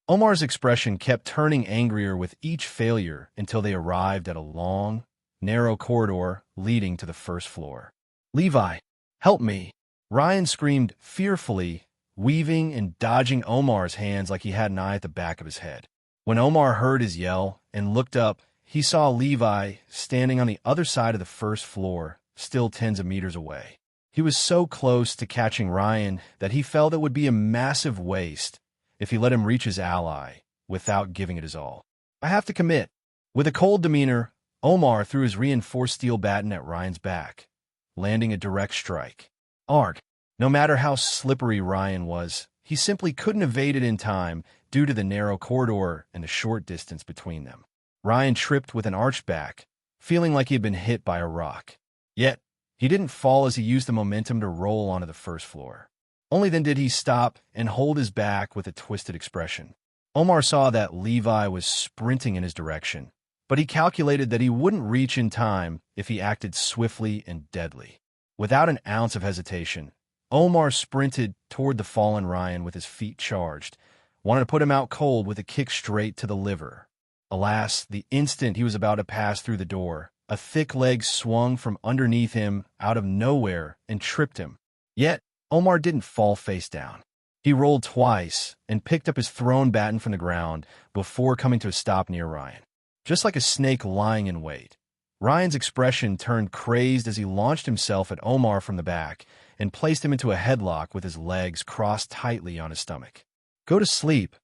Omar's expression kept turning angrier with each failure until they arrived at a long, narrow corridor leading to the first floor. "Levi, help me!" Ryan screamed fearfully, weaving and dodging Omar's hands like he had an eye at the back of his head. When Omar heard his yell and looked up, he saw Levi standing on the other side of the first floor, still tens of meters away. He was so close to catching Ryan that he felt it would be a massive waste if he let him reach his ally without giving it his all. "I have to commit." With a cold demeanor, Omar threw his reinforced steel baton at Ryan's back, landing a direct strike. Arg! No matter how slippery Ryan was, he simply couldn't evade it in time due to the narrow corridor and the short distance between them. Ryan tripped with an arched back, feeling like he had been hit by a rock. Yet, he didn't fall as he used the momentum to roll onto the first floor. Only then did he stop and hold his back with a twisted expression. Omar saw that Levi was sprinting in his direction, but he calculated that he wouldn't reach in time if he acted swiftly and deadly. Without an ounce of hesitation, Omar sprinted toward the fallen Ryan with his feet charged, wanted to put him out cold with a kick straight to the liver. Alas, the instant he was about to pass through the door, a thick leg swung from underneath him out of nowhere and tripped him. Yet, Omar didn't fall face down. He rolled twice and picked up his thrown baton from the ground before coming to a stop near Ryan. Just like a snake lying in wait, Ryan's expression turned crazed as he launched himself at Omar from the back and placed him into a headlock with his legs crossed tightly on his stomach. Go to sleep,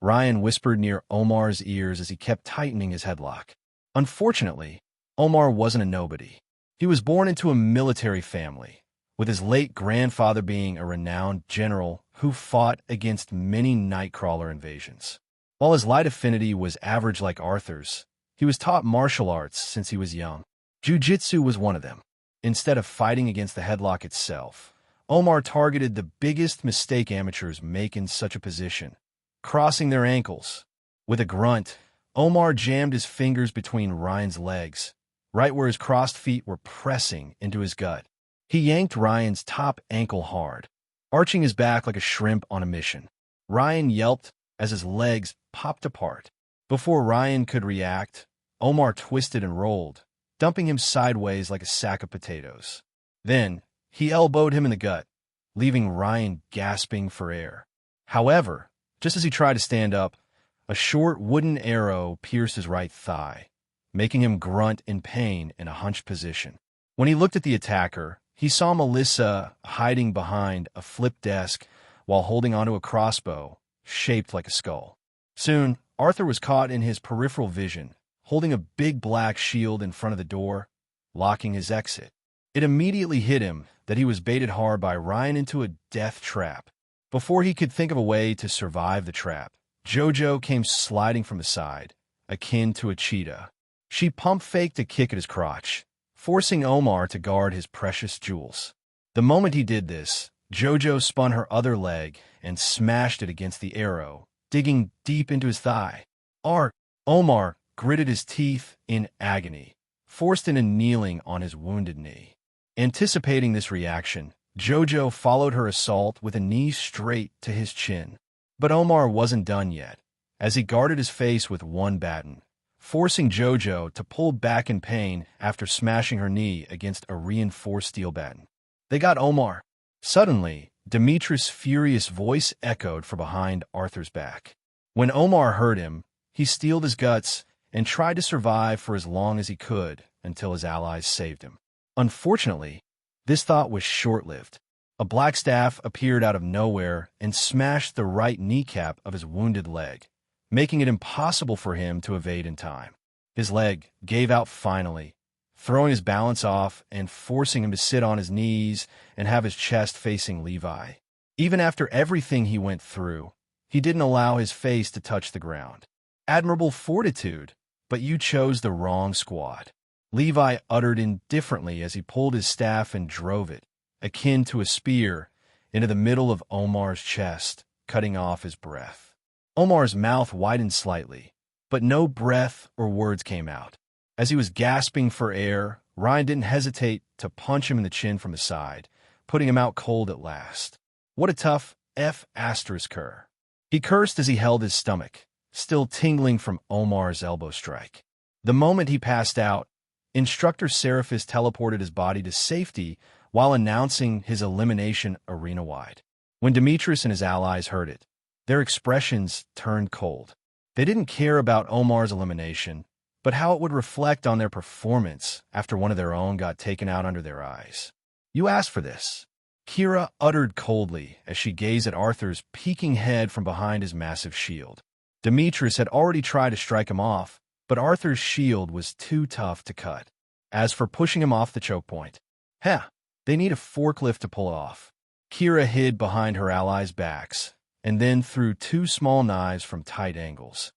Ryan whispered near Omar's ears as he kept tightening his headlock. Unfortunately, Omar wasn't a nobody. He was born into a military family, with his late grandfather being a renowned general who fought against many Nightcrawler invasions. While his light affinity was average like Arthur's, he was taught martial arts since he was young. Jiu-jitsu was one of them. Instead of fighting against the headlock itself, Omar targeted the biggest mistake amateurs make in such a position, crossing their ankles. With a grunt, Omar jammed his fingers between Ryan's legs, right where his crossed feet were pressing into his gut. He yanked Ryan's top ankle hard, arching his back like a shrimp on a mission. Ryan yelped as his legs popped apart. Before Ryan could react, Omar twisted and rolled, dumping him sideways like a sack of potatoes. Then, he elbowed him in the gut, leaving Ryan gasping for air. However, just as he tried to stand up, a short wooden arrow pierced his right thigh, making him grunt in pain in a hunched position. When he looked at the attacker, he saw Melissa hiding behind a flip desk while holding onto a crossbow shaped like a skull. Soon, Arthur was caught in his peripheral vision, holding a big black shield in front of the door, locking his exit. It immediately hit him that he was baited hard by Ryan into a death trap. Before he could think of a way to survive the trap, Jojo came sliding from the side, akin to a cheetah. She pump-faked a kick at his crotch, forcing Omar to guard his precious jewels. The moment he did this, Jojo spun her other leg and smashed it against the arrow, digging deep into his thigh. Omar gritted his teeth in agony, forced into kneeling on his wounded knee. Anticipating this reaction, Jojo followed her assault with a knee straight to his chin. But Omar wasn't done yet, as he guarded his face with one baton, forcing Jojo to pull back in pain after smashing her knee against a reinforced steel baton. They got Omar. Suddenly, Demetrius' furious voice echoed from behind Arthur's back. When Omar heard him, he steeled his guts and tried to survive for as long as he could until his allies saved him. Unfortunately, this thought was short-lived. A black staff appeared out of nowhere and smashed the right kneecap of his wounded leg, making it impossible for him to evade in time. His leg gave out finally, throwing his balance off and forcing him to sit on his knees and have his chest facing Levi. Even after everything he went through, he didn't allow his face to touch the ground. Admirable fortitude, but you chose the wrong squad. Levi uttered indifferently as he pulled his staff and drove it, akin to a spear, into the middle of Omar's chest, cutting off his breath. Omar's mouth widened slightly, but no breath or words came out. As he was gasping for air, Ryan didn't hesitate to punch him in the chin from the side, putting him out cold at last. What a tough F***er. He cursed as he held his stomach, still tingling from Omar's elbow strike. The moment he passed out, Instructor Seraphis teleported his body to safety while announcing his elimination arena-wide. When Demetrius and his allies heard it, their expressions turned cold. They didn't care about Omar's elimination, but how it would reflect on their performance after one of their own got taken out under their eyes. "You asked for this," Kira uttered coldly as she gazed at Arthur's peeking head from behind his massive shield. Demetrius had already tried to strike him off, but Arthur's shield was too tough to cut. As for pushing him off the choke point, they need a forklift to pull it off. Kira hid behind her allies' backs and then threw two small knives from tight angles,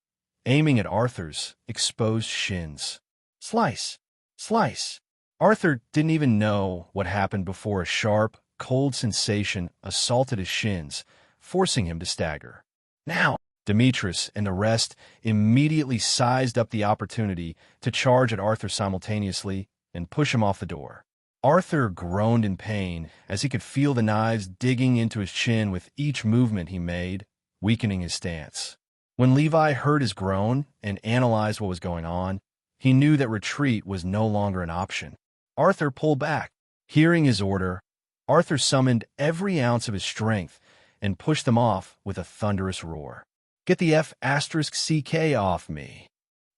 aiming at Arthur's exposed shins. Slice! Slice! Arthur didn't even know what happened before a sharp, cold sensation assaulted his shins, forcing him to stagger. Now! Demetrius and the rest immediately sized up the opportunity to charge at Arthur simultaneously and push him off the door. Arthur groaned in pain as he could feel the knives digging into his chin with each movement he made, weakening his stance. When Levi heard his groan and analyzed what was going on, he knew that retreat was no longer an option. Arthur pulled back. Hearing his order, Arthur summoned every ounce of his strength and pushed them off with a thunderous roar. "Get the F***ck off me."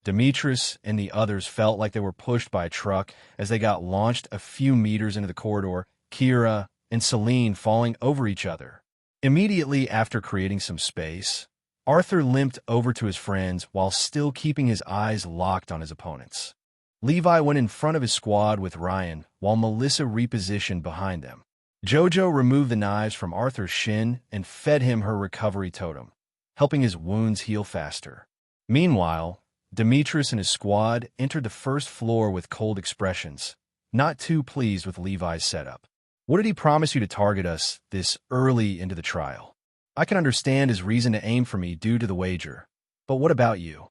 Demetrius and the others felt like they were pushed by a truck as they got launched a few meters into the corridor, Kira and Celine falling over each other. Immediately after creating some space, Arthur limped over to his friends while still keeping his eyes locked on his opponents. Levi went in front of his squad with Ryan, while Melissa repositioned behind them. Jojo removed the knives from Arthur's shin and fed him her recovery totem, helping his wounds heal faster. Meanwhile, Demetrius and his squad entered the first floor with cold expressions, not too pleased with Levi's setup. "What did he promise you to target us this early into the trial? I can understand his reason to aim for me due to the wager, but what about you?"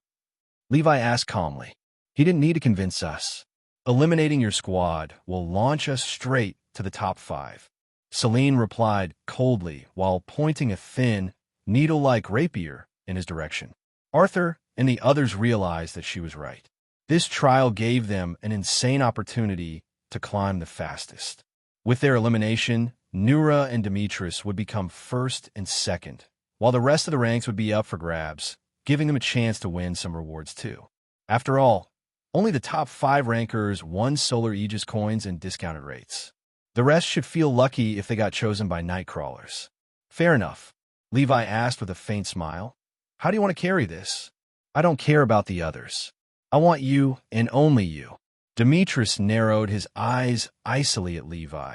Levi asked calmly. "He didn't need to convince us. Eliminating your squad will launch us straight to the top 5. Celine replied coldly while pointing a thin, needle-like rapier in his direction. Arthur and the others realized that she was right. This trial gave them an insane opportunity to climb the fastest. With their elimination, Nura and Demetrius would become first and second, while the rest of the ranks would be up for grabs, giving them a chance to win some rewards too. After all, only the top 5 rankers won Solar Aegis coins and discounted rates. The rest should feel lucky if they got chosen by night crawlers. Fair enough, Levi asked with a faint smile. How do you want to carry this? I don't care about the others. I want you and only you. Demetrius narrowed his eyes icily at Levi.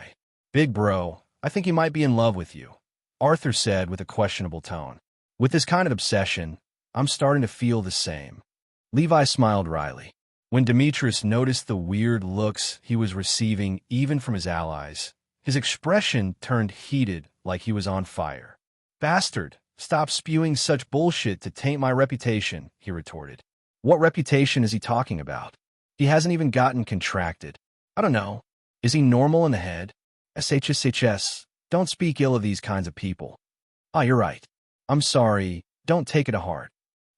Big bro, I think he might be in love with you, Arthur said with a questionable tone. With this kind of obsession, I'm starting to feel the same. Levi smiled wryly. When Demetrius noticed the weird looks he was receiving even from his allies, his expression turned heated like he was on fire. Bastard, stop spewing such bullshit to taint my reputation, he retorted. What reputation is he talking about? He hasn't even gotten contracted. I don't know. Is he normal in the head? SHSHS, don't speak ill of these kinds of people. Ah, you're right. I'm sorry, don't take it to heart.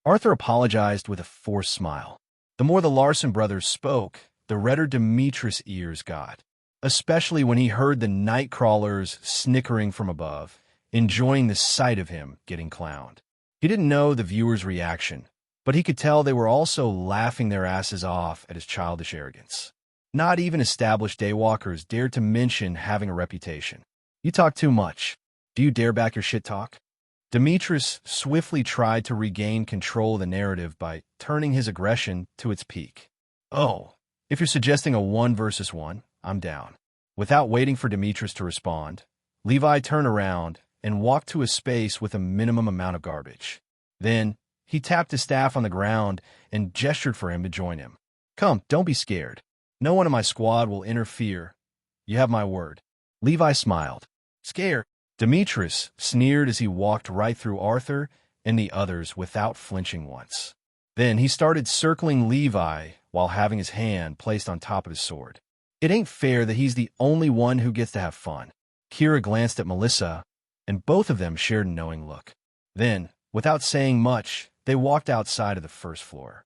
Arthur apologized with a forced smile. The more the Larson brothers spoke, the redder Demetrius' ears got, especially when he heard the night crawlers snickering from above, enjoying the sight of him getting clowned. He didn't know the viewers' reaction, but he could tell they were also laughing their asses off at his childish arrogance. Not even established daywalkers dared to mention having a reputation. You talk too much. Do you dare back your shit talk? Demetrius swiftly tried to regain control of the narrative by turning his aggression to its peak. Oh, if you're suggesting a 1 versus 1, I'm down. Without waiting for Demetrius to respond, Levi turned around and walked to a space with a minimum amount of garbage. Then, he tapped his staff on the ground and gestured for him to join him. Come, don't be scared. No one in my squad will interfere. You have my word. Levi smiled. Scared? Demetrius sneered as he walked right through Arthur and the others without flinching once. Then he started circling Levi while having his hand placed on top of his sword. It ain't fair that he's the only one who gets to have fun. Kira glanced at Melissa, and both of them shared a knowing look. Then, without saying much, they walked outside of the first floor.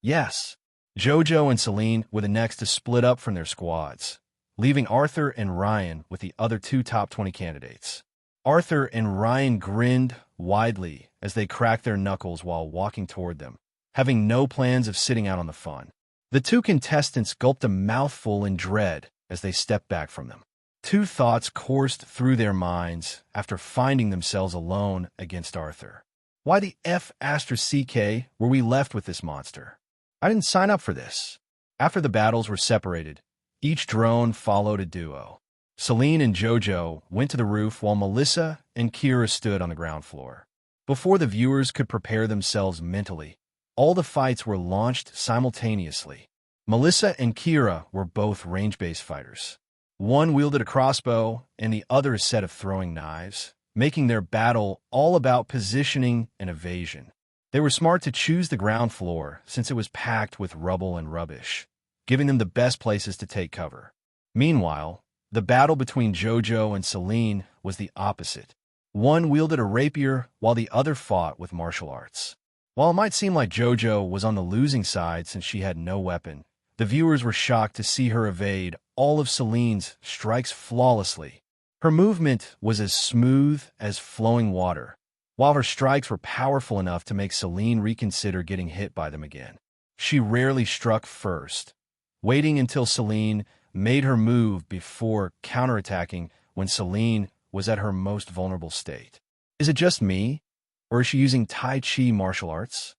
Yes. Jojo and Celine were the next to split up from their squads, leaving Arthur and Ryan with the other 2 top 20 candidates. Arthur and Ryan grinned widely as they cracked their knuckles while walking toward them, having no plans of sitting out on the fun. The 2 contestants gulped a mouthful in dread as they stepped back from them. 2 thoughts coursed through their minds after finding themselves alone against Arthur. Why the F *CK were we left with this monster? I didn't sign up for this. After the battles were separated, each drone followed a duo. Celine and Jojo went to the roof while Melissa and Kira stood on the ground floor. Before the viewers could prepare themselves mentally, all the fights were launched simultaneously. Melissa and Kira were both range-based fighters. One wielded a crossbow and the other a set of throwing knives, making their battle all about positioning and evasion. They were smart to choose the ground floor since it was packed with rubble and rubbish, giving them the best places to take cover. Meanwhile, the battle between Jojo and Celine was the opposite. One wielded a rapier while the other fought with martial arts. While it might seem like Jojo was on the losing side since she had no weapon, the viewers were shocked to see her evade all of Celine's strikes flawlessly. Her movement was as smooth as flowing water, while her strikes were powerful enough to make Celine reconsider getting hit by them again. She rarely struck first, waiting until Celine made her move before counterattacking when Celine was at her most vulnerable state. Is it just me, or is she using Tai Chi martial arts?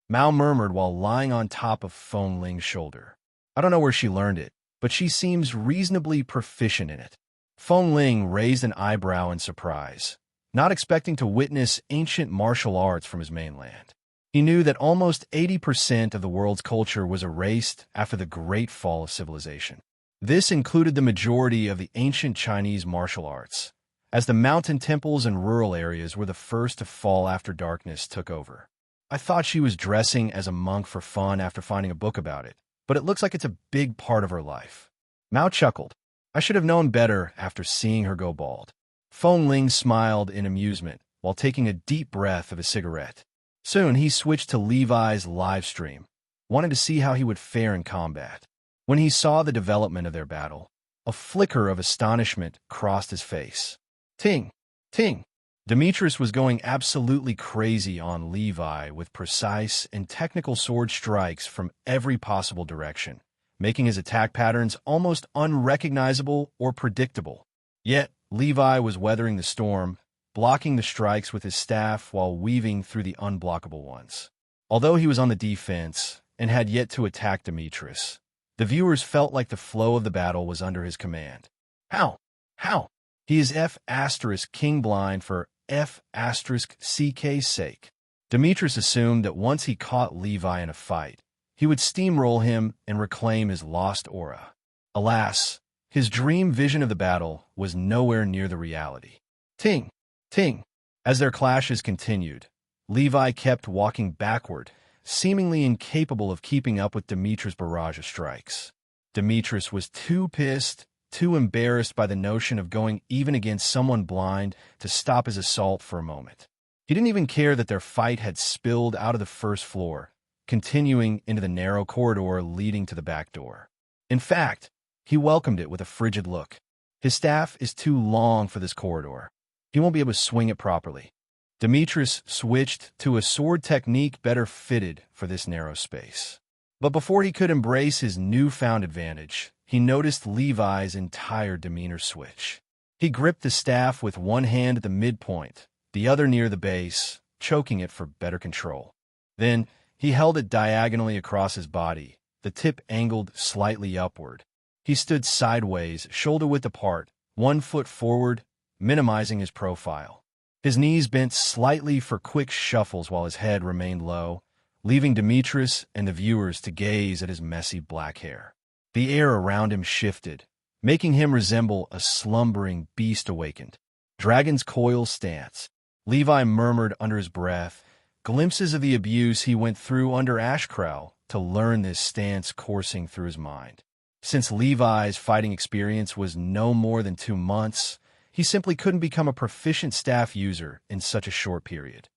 Mao murmured while lying on top of Feng Ling's shoulder. I don't know where she learned it, but she seems reasonably proficient in it. Feng Ling raised an eyebrow in surprise, not expecting to witness ancient martial arts from his mainland. He knew that almost 80% of the world's culture was erased after the Great Fall of civilization. This included the majority of the ancient Chinese martial arts, as the mountain temples and rural areas were the first to fall after darkness took over. I thought she was dressing as a monk for fun after finding a book about it, but it looks like it's a big part of her life. Mao chuckled. I should have known better after seeing her go bald. Feng Ling smiled in amusement while taking a deep breath of a cigarette. Soon he switched to Levi's live stream, wanting to see how he would fare in combat. When he saw the development of their battle, a flicker of astonishment crossed his face. Ting! Ting! Demetrius was going absolutely crazy on Levi with precise and technical sword strikes from every possible direction, making his attack patterns almost unrecognizable or predictable. Yet, Levi was weathering the storm, blocking the strikes with his staff while weaving through the unblockable ones. Although he was on the defense and had yet to attack Demetrius, the viewers felt like the flow of the battle was under his command. How? How? He is F asterisk king blind for F asterisk CK's sake. Demetrius assumed that once he caught Levi in a fight, he would steamroll him and reclaim his lost aura. Alas, his dream vision of the battle was nowhere near the reality. Ting! Ting! As their clashes continued, Levi kept walking backward, seemingly incapable of keeping up with Demetrius' barrage of strikes. Demetrius was too pissed, too embarrassed by the notion of going even against someone blind to stop his assault for a moment. He didn't even care that their fight had spilled out of the first floor, continuing into the narrow corridor leading to the back door. In fact, he welcomed it with a frigid look. His staff is too long for this corridor. He won't be able to swing it properly. Demetrius switched to a sword technique better fitted for this narrow space. But before he could embrace his newfound advantage, he noticed Levi's entire demeanor switch. He gripped the staff with one hand at the midpoint, the other near the base, choking it for better control. Then, he held it diagonally across his body, the tip angled slightly upward. He stood sideways, shoulder-width apart, 1 foot forward, minimizing his profile. His knees bent slightly for quick shuffles while his head remained low, leaving Demetrius and the viewers to gaze at his messy black hair. The air around him shifted, making him resemble a slumbering beast awakened. Dragon's coil stance. Levi murmured under his breath, glimpses of the abuse he went through under Ashcrow to learn this stance coursing through his mind. Since Levi's fighting experience was no more than 2 months, he simply couldn't become a proficient staff user in such a short period.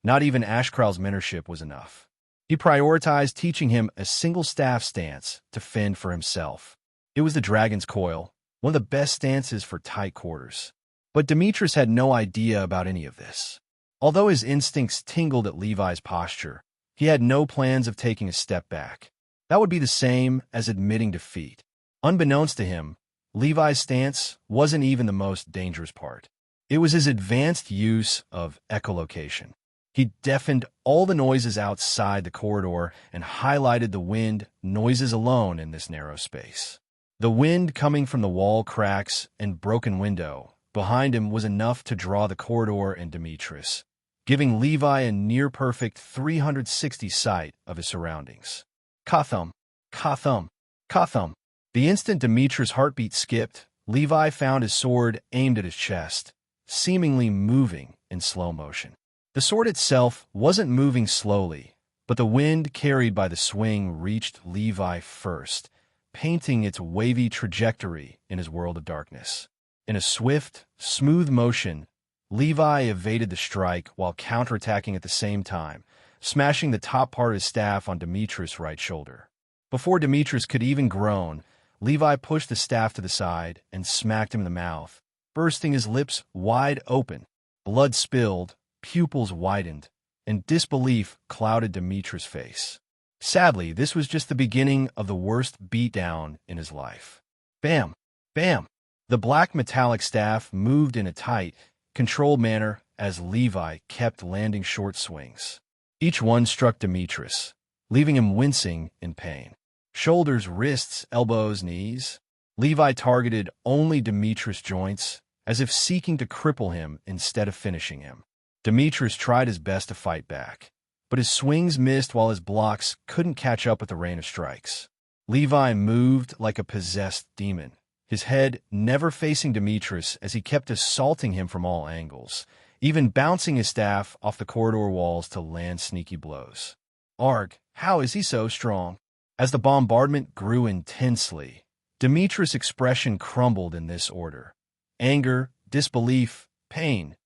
Not even Ashcrow's mentorship was enough. He prioritized teaching him a single staff stance to fend for himself. It was the Dragon's Coil, one of the best stances for tight quarters. But Demetrius had no idea about any of this. Although his instincts tingled at Levi's posture, he had no plans of taking a step back. That would be the same as admitting defeat. Unbeknownst to him, Levi's stance wasn't even the most dangerous part. It was his advanced use of echolocation. He deafened all the noises outside the corridor and highlighted the wind noises alone in this narrow space. The wind coming from the wall cracks and broken window behind him was enough to draw the corridor and Demetrius, giving Levi a near-perfect 360 sight of his surroundings. Kathum, Kathum, Kathum. The instant Demetrius' heartbeat skipped, Levi found his sword aimed at his chest, seemingly moving in slow motion. The sword itself wasn't moving slowly, but the wind carried by the swing reached Levi first, painting its wavy trajectory in his world of darkness. In a swift, smooth motion, Levi evaded the strike while counterattacking at the same time, smashing the top part of his staff on Demetrius' right shoulder. Before Demetrius could even groan, Levi pushed the staff to the side and smacked him in the mouth, bursting his lips wide open. Blood spilled, pupils widened, and disbelief clouded Demetrius' face. Sadly, this was just the beginning of the worst beatdown in his life. Bam! Bam! The black metallic staff moved in a tight, controlled manner as Levi kept landing short swings. Each one struck Demetrius, leaving him wincing in pain. Shoulders, wrists, elbows, knees. Levi targeted only Demetrius' joints, as if seeking to cripple him instead of finishing him. Demetrius tried his best to fight back, but his swings missed while his blocks couldn't catch up with the rain of strikes. Levi moved like a possessed demon, his head never facing Demetrius as he kept assaulting him from all angles, even bouncing his staff off the corridor walls to land sneaky blows. Arg, how is he so strong? As the bombardment grew intensely, Demetrius' expression crumbled in this order: anger, disbelief, pain,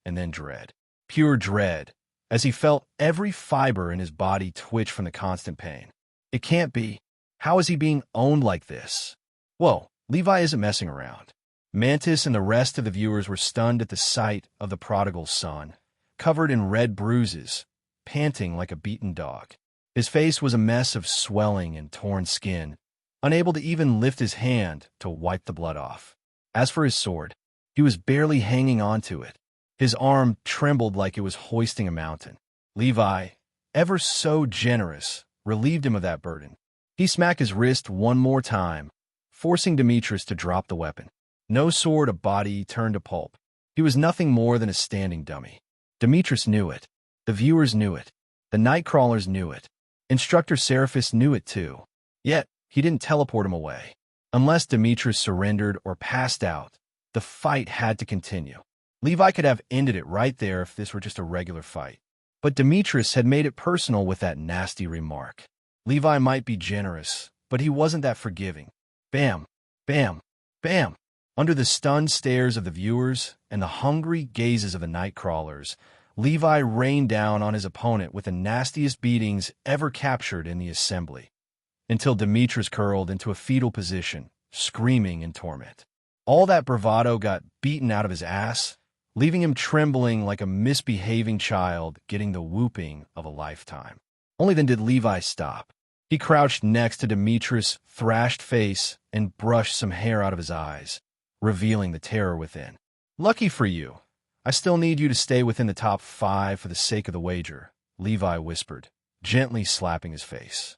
and then dread. Pure dread, as he felt every fiber in his body twitch from the constant pain. It can't be. How is he being owned like this? Whoa, Levi isn't messing around. Mantis and the rest of the viewers were stunned at the sight of the prodigal son, covered in red bruises, panting like a beaten dog. His face was a mess of swelling and torn skin, unable to even lift his hand to wipe the blood off. As for his sword, he was barely hanging on to it. His arm trembled like it was hoisting a mountain. Levi, ever so generous, relieved him of that burden. He smacked his wrist one more time, forcing Demetrius to drop the weapon. No sword a body turned to pulp. He was nothing more than a standing dummy. Demetrius knew it. The viewers knew it. The Nightcrawlers knew it. Instructor Seraphis knew it too. Yet, he didn't teleport him away. Unless Demetrius surrendered or passed out, the fight had to continue. Levi could have ended it right there if this were just a regular fight. But Demetrius had made it personal with that nasty remark. Levi might be generous, but he wasn't that forgiving. Bam, bam, bam. Under the stunned stares of the viewers and the hungry gazes of the Nightcrawlers, Levi rained down on his opponent with the nastiest beatings ever captured in the assembly, until Demetrius curled into a fetal position, screaming in torment. All that bravado got beaten out of his ass, leaving him trembling like a misbehaving child getting the whooping of a lifetime. Only then did Levi stop. He crouched next to Demetrius' thrashed face and brushed some hair out of his eyes, revealing the terror within. Lucky for you, I still need you to stay within the top 5 for the sake of the wager, Levi whispered, gently slapping his face.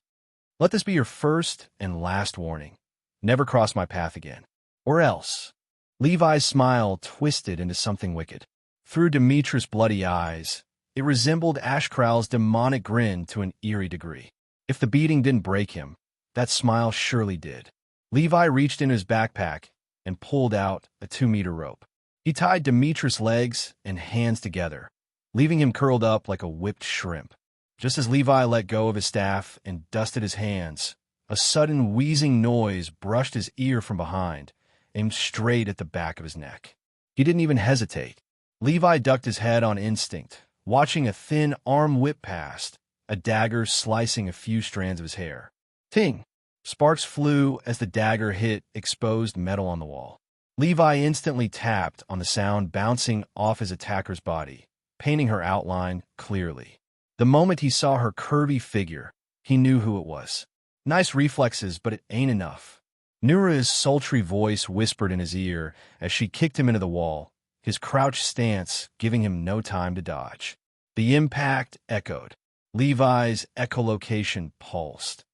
Let this be your first and last warning. Never cross my path again. Or else. Levi's smile twisted into something wicked. Through Demetrius' bloody eyes, it resembled Ashkral's demonic grin to an eerie degree. If the beating didn't break him, that smile surely did. Levi reached into his backpack and pulled out a 2-meter rope. He tied Demetrius' legs and hands together, leaving him curled up like a whipped shrimp. Just as Levi let go of his staff and dusted his hands, a sudden wheezing noise brushed his ear from behind, aimed straight at the back of his neck. He didn't even hesitate. Levi ducked his head on instinct, watching a thin arm whip past, a dagger slicing a few strands of his hair. Ting! Sparks flew as the dagger hit exposed metal on the wall. Levi instantly tapped on the sound bouncing off his attacker's body, painting her outline clearly. The moment he saw her curvy figure, he knew who it was. Nice reflexes, but it ain't enough. Nura's sultry voice whispered in his ear as she kicked him into the wall, his crouched stance giving him no time to dodge. The impact echoed. Levi's echolocation pulsed.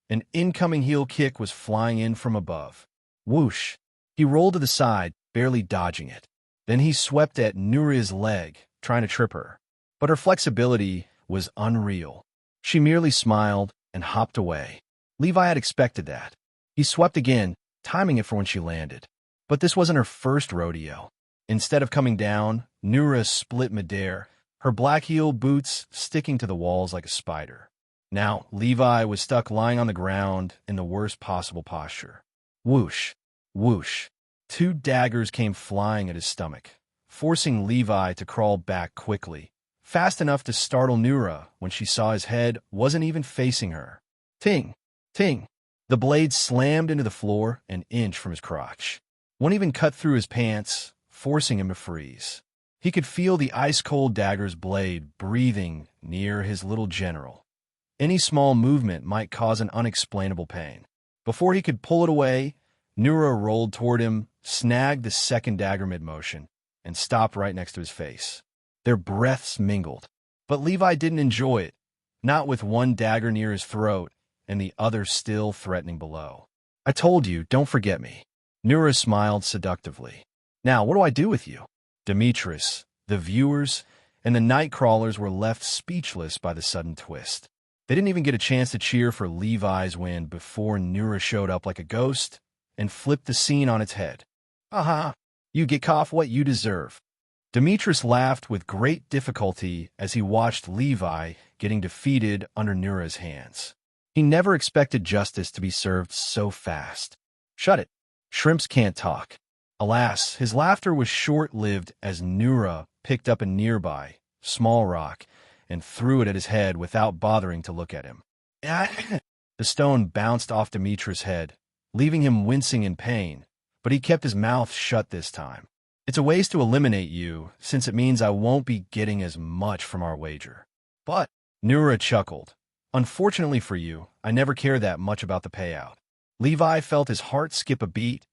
An incoming heel kick was flying in from above. Whoosh! He rolled to the side, barely dodging it. Then he swept at Nura's leg, trying to trip her. But her flexibility was unreal. She merely smiled and hopped away. Levi had expected that. He swept again, timing it for when she landed. But this wasn't her first rodeo. Instead of coming down, Nura split midair, her black heel boots sticking to the walls like a spider. Now, Levi was stuck lying on the ground in the worst possible posture. Whoosh! Whoosh! 2 daggers came flying at his stomach, forcing Levi to crawl back quickly, fast enough to startle Nura when she saw his head wasn't even facing her. Ting! Ting! The blade slammed into the floor an inch from his crotch. One even cut through his pants, forcing him to freeze. He could feel the ice-cold dagger's blade breathing near his little general. Any small movement might cause an unexplainable pain. Before he could pull it away, Nura rolled toward him, snagged the second dagger mid-motion, and stopped right next to his face. Their breaths mingled. But Levi didn't enjoy it, not with one dagger near his throat and the other still threatening below. I told you, don't forget me. Nura smiled seductively. Now, what do I do with you? Demetrius, the viewers, and the Nightcrawlers were left speechless by the sudden twist. They didn't even get a chance to cheer for Levi's win before Nura showed up like a ghost and flipped the scene on its head. Aha! You get off what you deserve. Demetrius laughed with great difficulty as he watched Levi getting defeated under Nura's hands. He never expected justice to be served so fast. Shut it. Shrimps can't talk. Alas, his laughter was short-lived as Nura picked up a nearby, small rock and threw it at his head without bothering to look at him. The stone bounced off Demetrius' head, leaving him wincing in pain, but he kept his mouth shut this time. It's a ways to eliminate you, since it means I won't be getting as much from our wager. But, Nura chuckled. Unfortunately for you, I never care that much about the payout. Levi felt his heart skip a beat,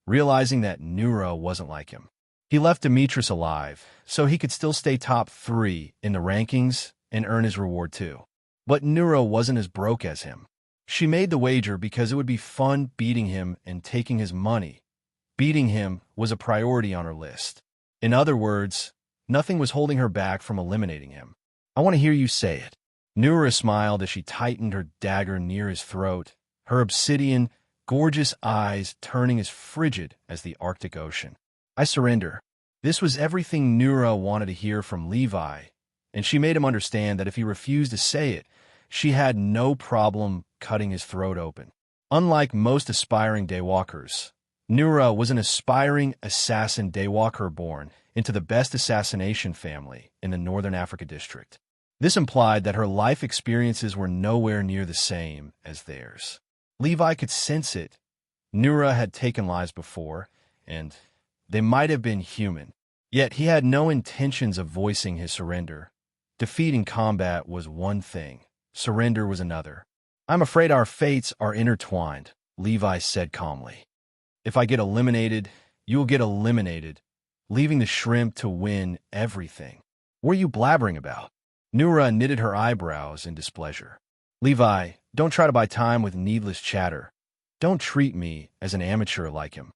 realizing that Nura wasn't like him. He left Demetrius alive, so he could still stay top 3 in the rankings and earn his reward too. But Nura wasn't as broke as him. She made the wager because it would be fun beating him and taking his money. Beating him was a priority on her list. In other words, nothing was holding her back from eliminating him. I want to hear you say it. Nura smiled as she tightened her dagger near his throat, her obsidian, gorgeous eyes turning as frigid as the Arctic Ocean. I surrender. This was everything Nura wanted to hear from Levi, and she made him understand that if he refused to say it, she had no problem cutting his throat open. Unlike most aspiring daywalkers, Nura was an aspiring assassin daywalker born into the best assassination family in the Northern Africa district. This implied that her life experiences were nowhere near the same as theirs. Levi could sense it. Nura had taken lives before, and they might have been human. Yet he had no intentions of voicing his surrender. Defeat in combat was one thing. Surrender was another. I'm afraid our fates are intertwined, Levi said calmly. If I get eliminated, you will get eliminated, leaving the shrimp to win everything. What are you blabbering about? Nura knitted her eyebrows in displeasure. Levi, don't try to buy time with needless chatter. Don't treat me as an amateur like him.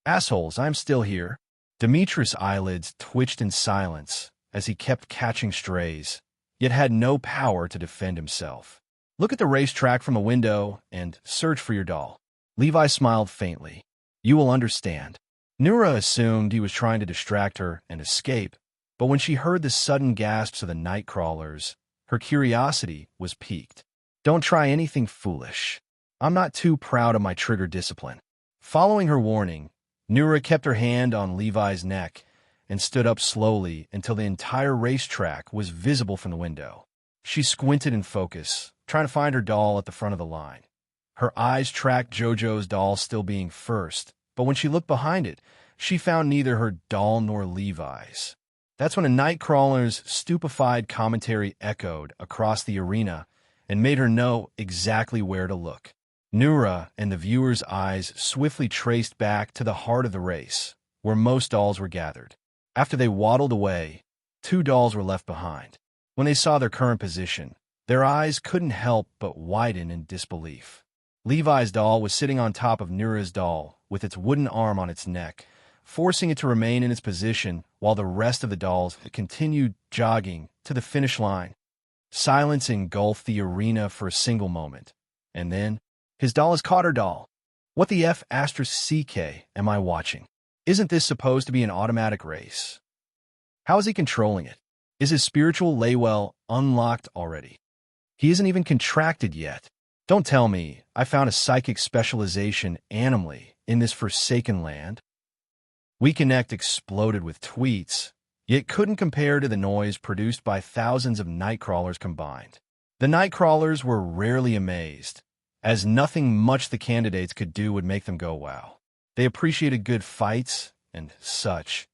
Assholes, I'm still here. Demetrius' eyelids twitched in silence as he kept catching strays, yet had no power to defend himself. Look at the racetrack from a window and search for your doll. Levi smiled faintly. You will understand. Nura assumed he was trying to distract her and escape, but when she heard the sudden gasps of the night crawlers, her curiosity was piqued. Don't try anything foolish. I'm not too proud of my trigger discipline. Following her warning, Nura kept her hand on Levi's neck and stood up slowly until the entire racetrack was visible from the window. She squinted in focus, trying to find her doll at the front of the line. Her eyes tracked JoJo's doll still being first, but when she looked behind it, she found neither her doll nor Levi's. That's when a Nightcrawler's stupefied commentary echoed across the arena and made her know exactly where to look. Nura and the viewers' eyes swiftly traced back to the heart of the race, where most dolls were gathered. After they waddled away, 2 dolls were left behind. When they saw their current position, their eyes couldn't help but widen in disbelief. Levi's doll was sitting on top of Nura's doll, with its wooden arm on its neck, forcing it to remain in its position while the rest of the dolls continued jogging to the finish line. Silence engulfed the arena for a single moment, and then, his doll has caught her doll. What the F*** am I watching? Isn't this supposed to be an automatic race? How is he controlling it? Is his spiritual laywell unlocked already? He isn't even contracted yet. Don't tell me I found a psychic specialization animally in this forsaken land. WeConnect exploded with tweets, yet couldn't compare to the noise produced by thousands of Nightcrawlers combined. The Nightcrawlers were rarely amazed, as nothing much the candidates could do would make them go wow. They appreciated good fights and such,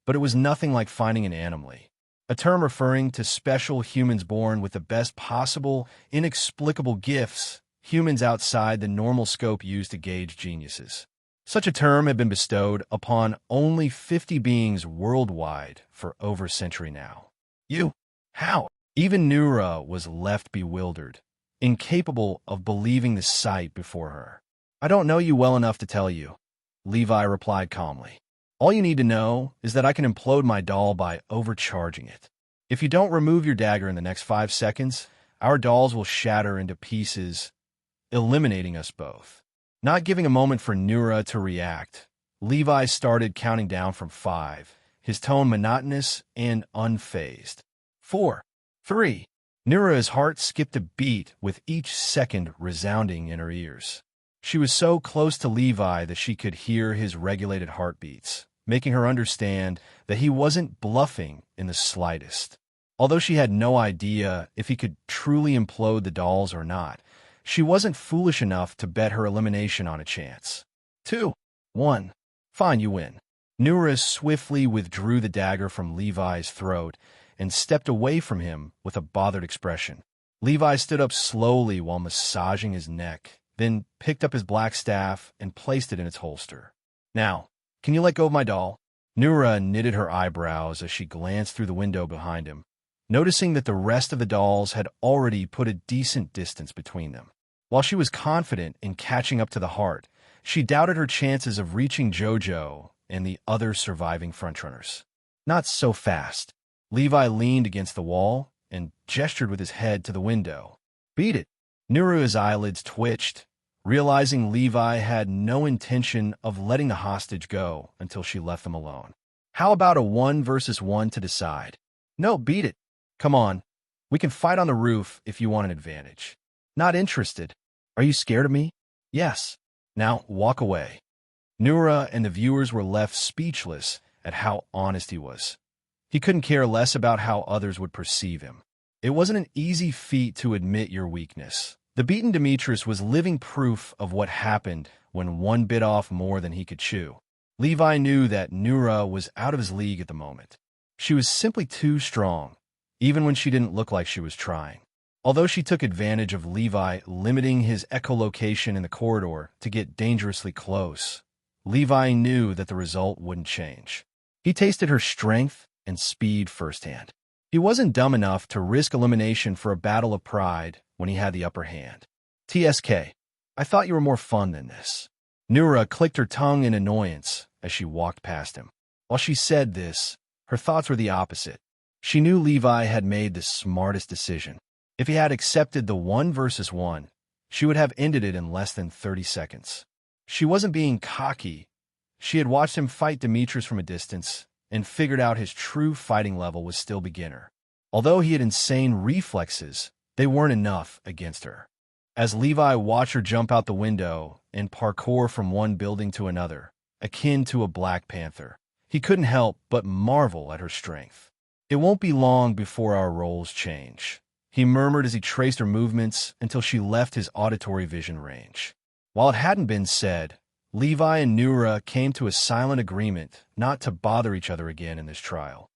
but it was nothing like finding an anomaly, a term referring to special humans born with the best possible, inexplicable gifts, humans outside the normal scope used to gauge geniuses. Such a term had been bestowed upon only 50 beings worldwide for over a century now. How? Even Nura was left bewildered, incapable of believing the sight before her. I don't know you well enough to tell you, Levi replied calmly. All you need to know is that I can implode my doll by overcharging it. If you don't remove your dagger in the next 5 seconds, our dolls will shatter into pieces, eliminating us both. Not giving a moment for Nura to react, Levi started counting down from 5, his tone monotonous and unfazed. 4, 3. Nura's heart skipped a beat with each second resounding in her ears. She was so close to Levi that she could hear his regulated heartbeats, making her understand that he wasn't bluffing in the slightest. Although she had no idea if he could truly implode the dolls or not, she wasn't foolish enough to bet her elimination on a chance. 2, 1. Fine, you win. Nura swiftly withdrew the dagger from Levi's throat and stepped away from him with a bothered expression. Levi stood up slowly while massaging his neck, then picked up his black staff and placed it in its holster. "Now, can you let go of my doll?" Nura knitted her eyebrows as she glanced through the window behind him, noticing that the rest of the dolls had already put a decent distance between them. While she was confident in catching up to the heart, she doubted her chances of reaching Jojo and the other surviving frontrunners. "Not so fast." Levi leaned against the wall and gestured with his head to the window. "Beat it." Nuru's eyelids twitched, realizing Levi had no intention of letting the hostage go until she left them alone. "How about a 1 versus 1 to decide?" "No, beat it. Come on. We can fight on the roof if you want an advantage." "Not interested." "Are you scared of me?" "Yes." "Now walk away." Nura and the viewers were left speechless at how honest he was. He couldn't care less about how others would perceive him. It wasn't an easy feat to admit your weakness. The beaten Demetrius was living proof of what happened when one bit off more than he could chew. Levi knew that Nura was out of his league at the moment. She was simply too strong, even when she didn't look like she was trying. Although she took advantage of Levi limiting his echolocation in the corridor to get dangerously close, Levi knew that the result wouldn't change. He tasted her strength and speed firsthand. He wasn't dumb enough to risk elimination for a battle of pride when he had the upper hand. "TSK, I thought you were more fun than this." Nura clicked her tongue in annoyance as she walked past him. While she said this, her thoughts were the opposite. She knew Levi had made the smartest decision. If he had accepted the 1 versus 1, she would have ended it in less than 30 seconds. She wasn't being cocky. She had watched him fight Demetrius from a distance and figured out his true fighting level was still beginner. Although he had insane reflexes, they weren't enough against her. As Levi watched her jump out the window and parkour from one building to another, akin to a Black Panther, he couldn't help but marvel at her strength. "It won't be long before our roles change," he murmured as he traced her movements until she left his auditory vision range. While it hadn't been said, Levi and Nura came to a silent agreement not to bother each other again in this trial.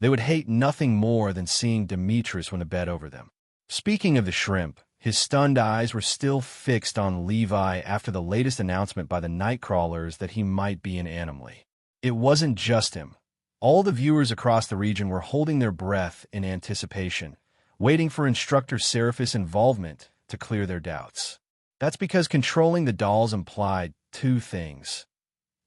They would hate nothing more than seeing Demetrius win a bet over them. Speaking of the shrimp, his stunned eyes were still fixed on Levi after the latest announcement by the Nightcrawlers that he might be an anomaly. It wasn't just him. All the viewers across the region were holding their breath in anticipation, waiting for Instructor Seraphis' involvement to clear their doubts. That's because controlling the dolls implied two things.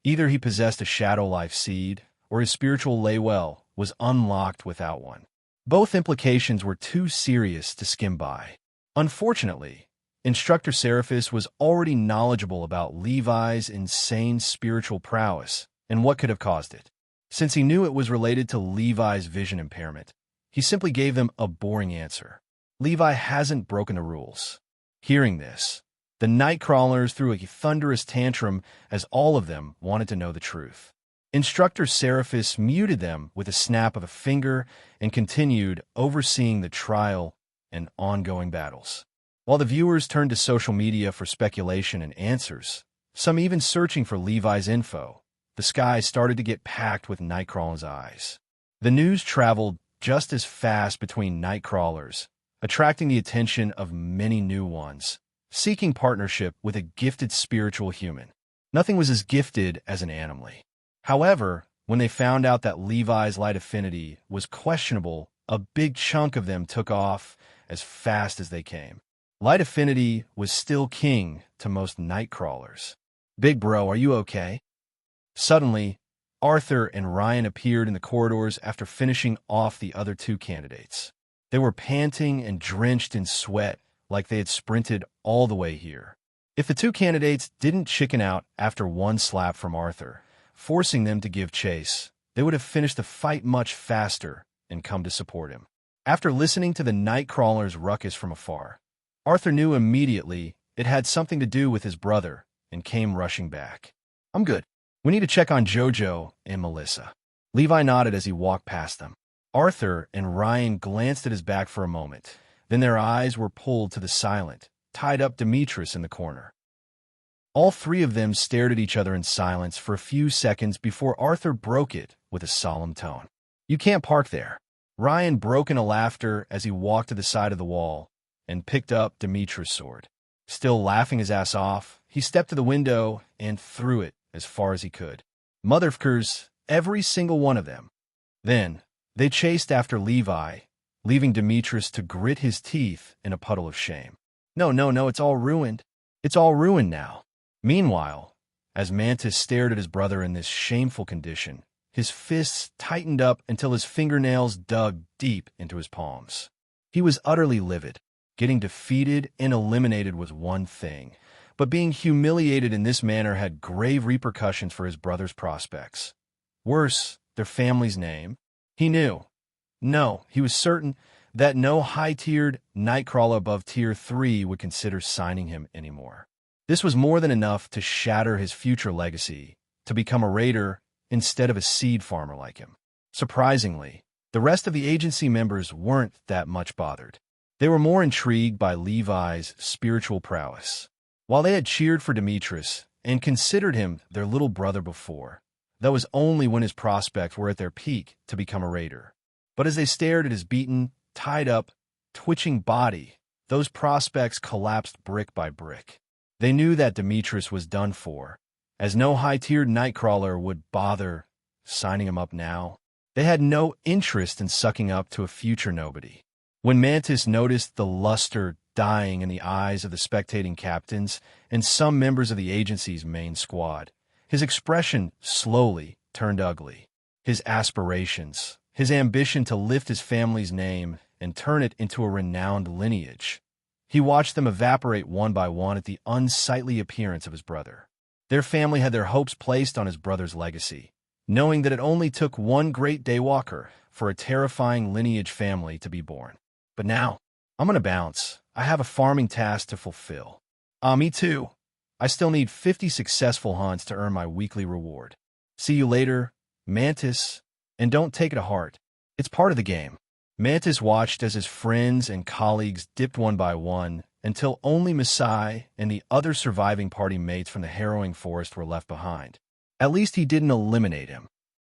Either he possessed a Shadow Life seed, or his spiritual Laywell was unlocked without one. Both implications were too serious to skim by. Unfortunately, Instructor Seraphis was already knowledgeable about Levi's insane spiritual prowess and what could have caused it. Since he knew it was related to Levi's vision impairment, he simply gave them a boring answer. Levi hasn't broken the rules. Hearing this, the Nightcrawlers threw a thunderous tantrum as all of them wanted to know the truth. Instructor Seraphis muted them with a snap of a finger and continued overseeing the trial and ongoing battles. While the viewers turned to social media for speculation and answers, some even searching for Levi's info, the sky started to get packed with Nightcrawler's eyes. The news traveled just as fast between Nightcrawlers, attracting the attention of many new ones, seeking partnership with a gifted spiritual human. Nothing was as gifted as an anomaly. However, when they found out that Levi's light affinity was questionable, a big chunk of them took off as fast as they came. Light affinity was still king to most Nightcrawlers. "Big bro, are you okay?" Suddenly, Arthur and Ryan appeared in the corridors after finishing off the other two candidates. They were panting and drenched in sweat like they had sprinted all the way here. If the two candidates didn't chicken out after one slap from Arthur, forcing them to give chase, they would have finished the fight much faster and come to support him. After listening to the Nightcrawler's ruckus from afar, Arthur knew immediately it had something to do with his brother and came rushing back. "I'm good. We need to check on Jojo and Melissa." Levi nodded as he walked past them. Arthur and Ryan glanced at his back for a moment, then their eyes were pulled to the silent, tied-up Demetrius in the corner. All three of them stared at each other in silence for a few seconds before Arthur broke it with a solemn tone. "You can't park there." Ryan broke into laughter as he walked to the side of the wall and picked up Demetrius' sword. Still laughing his ass off, he stepped to the window and threw it as far as he could. Motherfuckers, every single one of them. Then, they chased after Levi, leaving Demetrius to grit his teeth in a puddle of shame. No, no, no, it's all ruined. It's all ruined now. Meanwhile, as Mantis stared at his brother in this shameful condition, his fists tightened up until his fingernails dug deep into his palms. He was utterly livid. Getting defeated and eliminated was one thing, but being humiliated in this manner had grave repercussions for his brother's prospects. Worse, their family's name. He knew. No, he was certain that no high-tiered nightcrawler above Tier 3 would consider signing him anymore. This was more than enough to shatter his future legacy, to become a raider instead of a seed farmer like him. Surprisingly, the rest of the agency members weren't that much bothered. They were more intrigued by Levi's spiritual prowess. While they had cheered for Demetrius and considered him their little brother before, that was only when his prospects were at their peak to become a raider. But as they stared at his beaten, tied up, twitching body, those prospects collapsed brick by brick. They knew that Demetrius was done for, as no high-tiered nightcrawler would bother signing him up now. They had no interest in sucking up to a future nobody. When Mantis noticed the luster dying in the eyes of the spectating captains and some members of the agency's main squad, his expression slowly turned ugly. His aspirations, his ambition to lift his family's name and turn it into a renowned lineage. He watched them evaporate one by one at the unsightly appearance of his brother. Their family had their hopes placed on his brother's legacy, knowing that it only took one great daywalker for a terrifying lineage family to be born. But now, I'm gonna bounce. I have a farming task to fulfill. Me too. I still need 50 successful hunts to earn my weekly reward. See you later, Mantis, and don't take it to heart. It's part of the game. Mantis watched as his friends and colleagues dipped one by one until only Masai and the other surviving party mates from the harrowing forest were left behind. At least he didn't eliminate him.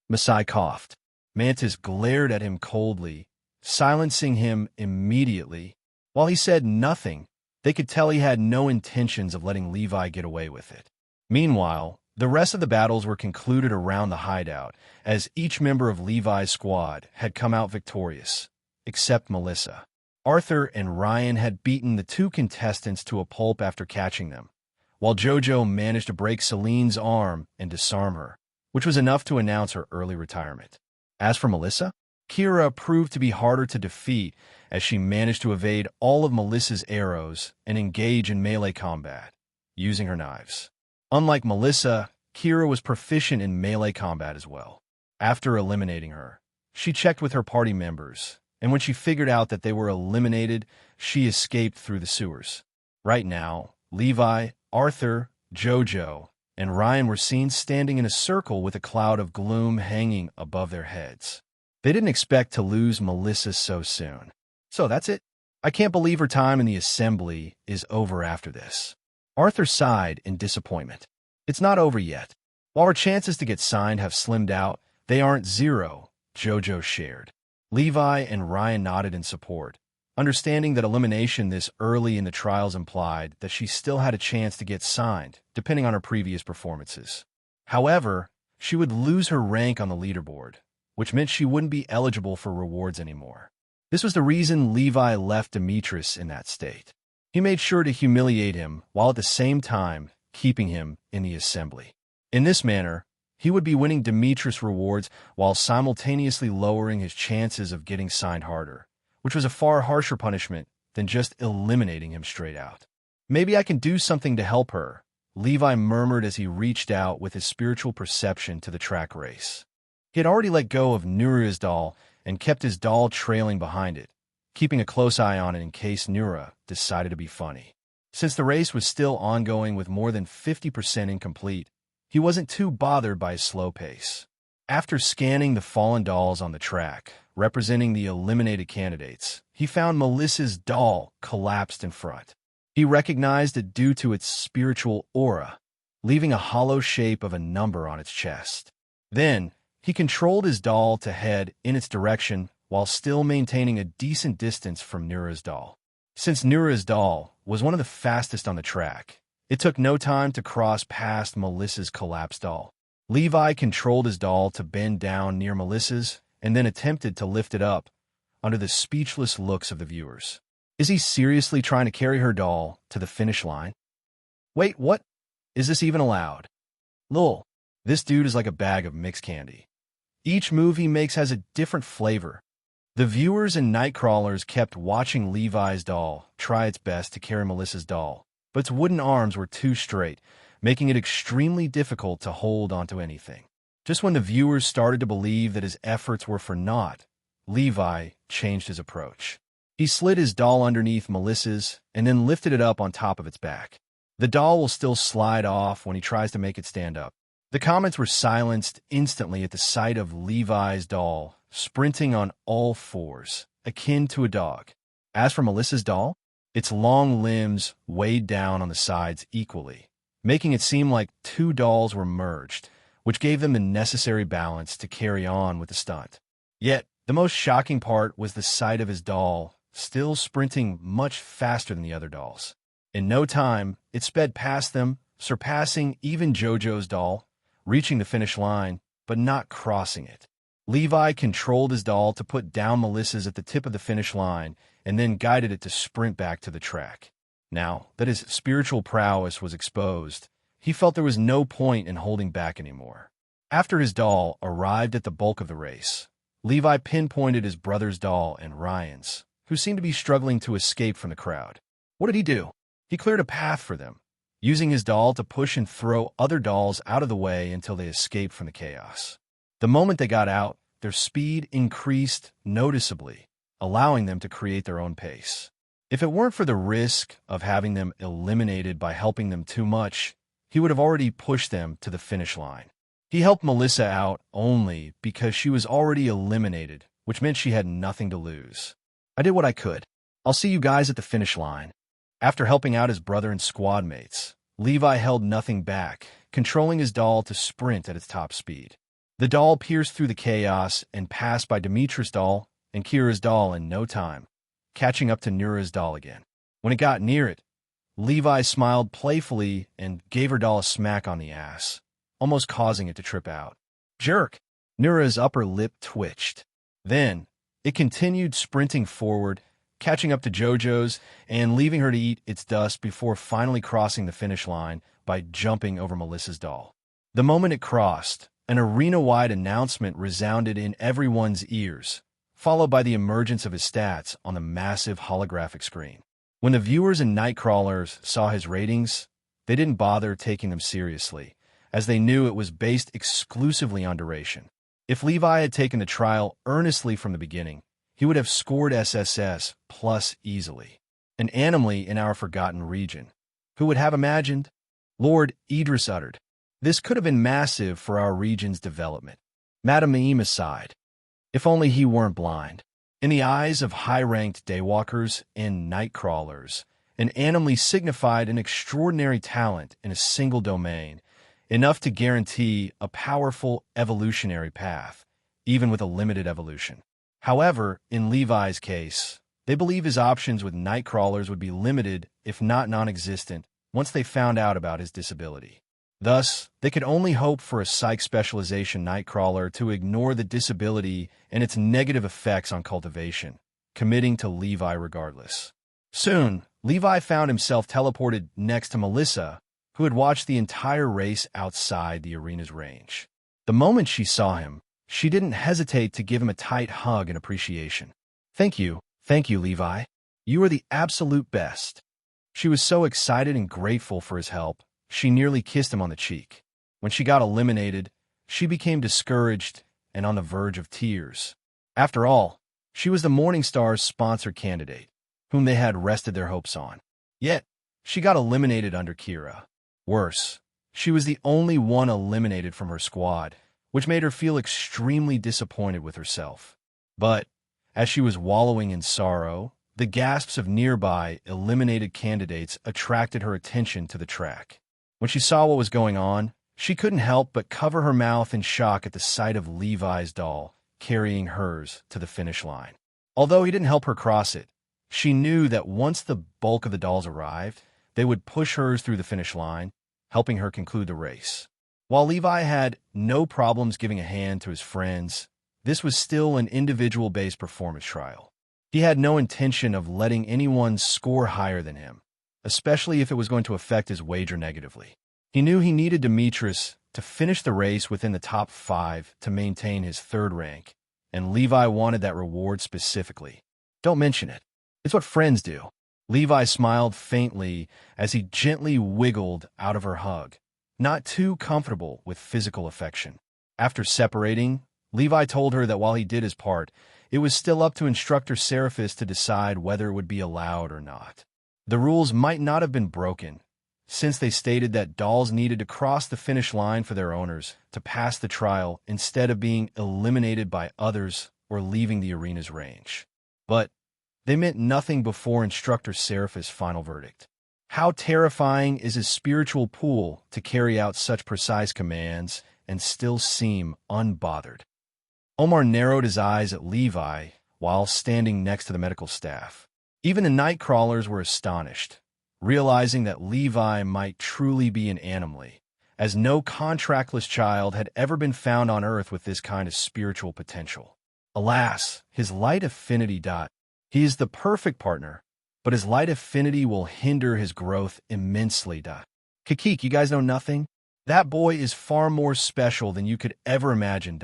Masai coughed. Mantis glared at him coldly, silencing him immediately. While he said nothing, they could tell he had no intentions of letting Levi get away with it. Meanwhile, the rest of the battles were concluded around the hideout, as each member of Levi's squad had come out victorious, except Melissa. Arthur and Ryan had beaten the two contestants to a pulp after catching them, while Jojo managed to break Celine's arm and disarm her, which was enough to announce her early retirement. As for Melissa, Kira proved to be harder to defeat as she managed to evade all of Melissa's arrows and engage in melee combat, using her knives. Unlike Melissa, Kira was proficient in melee combat as well. After eliminating her, she checked with her party members, and when she figured out that they were eliminated, she escaped through the sewers. Right now, Levi, Arthur, Jojo, and Ryan were seen standing in a circle with a cloud of gloom hanging above their heads. They didn't expect to lose Melissa so soon. So that's it. I can't believe her time in the assembly is over after this. Arthur sighed in disappointment. It's not over yet. While her chances to get signed have slimmed out, they aren't zero, Jojo shared. Levi and Ryan nodded in support, understanding that elimination this early in the trials implied that she still had a chance to get signed, depending on her previous performances. However, she would lose her rank on the leaderboard, which meant she wouldn't be eligible for rewards anymore. This was the reason Levi left Demetrius in that state. He made sure to humiliate him while at the same time keeping him in the assembly. In this manner, he would be winning Demetrius rewards while simultaneously lowering his chances of getting signed harder, which was a far harsher punishment than just eliminating him straight out. Maybe I can do something to help her, Levi murmured as he reached out with his spiritual perception to the track race. He had already let go of Nura's doll and kept his doll trailing behind it, keeping a close eye on it in case Nura decided to be funny. Since the race was still ongoing with more than 50% incomplete, he wasn't too bothered by his slow pace. After scanning the fallen dolls on the track, representing the eliminated candidates, he found Melissa's doll collapsed in front. He recognized it due to its spiritual aura, leaving a hollow shape of a number on its chest. Then, he controlled his doll to head in its direction while still maintaining a decent distance from Nura's doll. Since Nura's doll was one of the fastest on the track, it took no time to cross past Melissa's collapsed doll. Levi controlled his doll to bend down near Melissa's and then attempted to lift it up under the speechless looks of the viewers. Is he seriously trying to carry her doll to the finish line? Wait, what? Is this even allowed? Lol, this dude is like a bag of mixed candy. Each move he makes has a different flavor. The viewers and Nightcrawlers kept watching Levi's doll try its best to carry Melissa's doll, but its wooden arms were too straight, making it extremely difficult to hold onto anything. Just when the viewers started to believe that his efforts were for naught, Levi changed his approach. He slid his doll underneath Melissa's and then lifted it up on top of its back. The doll will still slide off when he tries to make it stand up. The comments were silenced instantly at the sight of Levi's doll sprinting on all fours, akin to a dog. As for Melissa's doll, its long limbs weighed down on the sides equally, making it seem like two dolls were merged, which gave them the necessary balance to carry on with the stunt. Yet, the most shocking part was the sight of his doll still sprinting much faster than the other dolls. In no time, it sped past them, surpassing even JoJo's doll, reaching the finish line, but not crossing it. Levi controlled his doll to put down Melissa's at the tip of the finish line and then guided it to sprint back to the track. Now that his spiritual prowess was exposed, he felt there was no point in holding back anymore. After his doll arrived at the bulk of the race, Levi pinpointed his brother's doll and Ryan's, who seemed to be struggling to escape from the crowd. What did he do? He cleared a path for them, using his doll to push and throw other dolls out of the way until they escaped from the chaos. The moment they got out, their speed increased noticeably, allowing them to create their own pace. If it weren't for the risk of having them eliminated by helping them too much, he would have already pushed them to the finish line. He helped Melissa out only because she was already eliminated, which meant she had nothing to lose. I did what I could. I'll see you guys at the finish line. After helping out his brother and squad mates, Levi held nothing back, controlling his doll to sprint at its top speed. The doll pierced through the chaos and passed by Demetra's doll and Kira's doll in no time, catching up to Nura's doll again. When it got near it, Levi smiled playfully and gave her doll a smack on the ass, almost causing it to trip out. Jerk! Nura's upper lip twitched. Then, it continued sprinting forward, catching up to JoJo's and leaving her to eat its dust before finally crossing the finish line by jumping over Melissa's doll. The moment it crossed, an arena-wide announcement resounded in everyone's ears, followed by the emergence of his stats on the massive holographic screen. When the viewers and Nightcrawlers saw his ratings, they didn't bother taking them seriously, as they knew it was based exclusively on duration. If Levi had taken the trial earnestly from the beginning, he would have scored SSS plus easily. An anomaly in our forgotten region. Who would have imagined? Lord Idris uttered. This could have been massive for our region's development. Madame Mima sighed. If only he weren't blind. In the eyes of high-ranked daywalkers and Nightcrawlers, an anomaly signified an extraordinary talent in a single domain, enough to guarantee a powerful evolutionary path, even with a limited evolution. However, in Levi's case, they believe his options with Nightcrawlers would be limited, if not non-existent, once they found out about his disability. Thus, they could only hope for a psych specialization Nightcrawler to ignore the disability and its negative effects on cultivation, committing to Levi regardless. Soon, Levi found himself teleported next to Melissa, who had watched the entire race outside the arena's range. The moment she saw him, she didn't hesitate to give him a tight hug in appreciation. Thank you, Levi. You are the absolute best. She was so excited and grateful for his help, she nearly kissed him on the cheek. When she got eliminated, she became discouraged and on the verge of tears. After all, she was the Morningstar's sponsored candidate, whom they had rested their hopes on. Yet, she got eliminated under Kira. Worse, she was the only one eliminated from her squad, which made her feel extremely disappointed with herself. But, as she was wallowing in sorrow, the gasps of nearby eliminated candidates attracted her attention to the track. When she saw what was going on, she couldn't help but cover her mouth in shock at the sight of Levi's doll carrying hers to the finish line. Although he didn't help her cross it, She knew that once the bulk of the dolls arrived, they would push hers through the finish line, helping her conclude the race. While Levi had no problems giving a hand to his friends, this was still an individual-based performance trial. He had no intention of letting anyone score higher than him, especially if it was going to affect his wager negatively. He knew he needed Demetrius to finish the race within the top 5 to maintain his third rank, and Levi wanted that reward specifically. Don't mention it. It's what friends do. Levi smiled faintly as he gently wiggled out of her hug, not too comfortable with physical affection. After separating, Levi told her that while he did his part, it was still up to instructor Seraphis to decide whether it would be allowed or not. The rules might not have been broken, since they stated that dolls needed to cross the finish line for their owners to pass the trial instead of being eliminated by others or leaving the arena's range. But they meant nothing before instructor Seraphis' final verdict. How terrifying is his spiritual pool to carry out such precise commands and still seem unbothered? Omar narrowed his eyes at Levi while standing next to the medical staff. Even the night crawlers were astonished, realizing that Levi might truly be an anomaly, as no contractless child had ever been found on Earth with this kind of spiritual potential. Alas, his light affinity. He is the perfect partner, but his light affinity will hinder his growth immensely. Kakik, you guys know nothing? That boy is far more special than you could ever imagine.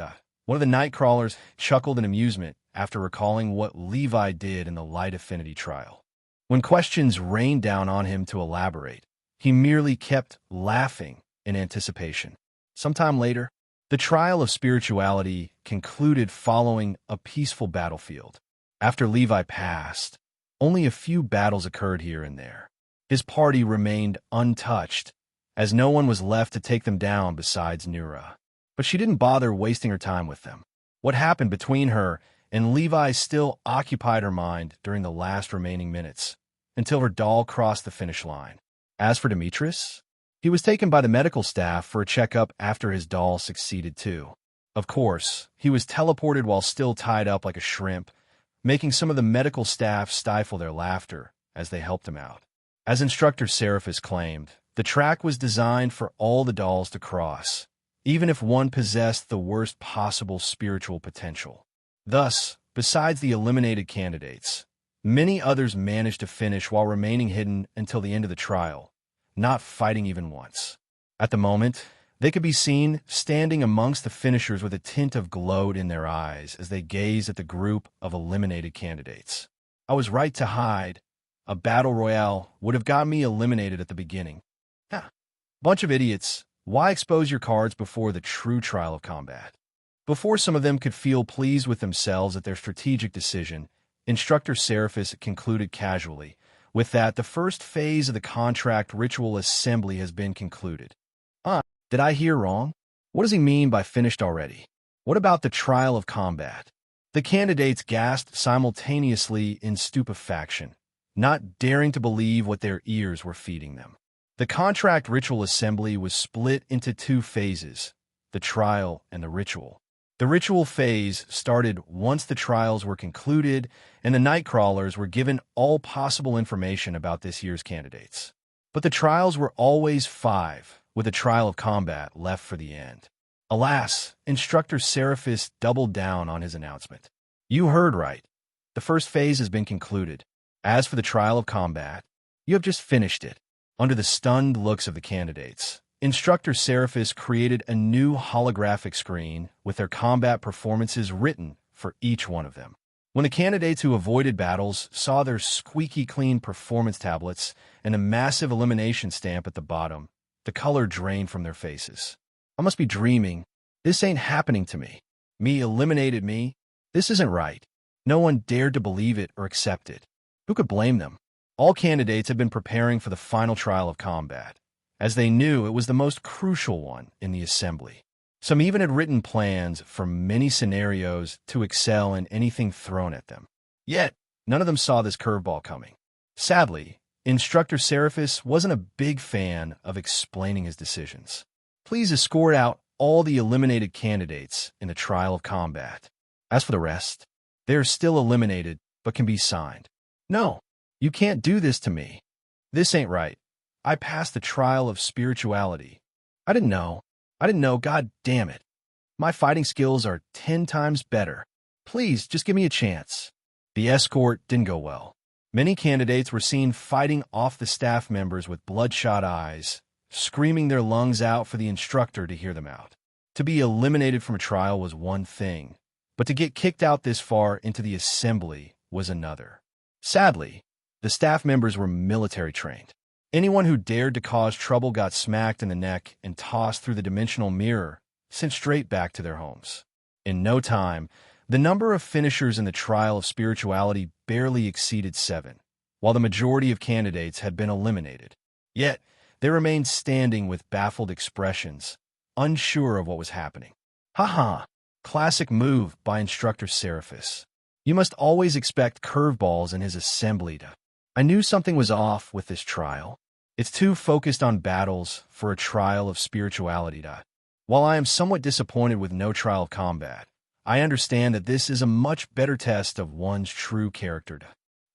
One of the night crawlers chuckled in amusement after recalling what Levi did in the light affinity trial. When questions rained down on him to elaborate, he merely kept laughing in anticipation. Sometime later, the trial of spirituality concluded following a peaceful battlefield. After Levi passed, only a few battles occurred here and there. His party remained untouched, as no one was left to take them down besides Nura. But she didn't bother wasting her time with them. What happened between her and Levi still occupied her mind during the last remaining minutes, until her doll crossed the finish line. As for Demetrius, he was taken by the medical staff for a checkup after his doll succeeded too. Of course, he was teleported while still tied up like a shrimp, making some of the medical staff stifle their laughter as they helped him out. As instructor Seraphis claimed, the track was designed for all the dolls to cross, even if one possessed the worst possible spiritual potential. Thus, besides the eliminated candidates, many others managed to finish while remaining hidden until the end of the trial, not fighting even once. At the moment, they could be seen standing amongst the finishers with a tint of gloat in their eyes as they gazed at the group of eliminated candidates. I was right to hide. A battle royale would have got me eliminated at the beginning. Bunch of idiots. Why expose your cards before the true trial of combat? Before some of them could feel pleased with themselves at their strategic decision, instructor Seraphis concluded casually, with that the first phase of the contract ritual assembly has been concluded. Did I hear wrong? What does he mean by finished already? What about the trial of combat? The candidates gasped simultaneously in stupefaction, not daring to believe what their ears were feeding them. The contract ritual assembly was split into 2 phases, the trial and the ritual. The ritual phase started once the trials were concluded and the night crawlers were given all possible information about this year's candidates. But the trials were always 5, with a trial of combat left for the end. Alas, instructor Seraphis doubled down on his announcement. You heard right. The first phase has been concluded. As for the trial of combat, you have just finished it. Under the stunned looks of the candidates, instructor Seraphis created a new holographic screen with their combat performances written for each one of them. When the candidates who avoided battles saw their squeaky clean performance tablets and a massive elimination stamp at the bottom, the color drained from their faces. I must be dreaming. This ain't happening to me. Me eliminated me. This isn't right. No one dared to believe it or accept it. Who could blame them? All candidates had been preparing for the final trial of combat, as they knew it was the most crucial one in the assembly. Some even had written plans for many scenarios to excel in anything thrown at them. Yet, none of them saw this curveball coming. Sadly, instructor Seraphis wasn't a big fan of explaining his decisions. Please escort out all the eliminated candidates in the trial of combat. As for the rest, they are still eliminated but can be signed. No, you can't do this to me. This ain't right. I passed the trial of spirituality. I didn't know. God damn it. My fighting skills are 10 times better. Please, just give me a chance. The escort didn't go well. Many candidates were seen fighting off the staff members with bloodshot eyes, screaming their lungs out for the instructor to hear them out. To be eliminated from a trial was one thing, but to get kicked out this far into the assembly was another. Sadly, the staff members were military trained. Anyone who dared to cause trouble got smacked in the neck and tossed through the dimensional mirror, sent straight back to their homes. In no time, the number of finishers in the trial of spirituality barely exceeded 7, while the majority of candidates had been eliminated. Yet, they remained standing with baffled expressions, unsure of what was happening. Haha, classic move by instructor Seraphis. You must always expect curveballs in his assembly. I knew something was off with this trial. It's too focused on battles for a trial of spirituality. While I am somewhat disappointed with no trial of combat, I understand that this is a much better test of one's true character.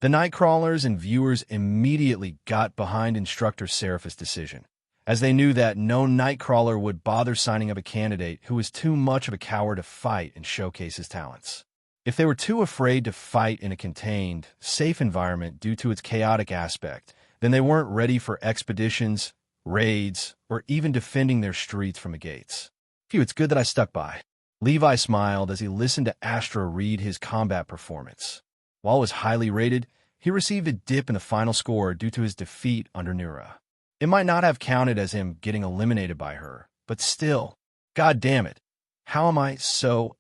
The Nightcrawlers and viewers immediately got behind instructor Seraphis' decision, as they knew that no Nightcrawler would bother signing up a candidate who was too much of a coward to fight and showcase his talents. If they were too afraid to fight in a contained, safe environment due to its chaotic aspect, then they weren't ready for expeditions, raids, or even defending their streets from the gates. Phew, it's good that I stuck by. Levi smiled as he listened to Astra read his combat performance. While it was highly rated, he received a dip in the final score due to his defeat under Nura. It might not have counted as him getting eliminated by her, but still, god damn it, how am I so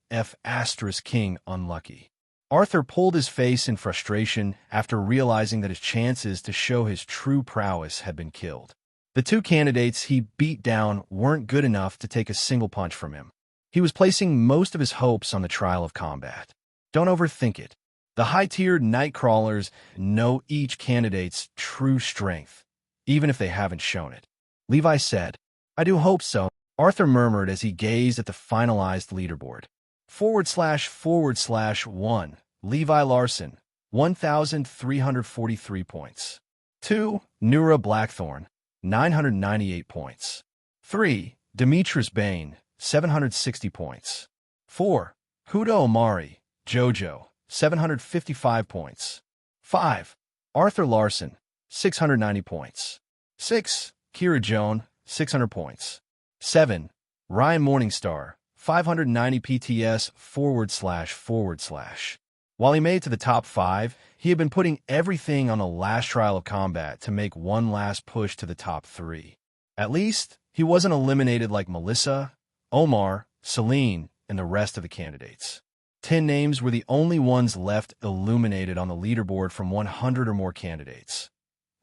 King unlucky? Arthur pulled his face in frustration after realizing that his chances to show his true prowess had been killed. The two candidates he beat down weren't good enough to take a single punch from him. He was placing most of his hopes on the trial of combat. Don't overthink it. The high-tiered Nightcrawlers know each candidate's true strength, even if they haven't shown it. Levi said, I do hope so, Arthur murmured as he gazed at the finalized leaderboard. //1, Levi Larson, 1,343 points. 2, Nura Blackthorn, 998 points. 3, Demetrius Bain, 760 points. 4, Huda Omari, Jojo, 755 points. 5, Arthur Larson, 690 points. 6, Kira Joan, 600 points. 7, Ryan Morningstar, 590 PTS //. While he made it to the top 5, he had been putting everything on the last trial of combat to make one last push to the top 3. At least, he wasn't eliminated like Melissa, Omar, Celine, and the rest of the candidates. 10 names were the only ones left illuminated on the leaderboard from 100 or more candidates.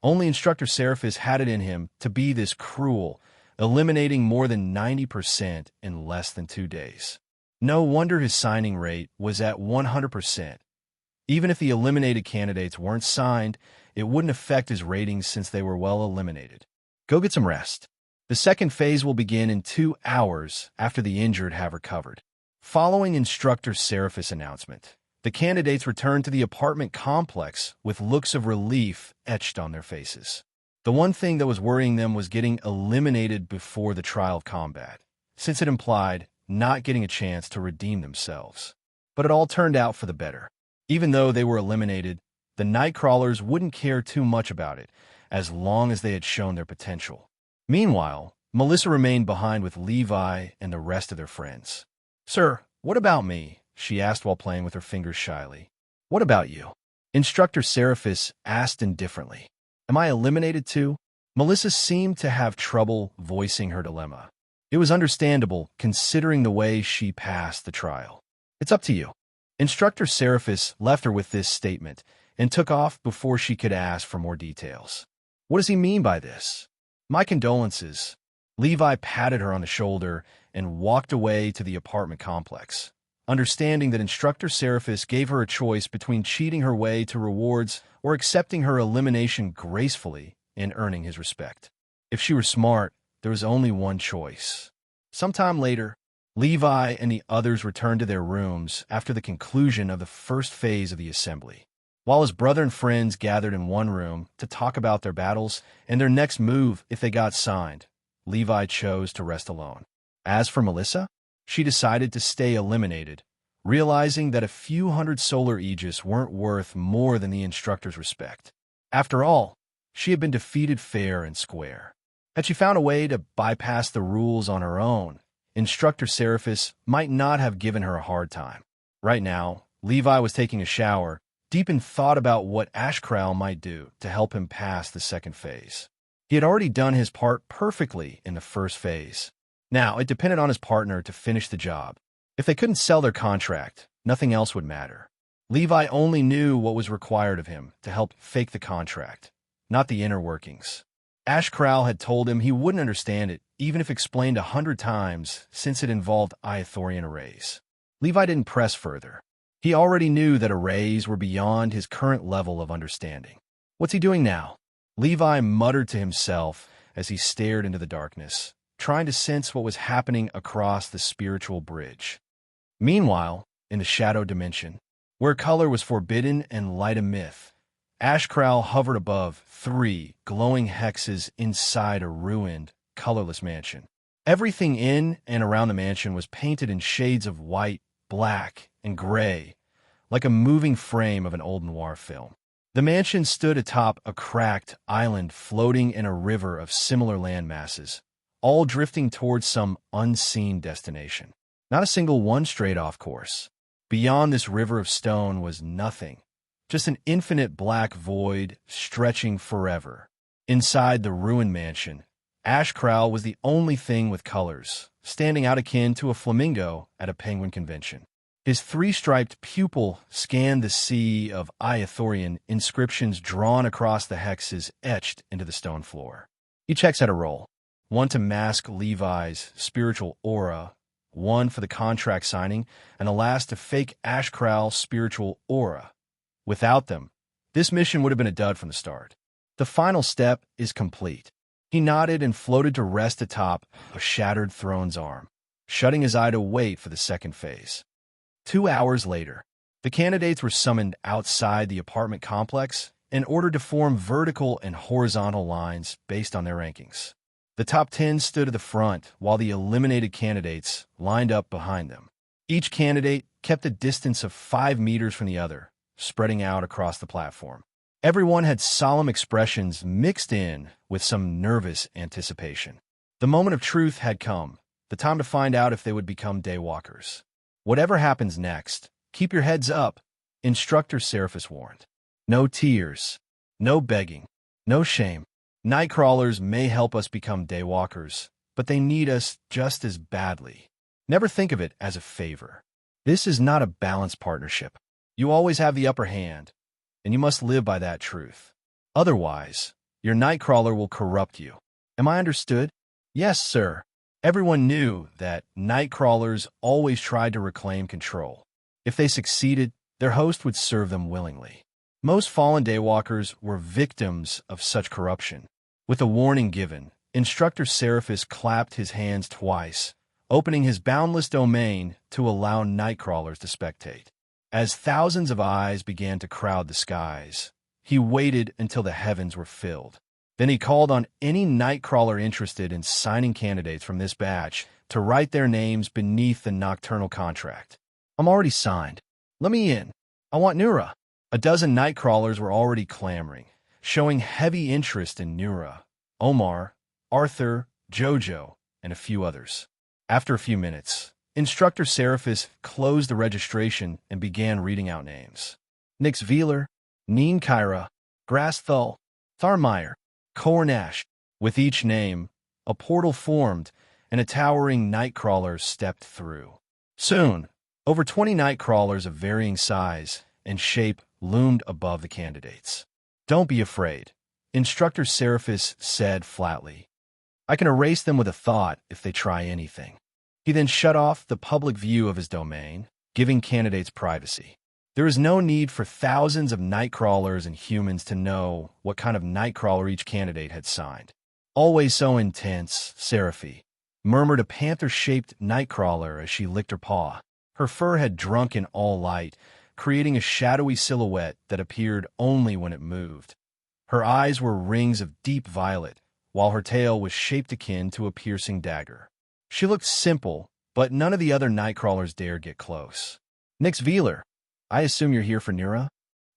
Only instructor Seraphis had it in him to be this cruel, eliminating more than 90% in less than 2 days. No wonder his signing rate was at 100%. Even if the eliminated candidates weren't signed, it wouldn't affect his ratings since they were well eliminated. Go get some rest. The second phase will begin in 2 hours after the injured have recovered. Following instructor Seraphis' announcement, the candidates returned to the apartment complex with looks of relief etched on their faces. The one thing that was worrying them was getting eliminated before the trial of combat, since it implied not getting a chance to redeem themselves. But it all turned out for the better. Even though they were eliminated, the Nightcrawlers wouldn't care too much about it, as long as they had shown their potential. Meanwhile, Melissa remained behind with Levi and the rest of their friends. Sir, what about me? She asked while playing with her fingers shyly. What about you? Instructor Seraphis asked indifferently. Am I eliminated too? Melissa seemed to have trouble voicing her dilemma. It was understandable, considering the way she passed the trial. It's up to you. Instructor Seraphis left her with this statement and took off before she could ask for more details. What does he mean by this? My condolences. Levi patted her on the shoulder and walked away to the apartment complex, understanding that Instructor Seraphis gave her a choice between cheating her way to rewards or accepting her elimination gracefully and earning his respect. If she were smart, there was only one choice. Sometime later, Levi and the others returned to their rooms after the conclusion of the first phase of the assembly. while his brother and friends gathered in one room to talk about their battles and their next move if they got signed. Levi chose to rest alone. As for Melissa, she decided to stay eliminated, realizing that a few hundred solar aegis weren't worth more than the instructor's respect. After all, she had been defeated fair and square. Had she found a way to bypass the rules on her own, Instructor Seraphis might not have given her a hard time. Right now, Levi was taking a shower, deep in thought about what Ashkral might do to help him pass the second phase. He had already done his part perfectly in the first phase. Now, it depended on his partner to finish the job. If they couldn't sell their contract, nothing else would matter. Levi only knew what was required of him to help fake the contract, not the inner workings. Ashkral had told him he wouldn't understand it, even if explained 100 times, since it involved Iothorian arrays. Levi didn't press further. He already knew that arrays were beyond his current level of understanding. What's he doing now? Levi muttered to himself as he stared into the darkness, trying to sense what was happening across the spiritual bridge. Meanwhile, in the shadow dimension, where color was forbidden and light a myth, Ashkral hovered above 3 glowing hexes inside a ruined, colorless mansion. Everything in and around the mansion was painted in shades of white, black, and gray, like a moving frame of an old noir film. The mansion stood atop a cracked island floating in a river of similar land masses, all drifting towards some unseen destination. Not a single one strayed off course. Beyond this river of stone was nothing, just an infinite black void stretching forever. Inside the ruined mansion, Ashkral was the only thing with colors, standing out akin to a flamingo at a penguin convention. His 3-striped pupil scanned the sea of Iothorian inscriptions drawn across the hexes etched into the stone floor. Each hex had a role, one to mask Levi's spiritual aura, one for the contract signing, and the last to fake Ashkral's spiritual aura. Without them, this mission would have been a dud from the start. The final step is complete. He nodded and floated to rest atop a shattered throne's arm, shutting his eye to wait for the second phase. 2 hours later, the candidates were summoned outside the apartment complex and ordered to form vertical and horizontal lines based on their rankings. The top 10 stood at the front, while the eliminated candidates lined up behind them. Each candidate kept a distance of 5 meters from the other, spreading out across the platform. Everyone had solemn expressions mixed in with some nervous anticipation. The moment of truth had come, the time to find out if they would become daywalkers. Whatever happens next, keep your heads up, Instructor Seraphis warned. No tears, no begging, no shame. Nightcrawlers may help us become daywalkers, but they need us just as badly. Never think of it as a favor. This is not a balanced partnership. You always have the upper hand, and you must live by that truth. Otherwise, your Nightcrawler will corrupt you. Am I understood? Yes, sir. Everyone knew that Nightcrawlers always tried to reclaim control. If they succeeded, their host would serve them willingly. Most fallen daywalkers were victims of such corruption. With a warning given, Instructor Seraphis clapped his hands twice, opening his boundless domain to allow Nightcrawlers to spectate. As thousands of eyes began to crowd the skies, he waited until the heavens were filled. Then he called on any Nightcrawler interested in signing candidates from this batch to write their names beneath the nocturnal contract. I'm already signed. Let me in. I want Nura. A dozen Nightcrawlers were already clamoring, showing heavy interest in Nura, Omar, Arthur, Jojo, and a few others. After a few minutes, Instructor Seraphis closed the registration and began reading out names. Nix Veeler, Neen Kyra, Grasthul, Tharmeyer, Kornash. With each name, a portal formed, and a towering Nightcrawler stepped through. Soon, over 20 Nightcrawlers of varying size and shape loomed above the candidates. Don't be afraid, Instructor Seraphis said flatly. I can erase them with a thought if they try anything. He then shut off the public view of his domain, giving candidates privacy. There is no need for thousands of Nightcrawlers and humans to know what kind of Nightcrawler each candidate had signed. Always so intense, Seraphi, murmured a panther-shaped Nightcrawler as she licked her paw. Her fur had drunk in all light, creating a shadowy silhouette that appeared only when it moved. Her eyes were rings of deep violet, while her tail was shaped akin to a piercing dagger. She looked simple, but none of the other nightcrawlers dared get close. Nix Veeler, I assume you're here for Nura?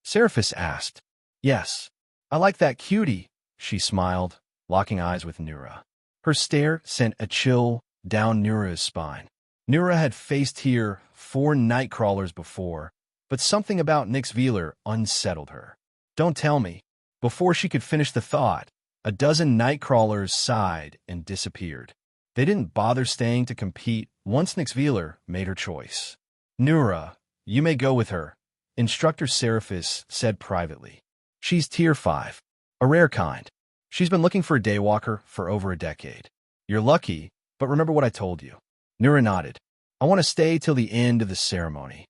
Seraphis asked. Yes. I like that cutie, she smiled, locking eyes with Nura. Her stare sent a chill down Nura's spine. Nura had faced here 4 nightcrawlers before, but something about Nix Veeler unsettled her. Don't tell me. Before she could finish the thought, a dozen nightcrawlers sighed and disappeared. They didn't bother staying to compete once Nix Veeler made her choice. Nura, you may go with her, Instructor Seraphis said privately. She's Tier 5, a rare kind. She's been looking for a daywalker for over a decade. You're lucky, but remember what I told you. Nura nodded. I want to stay till the end of the ceremony.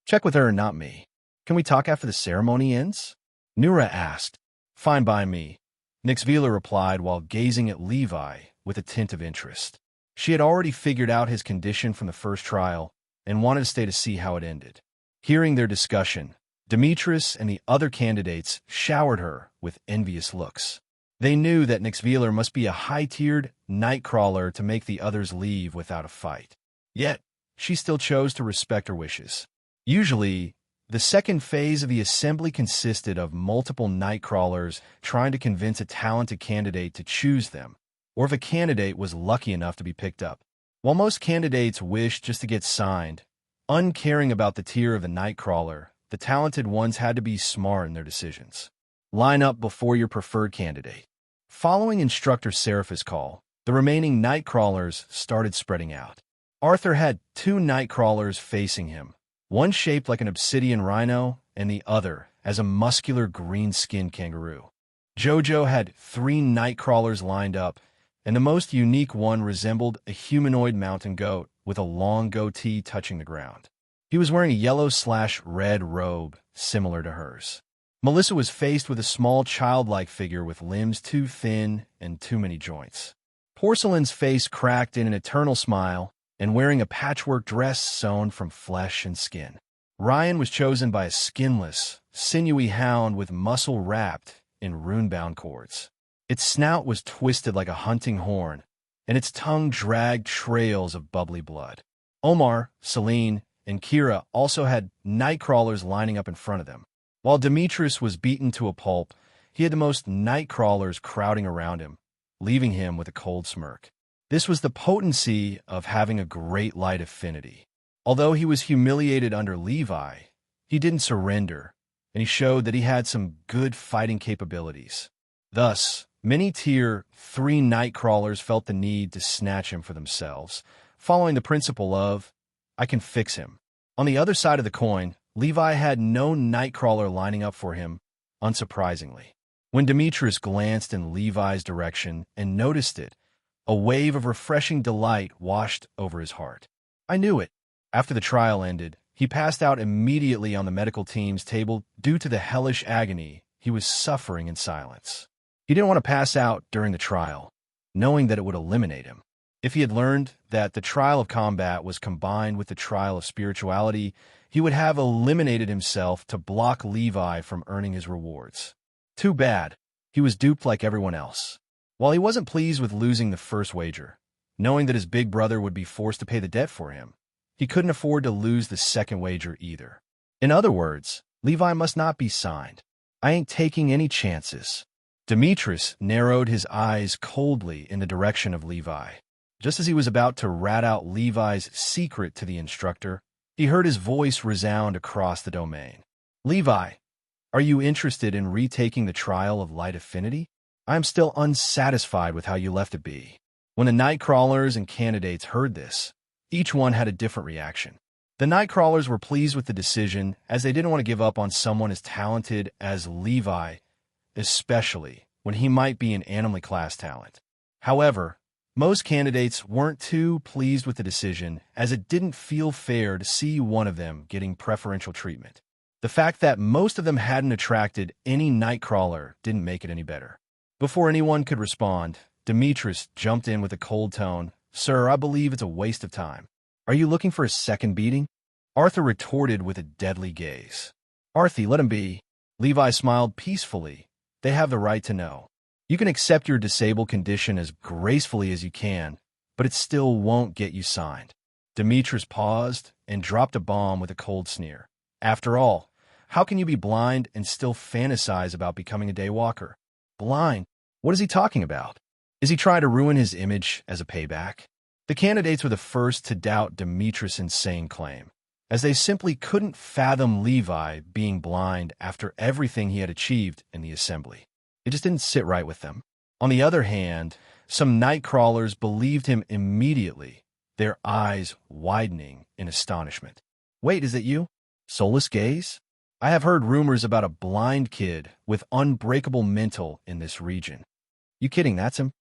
Check with her, not me. Can we talk after the ceremony ends? Nura asked. Fine by me, Nix Veeler replied while gazing at Levi with a tint of interest. She had already figured out his condition from the first trial and wanted to stay to see how it ended. Hearing their discussion, Demetrius and the other candidates showered her with envious looks. They knew that Nix Veeler must be a high-tiered nightcrawler to make the others leave without a fight. Yet, she still chose to respect her wishes. Usually, the second phase of the assembly consisted of multiple nightcrawlers trying to convince a talented candidate to choose them, or if a candidate was lucky enough to be picked up. While most candidates wished just to get signed, uncaring about the tier of the nightcrawler, the talented ones had to be smart in their decisions. Line up before your preferred candidate. Following Instructor Seraphis' call, the remaining nightcrawlers started spreading out. Arthur had 2 nightcrawlers facing him, one shaped like an obsidian rhino and the other as a muscular green-skinned kangaroo. Jojo had 3 nightcrawlers lined up, and the most unique one resembled a humanoid mountain goat with a long goatee touching the ground. He was wearing a yellow/red robe similar to hers. Melissa was faced with a small childlike figure with limbs too thin and too many joints. Porcelain's face cracked in an eternal smile and wearing a patchwork dress sewn from flesh and skin. Ryan was chosen by a skinless, sinewy hound with muscle wrapped in rune-bound cords. Its snout was twisted like a hunting horn, and its tongue dragged trails of bubbly blood. Omar, Celine, and Kira also had nightcrawlers lining up in front of them. While Demetrius was beaten to a pulp, he had the most nightcrawlers crowding around him, leaving him with a cold smirk. This was the potency of having a great light affinity. Although he was humiliated under Levi, he didn't surrender, and he showed that he had some good fighting capabilities. Thus, many Tier 3 nightcrawlers felt the need to snatch him for themselves, following the principle of, I can fix him. On the other side of the coin, Levi had no nightcrawler lining up for him, unsurprisingly. When Demetrius glanced in Levi's direction and noticed it, a wave of refreshing delight washed over his heart. I knew it. After the trial ended, he passed out immediately on the medical team's table due to the hellish agony he was suffering in silence. He didn't want to pass out during the trial, knowing that it would eliminate him. If he had learned that the trial of combat was combined with the trial of spirituality, he would have eliminated himself to block Levi from earning his rewards. Too bad. He was duped like everyone else. While he wasn't pleased with losing the first wager, knowing that his big brother would be forced to pay the debt for him, he couldn't afford to lose the second wager either. In other words, Levi must not be signed. I ain't taking any chances. Demetrius narrowed his eyes coldly in the direction of Levi. Just as he was about to rat out Levi's secret to the instructor, he heard his voice resound across the domain. Levi, are you interested in retaking the trial of light affinity? I am still unsatisfied with how you left it be. When the nightcrawlers and candidates heard this, each one had a different reaction. The nightcrawlers were pleased with the decision as they didn't want to give up on someone as talented as Levi, especially when he might be an animally class talent. However, most candidates weren't too pleased with the decision as it didn't feel fair to see one of them getting preferential treatment. The fact that most of them hadn't attracted any nightcrawler didn't make it any better. Before anyone could respond, Demetrius jumped in with a cold tone. Sir, I believe it's a waste of time. Are you looking for a second beating? Arthur retorted with a deadly gaze. Arthur, let him be. Levi smiled peacefully. They have the right to know. You can accept your disabled condition as gracefully as you can, but it still won't get you signed. Demetrius paused and dropped a bomb with a cold sneer. After all, how can you be blind and still fantasize about becoming a daywalker? Blind? What is he talking about? Is he trying to ruin his image as a payback? The candidates were the first to doubt Demetrius' insane claim, as they simply couldn't fathom Levi being blind after everything he had achieved in the assembly. It just didn't sit right with them. On the other hand, some night crawlers believed him immediately, their eyes widening in astonishment. Wait, is it you? Soulless gaze? I have heard rumors about a blind kid with unbreakable mental in this region. You kidding, that's him?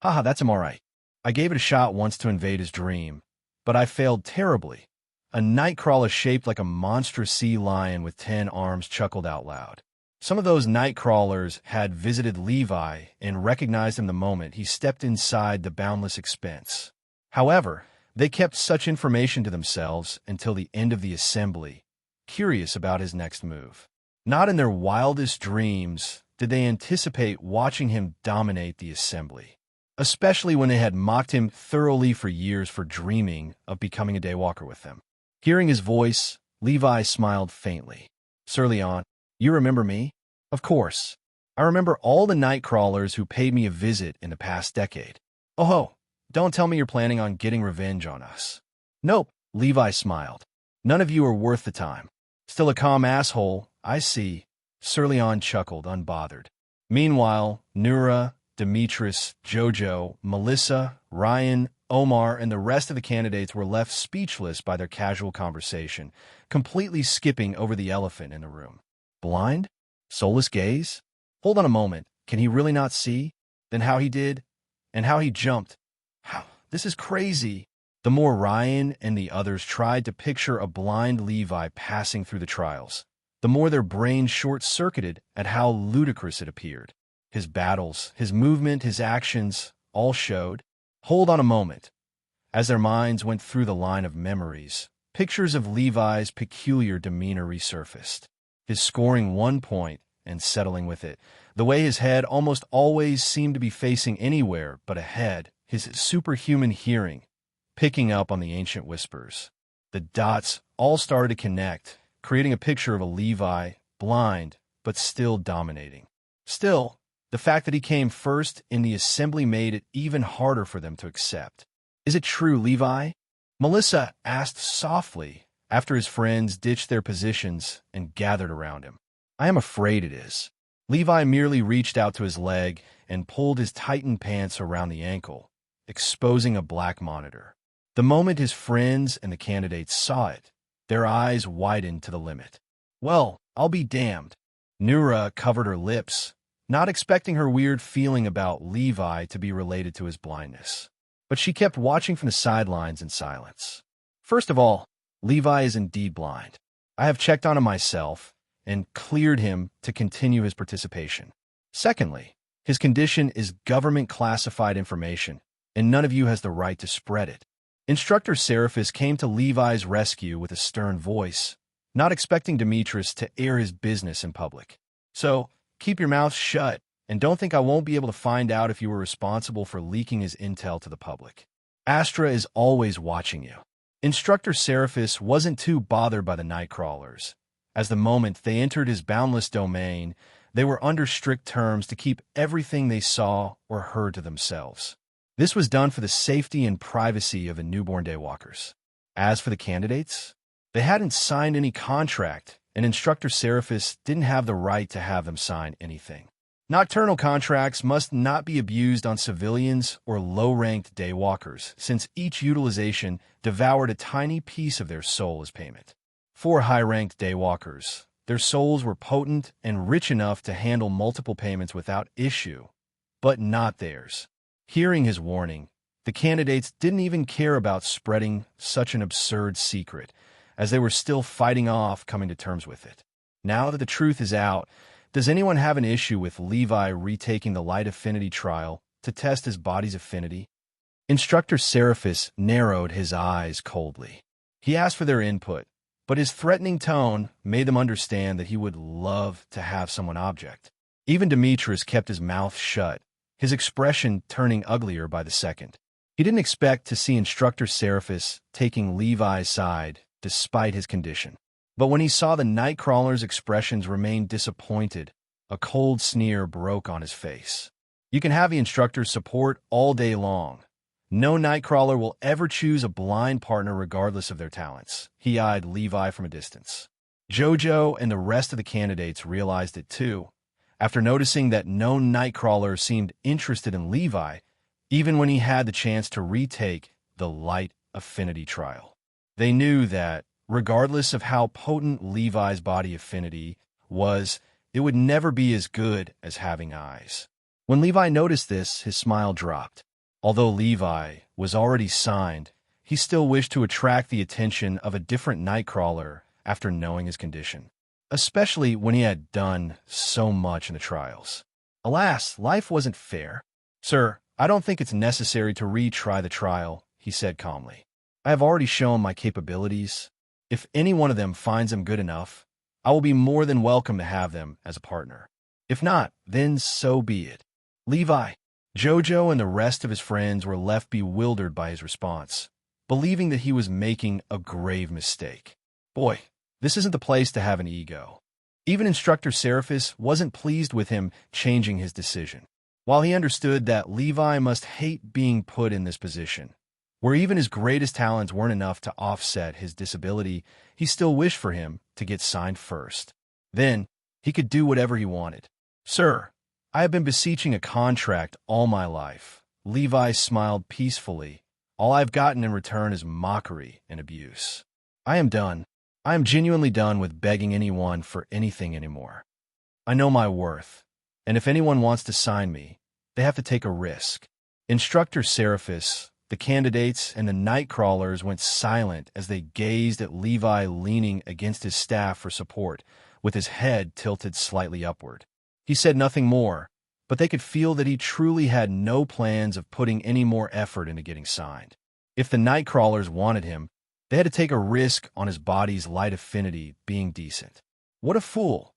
Haha, that's him all right. I gave it a shot once to invade his dream, but I failed terribly. A nightcrawler shaped like a monstrous sea lion with 10 arms chuckled out loud. Some of those nightcrawlers had visited Levi and recognized him the moment he stepped inside the boundless expanse. However, they kept such information to themselves until the end of the assembly, curious about his next move. Not in their wildest dreams did they anticipate watching him dominate the assembly, especially when they had mocked him thoroughly for years for dreaming of becoming a daywalker with them. Hearing his voice, Levi smiled faintly. Sir Leon, you remember me? Of course. I remember all the night crawlers who paid me a visit in the past decade. Oh ho, don't tell me you're planning on getting revenge on us. Nope, Levi smiled. None of you are worth the time. Still a calm asshole, I see. Sir Leon chuckled, unbothered. Meanwhile, Nura, Demetrius, Jojo, Melissa, Ryan, Omar, and the rest of the candidates were left speechless by their casual conversation, completely skipping over the elephant in the room. Blind? Soulless gaze? Hold on a moment. Can he really not see? Then how he did? And how he jumped? How? This is crazy. The more Ryan and the others tried to picture a blind Levi passing through the trials, the more their brains short-circuited at how ludicrous it appeared. His battles, his movement, his actions, all showed. Hold on a moment. As their minds went through the line of memories, pictures of Levi's peculiar demeanor resurfaced. His scoring 1 point and settling with it, the way his head almost always seemed to be facing anywhere but ahead, his superhuman hearing, picking up on the ancient whispers. The dots all started to connect, creating a picture of a Levi, blind, but still dominating. Still, the fact that he came first in the assembly made it even harder for them to accept. Is it true, Levi? Melissa asked softly after his friends ditched their positions and gathered around him. I am afraid it is. Levi merely reached out to his leg and pulled his tightened pants around the ankle, exposing a black monitor. The moment his friends and the candidates saw it, their eyes widened to the limit. Well, I'll be damned. Nura covered her lips, not expecting her weird feeling about Levi to be related to his blindness. But she kept watching from the sidelines in silence. First of all, Levi is indeed blind. I have checked on him myself and cleared him to continue his participation. Secondly, his condition is government-classified information, and none of you has the right to spread it. Instructor Seraphis came to Levi's rescue with a stern voice, not expecting Demetrius to air his business in public. So, keep your mouth shut, and don't think I won't be able to find out if you were responsible for leaking his intel to the public. Astra is always watching you. Instructor Seraphis wasn't too bothered by the Nightcrawlers, as the moment they entered his boundless domain, they were under strict terms to keep everything they saw or heard to themselves. This was done for the safety and privacy of the newborn daywalkers. As for the candidates, they hadn't signed any contract, and Instructor Seraphis didn't have the right to have them sign anything. Nocturnal contracts must not be abused on civilians or low-ranked daywalkers, since each utilization devoured a tiny piece of their soul as payment. For high-ranked daywalkers, their souls were potent and rich enough to handle multiple payments without issue, but not theirs. Hearing his warning, the candidates didn't even care about spreading such an absurd secret, as they were still fighting off coming to terms with it. Now that the truth is out, does anyone have an issue with Levi retaking the light affinity trial to test his body's affinity? Instructor Seraphis narrowed his eyes coldly. He asked for their input, but his threatening tone made them understand that he would love to have someone object. Even Demetrius kept his mouth shut, his expression turning uglier by the second. He didn't expect to see Instructor Seraphis taking Levi's side despite his condition. But when he saw the Nightcrawler's expressions remain disappointed, a cold sneer broke on his face. You can have the instructor's support all day long. No Nightcrawler will ever choose a blind partner regardless of their talents. He eyed Levi from a distance. Jojo and the rest of the candidates realized it too. After noticing that no Nightcrawler seemed interested in Levi, even when he had the chance to retake the light affinity trial. They knew that, regardless of how potent Levi's body affinity was, it would never be as good as having eyes. When Levi noticed this, his smile dropped. Although Levi was already signed, he still wished to attract the attention of a different Nightcrawler after knowing his condition, especially when he had done so much in the trials. Alas, life wasn't fair. Sir, I don't think it's necessary to retry the trial, he said calmly. I have already shown my capabilities. If any one of them finds them good enough, I will be more than welcome to have them as a partner. If not, then so be it. Levi, Jojo, and the rest of his friends were left bewildered by his response, believing that he was making a grave mistake. Boy, this isn't the place to have an ego. Even Instructor Seraphis wasn't pleased with him changing his decision. While he understood that Levi must hate being put in this position, where even his greatest talents weren't enough to offset his disability, he still wished for him to get signed first. Then, he could do whatever he wanted. Sir, I have been beseeching a contract all my life. Levi smiled peacefully. All I've gotten in return is mockery and abuse. I am done. I am genuinely done with begging anyone for anything anymore. I know my worth, and if anyone wants to sign me, they have to take a risk. Instructor Seraphis, the candidates, and the Nightcrawlers went silent as they gazed at Levi leaning against his staff for support, with his head tilted slightly upward. He said nothing more, but they could feel that he truly had no plans of putting any more effort into getting signed. If the Nightcrawlers wanted him, they had to take a risk on his body's light affinity being decent. What a fool!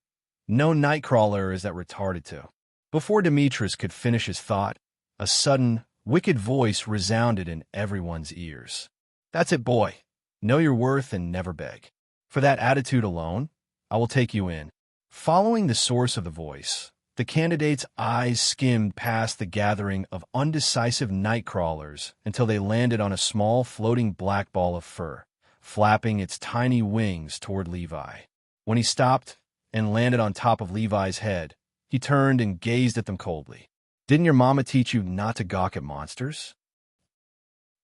No Nightcrawler is that retarded to. Before Demetrius could finish his thought, a sudden, wicked voice resounded in everyone's ears. That's it, boy. Know your worth and never beg. For that attitude alone, I will take you in. Following the source of the voice, the candidates' eyes skimmed past the gathering of undecisive Nightcrawlers until they landed on a small floating black ball of fur, flapping its tiny wings toward Levi. When he stopped and landed on top of Levi's head, he turned and gazed at them coldly. Didn't your mama teach you not to gawk at monsters?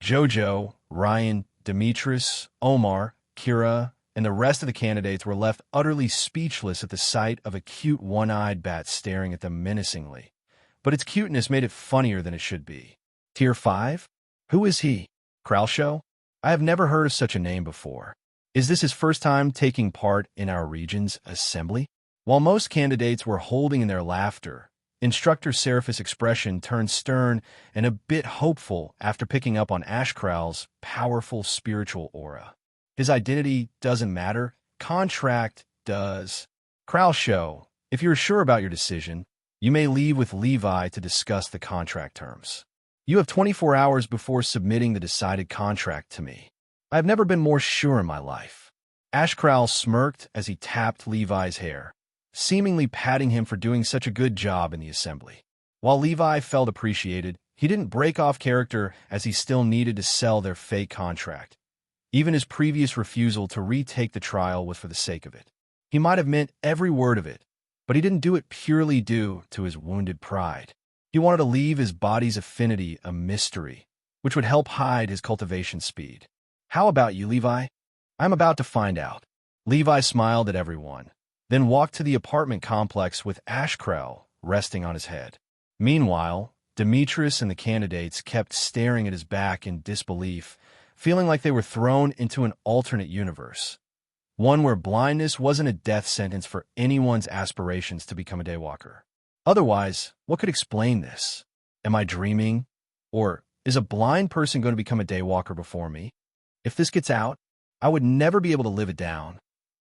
Jojo, Ryan, Demetrius, Omar, Kira, and the rest of the candidates were left utterly speechless at the sight of a cute one-eyed bat staring at them menacingly. But its cuteness made it funnier than it should be. Tier 5? Who is he? Kralshow? I have never heard of such a name before. Is this his first time taking part in our region's assembly? While most candidates were holding in their laughter, Instructor Seraphis' expression turned stern and a bit hopeful after picking up on Ashkral's powerful spiritual aura. His identity doesn't matter. Contract does. Kralshow, if you're sure about your decision, you may leave with Levi to discuss the contract terms. You have 24 hours before submitting the decided contract to me. I have never been more sure in my life. Ashkral smirked as he tapped Levi's hair, seemingly patting him for doing such a good job in the assembly. While Levi felt appreciated, he didn't break off character as he still needed to sell their fake contract. Even his previous refusal to retake the trial was for the sake of it. He might have meant every word of it, but he didn't do it purely due to his wounded pride. He wanted to leave his body's affinity a mystery, which would help hide his cultivation speed. How about you, Levi? I'm about to find out. Levi smiled at everyone, then walked to the apartment complex with Ashkrell resting on his head. Meanwhile, Demetrius and the candidates kept staring at his back in disbelief, feeling like they were thrown into an alternate universe, one where blindness wasn't a death sentence for anyone's aspirations to become a daywalker. Otherwise, what could explain this? Am I dreaming? Or is a blind person going to become a daywalker before me? If this gets out, I would never be able to live it down.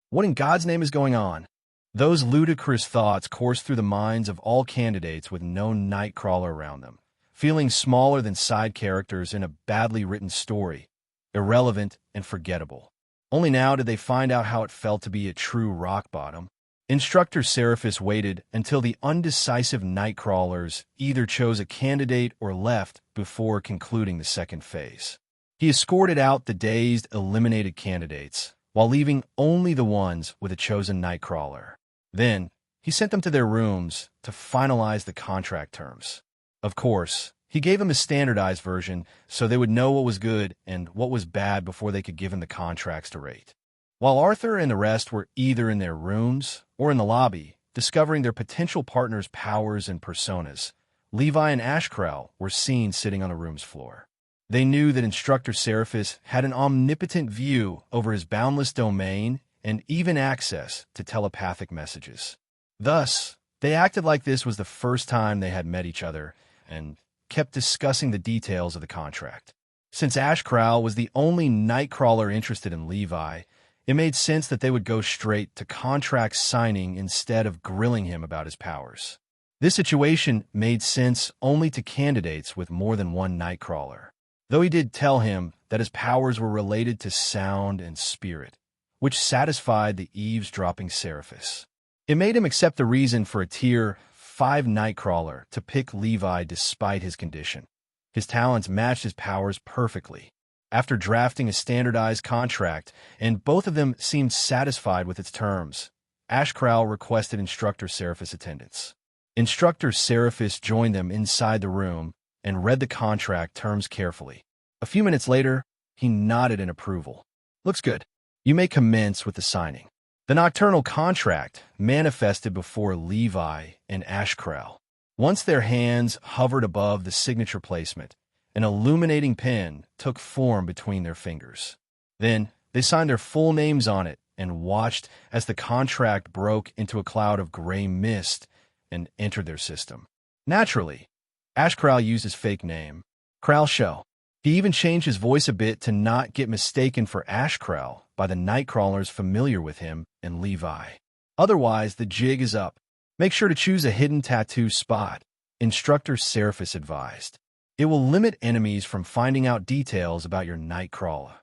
What in God's name is going on? Those ludicrous thoughts coursed through the minds of all candidates with no Nightcrawler around them, feeling smaller than side characters in a badly written story, irrelevant and forgettable. Only now did they find out how it felt to be at true rock bottom. Instructor Seraphis waited until the undecisive Nightcrawlers either chose a candidate or left before concluding the second phase. He escorted out the dazed, eliminated candidates, while leaving only the ones with a chosen Nightcrawler. Then, he sent them to their rooms to finalize the contract terms. Of course, he gave them a standardized version so they would know what was good and what was bad before they could give him the contracts to rate. While Arthur and the rest were either in their rooms or in the lobby, discovering their potential partners' powers and personas, Levi and Ashcrow were seen sitting on the room's floor. They knew that Instructor Seraphis had an omnipotent view over his boundless domain and even access to telepathic messages. Thus, they acted like this was the first time they had met each other and kept discussing the details of the contract. Since Ashcrow was the only Nightcrawler interested in Levi, it made sense that they would go straight to contract signing instead of grilling him about his powers. This situation made sense only to candidates with more than one Nightcrawler, though he did tell him that his powers were related to sound and spirit, which satisfied the eavesdropping Seraphis. It made him accept the reason for a Tier 5 Nightcrawler to pick Levi despite his condition. His talents matched his powers perfectly. After drafting a standardized contract, and both of them seemed satisfied with its terms, Ashcrow requested Instructor Seraphis' attendance. Instructor Seraphis joined them inside the room and read the contract terms carefully. A few minutes later, he nodded in approval. "Looks good. You may commence with the signing." The nocturnal contract manifested before Levi and Ashcrow. Once their hands hovered above the signature placement, an illuminating pen took form between their fingers. Then they signed their full names on it and watched as the contract broke into a cloud of gray mist and entered their system. Naturally, Ashcrow used his fake name, Crowshow. He even changed his voice a bit to not get mistaken for Ashcrow by the Nightcrawlers familiar with him and Levi. Otherwise, the jig is up. Make sure to choose a hidden tattoo spot, Instructor Seraphis advised. It will limit enemies from finding out details about your Nightcrawler.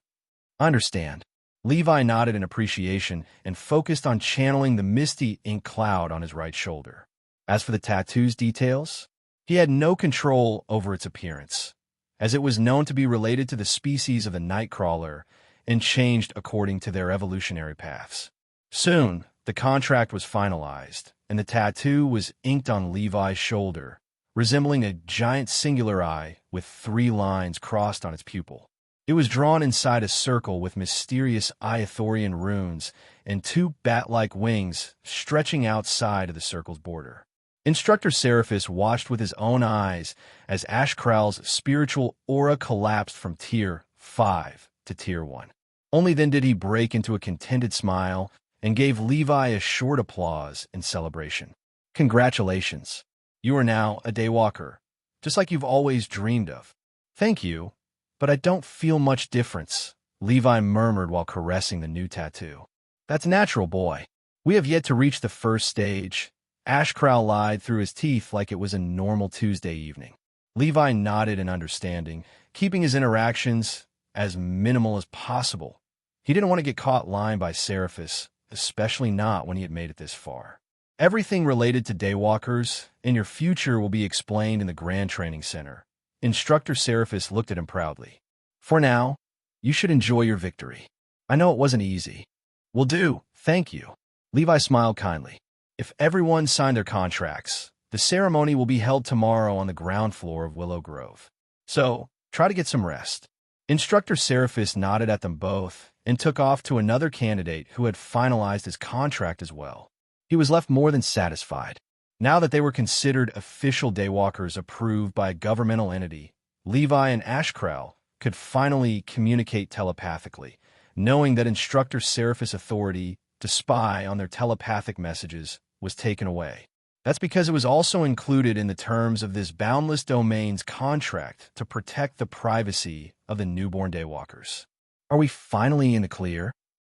I understand. Levi nodded in appreciation and focused on channeling the misty ink cloud on his right shoulder. As for the tattoo's details, he had no control over its appearance, as it was known to be related to the species of the Nightcrawler and changed according to their evolutionary paths. Soon, the contract was finalized, and the tattoo was inked on Levi's shoulder, resembling a giant singular eye with 3 lines crossed on its pupil. It was drawn inside a circle with mysterious Iothorian runes and 2 bat-like wings stretching outside of the circle's border. Instructor Seraphis watched with his own eyes as Ashcrow's spiritual aura collapsed from Tier 5 to Tier 1. Only then did he break into a contented smile and gave Levi a short applause in celebration. "Congratulations. You are now a Daywalker, just like you've always dreamed of." "Thank you, but I don't feel much difference," Levi murmured while caressing the new tattoo. "That's natural, boy. We have yet to reach the first stage." Ashcrow lied through his teeth like it was a normal Tuesday evening. Levi nodded in understanding, keeping his interactions as minimal as possible. He didn't want to get caught lying by Seraphis, especially not when he had made it this far. "Everything related to Daywalkers in your future will be explained in the Grand Training Center." Instructor Seraphis looked at him proudly. "For now, you should enjoy your victory. I know it wasn't easy." "Will do, thank you." Levi smiled kindly. "If everyone signed their contracts, the ceremony will be held tomorrow on the ground floor of Willow Grove. So, try to get some rest." Instructor Seraphis nodded at them both and took off to another candidate who had finalized his contract as well. He was left more than satisfied. Now that they were considered official Daywalkers approved by a governmental entity, Levi and Ashcrow could finally communicate telepathically, knowing that Instructor Seraphis' authority to spy on their telepathic messages was taken away. That's because it was also included in the terms of this boundless domain's contract to protect the privacy of the newborn Daywalkers. Are we finally in the clear?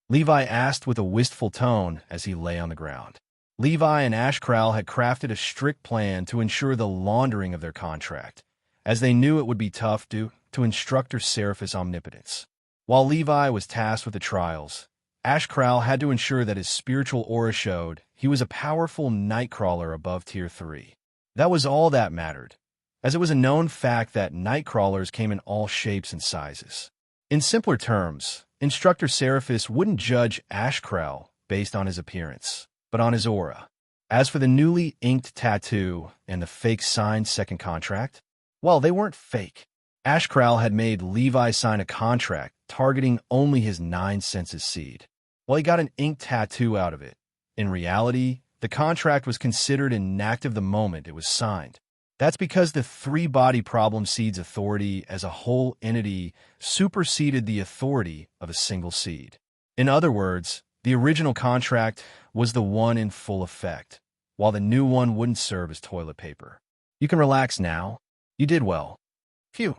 Levi asked with a wistful tone as he lay on the ground. Levi and Ashcrowl had crafted a strict plan to ensure the laundering of their contract, as they knew it would be tough due to Instructor Seraphis' omnipotence. While Levi was tasked with the trials, Ashcrowl had to ensure that his spiritual aura showed he was a powerful nightcrawler above Tier 3. That was all that mattered, as it was a known fact that nightcrawlers came in all shapes and sizes. In simpler terms, Instructor Seraphis wouldn't judge Ashcrowl based on his appearance, but on his aura. As for the newly inked tattoo and the fake signed second contract, well, they weren't fake. Ashcrowl had made Levi sign a contract targeting only his 9 senses seed. Well, he got an ink tattoo out of it. In reality, the contract was considered inactive the moment it was signed. That's because the 3-body problem seed's authority as a whole entity superseded the authority of a single seed. In other words, the original contract was the one in full effect, while the new one wouldn't serve as toilet paper. You can relax now. You did well. Phew.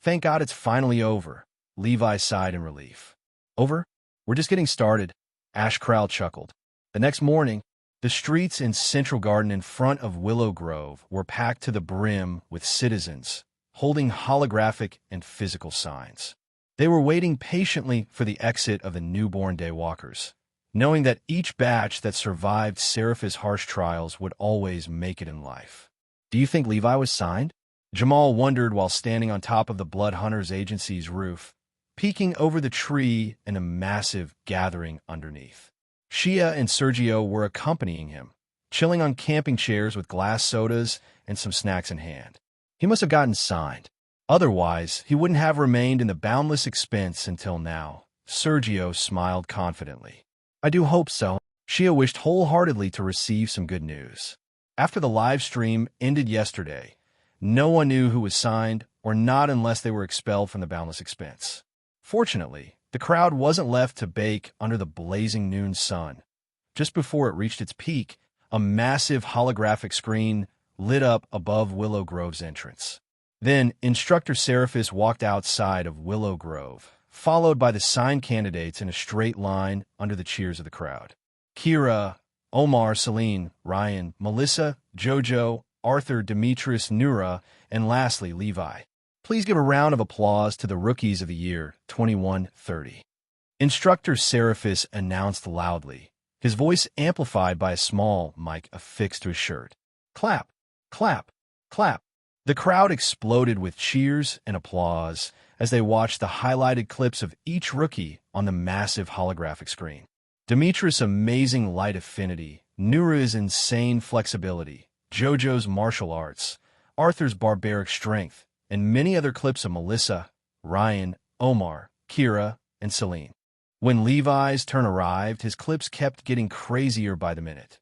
Thank God it's finally over. Levi sighed in relief. Over? We're just getting started. Ashcrowl chuckled. The next morning, the streets in Central Garden in front of Willow Grove were packed to the brim with citizens, holding holographic and physical signs. They were waiting patiently for the exit of the newborn daywalkers, knowing that each batch that survived Seraphis' harsh trials would always make it in life. Do you think Levi was signed? Jamal wondered while standing on top of the Blood Hunters Agency's roof, peeking over the tree and a massive gathering underneath. Shia and Sergio were accompanying him, chilling on camping chairs with glass sodas and some snacks in hand. He must have gotten signed. Otherwise, he wouldn't have remained in the boundless expense until now. Sergio smiled confidently. I do hope so. Shia wished wholeheartedly to receive some good news. After the live stream ended yesterday, no one knew who was signed or not unless they were expelled from the boundless expense. Fortunately, the crowd wasn't left to bake under the blazing noon sun. Just before it reached its peak, a massive holographic screen lit up above Willow Grove's entrance. Then, Instructor Seraphis walked outside of Willow Grove, followed by the signed candidates in a straight line under the cheers of the crowd. Kira, Omar, Celine, Ryan, Melissa, Jojo, Arthur, Demetrius, Nura, and lastly, Levi. Please give a round of applause to the Rookies of the Year 2130. Instructor Seraphis announced loudly, his voice amplified by a small mic affixed to his shirt. Clap, clap, clap. The crowd exploded with cheers and applause as they watched the highlighted clips of each rookie on the massive holographic screen. Demetrius' amazing light affinity, Nura's insane flexibility, Jojo's martial arts, Arthur's barbaric strength, and many other clips of Melissa, Ryan, Omar, Kira, and Celine. When Levi's turn arrived, his clips kept getting crazier by the minute.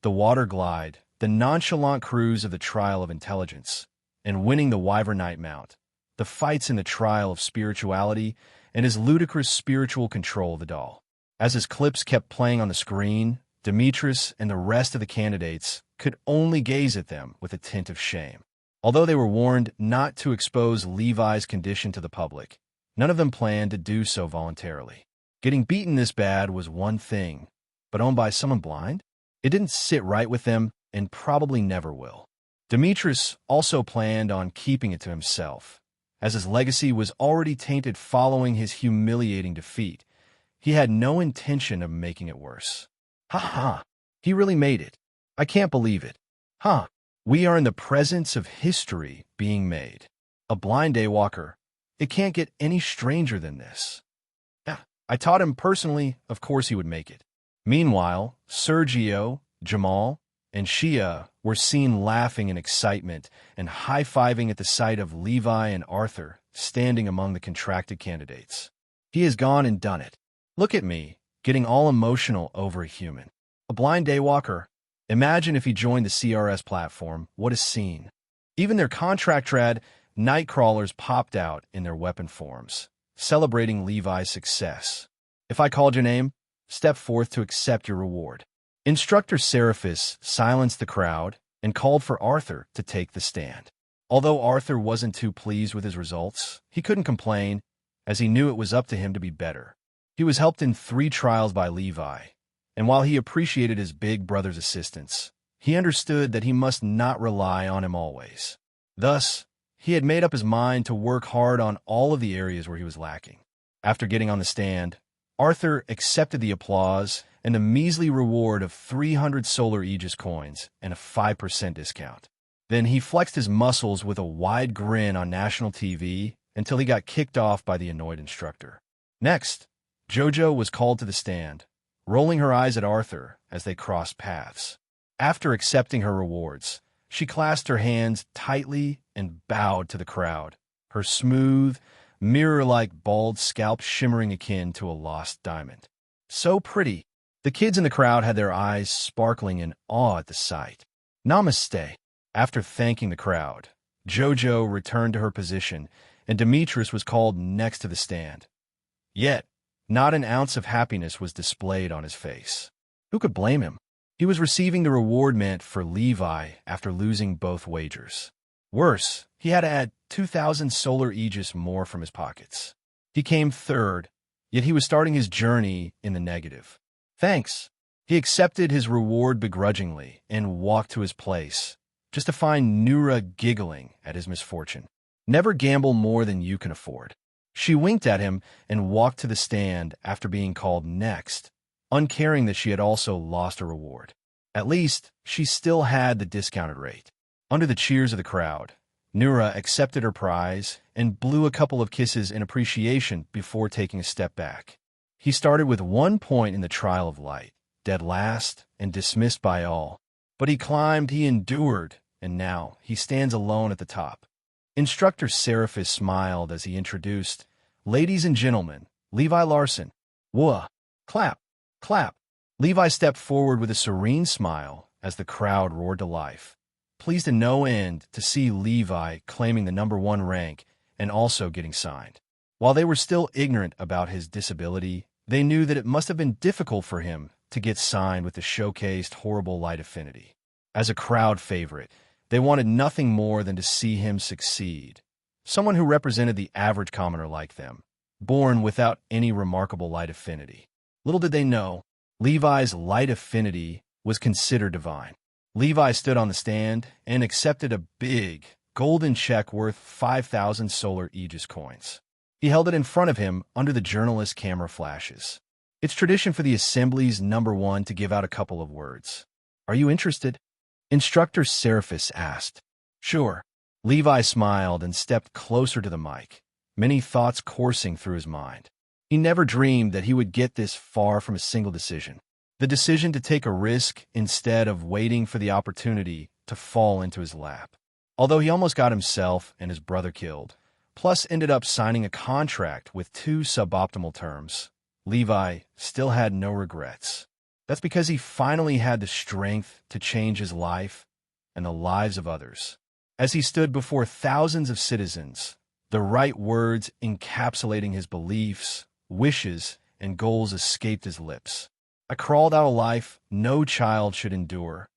The water glide, the nonchalant cruise of the Trial of Intelligence, and winning the Wyvern Knight mount, the fights in the Trial of Spirituality, and his ludicrous spiritual control of the doll. As his clips kept playing on the screen, Demetrius and the rest of the candidates could only gaze at them with a tint of shame. Although they were warned not to expose Levi's condition to the public, none of them planned to do so voluntarily. Getting beaten this bad was one thing, but owned by someone blind? It didn't sit right with them and probably never will. Demetrius also planned on keeping it to himself, as his legacy was already tainted following his humiliating defeat. He had no intention of making it worse. Ha ha! He really made it. I can't believe it. Huh. We are in the presence of history being made. A blind daywalker. It can't get any stranger than this. Yeah, I taught him personally, of course he would make it. Meanwhile, Sergio, Jamal, and Shia were seen laughing in excitement and high-fiving at the sight of Levi and Arthur standing among the contracted candidates. He has gone and done it. Look at me, getting all emotional over a human. A blind daywalker. Imagine if he joined the CRS platform, what a scene. Even their contract trad, Nightcrawlers popped out in their weapon forms, celebrating Levi's success. If I called your name, step forth to accept your reward. Instructor Seraphis silenced the crowd and called for Arthur to take the stand. Although Arthur wasn't too pleased with his results, he couldn't complain. as he knew it was up to him to be better. He was helped in 3 trials by Levi, and while he appreciated his big brother's assistance, he understood that he must not rely on him always. Thus, he had made up his mind to work hard on all of the areas where he was lacking. After getting on the stand, Arthur accepted the applause and a measly reward of 300 solar Aegis coins and a 5% discount. Then he flexed his muscles with a wide grin on national TV until he got kicked off by the annoyed instructor. Next, JoJo was called to the stand, rolling her eyes at Arthur as they crossed paths. After accepting her rewards, she clasped her hands tightly and bowed to the crowd, her smooth, mirror-like bald scalp shimmering akin to a lost diamond. So pretty, the kids in the crowd had their eyes sparkling in awe at the sight. Namaste. After thanking the crowd, JoJo returned to her position, and Demetrius was called next to the stand. Yet, not an ounce of happiness was displayed on his face. Who could blame him? He was receiving the reward meant for Levi after losing both wagers. Worse, he had to add 2,000 solar Aegis more from his pockets. He came third, yet he was starting his journey in the negative. Thanks. He accepted his reward begrudgingly and walked to his place, just to find Nura giggling at his misfortune. Never gamble more than you can afford. She winked at him and walked to the stand after being called next, uncaring that she had also lost a reward. At least, she still had the discounted rate. Under the cheers of the crowd, Nura accepted her prize and blew a couple of kisses in appreciation before taking a step back. He started with 1 point in the trial of light, dead last and dismissed by all. But he climbed, he endured, and now he stands alone at the top. Instructor Seraphis smiled as he introduced, "Ladies and gentlemen, Levi Larson." Whoa! Clap! Clap! Levi stepped forward with a serene smile as the crowd roared to life, pleased to no end to see Levi claiming the #1 rank and also getting signed. While they were still ignorant about his disability, they knew that it must have been difficult for him to get signed with the showcased horrible light affinity. As a crowd favorite, they wanted nothing more than to see him succeed. Someone who represented the average commoner like them, born without any remarkable light affinity. Little did they know, Levi's light affinity was considered divine. Levi stood on the stand and accepted a big, golden check worth 5,000 solar Aegis coins. He held it in front of him under the journalist's camera flashes. It's tradition for the Assembly's #1 to give out a couple of words. "Are you interested?" Instructor Seraphis asked. "Sure." Levi smiled and stepped closer to the mic, many thoughts coursing through his mind. He never dreamed that he would get this far from a single decision. The decision to take a risk instead of waiting for the opportunity to fall into his lap. Although he almost got himself and his brother killed, plus ended up signing a contract with 2 suboptimal terms, Levi still had no regrets. That's because he finally had the strength to change his life and the lives of others. As he stood before thousands of citizens, the right words encapsulating his beliefs, wishes, and goals escaped his lips. "I crawled out a life no child should endure,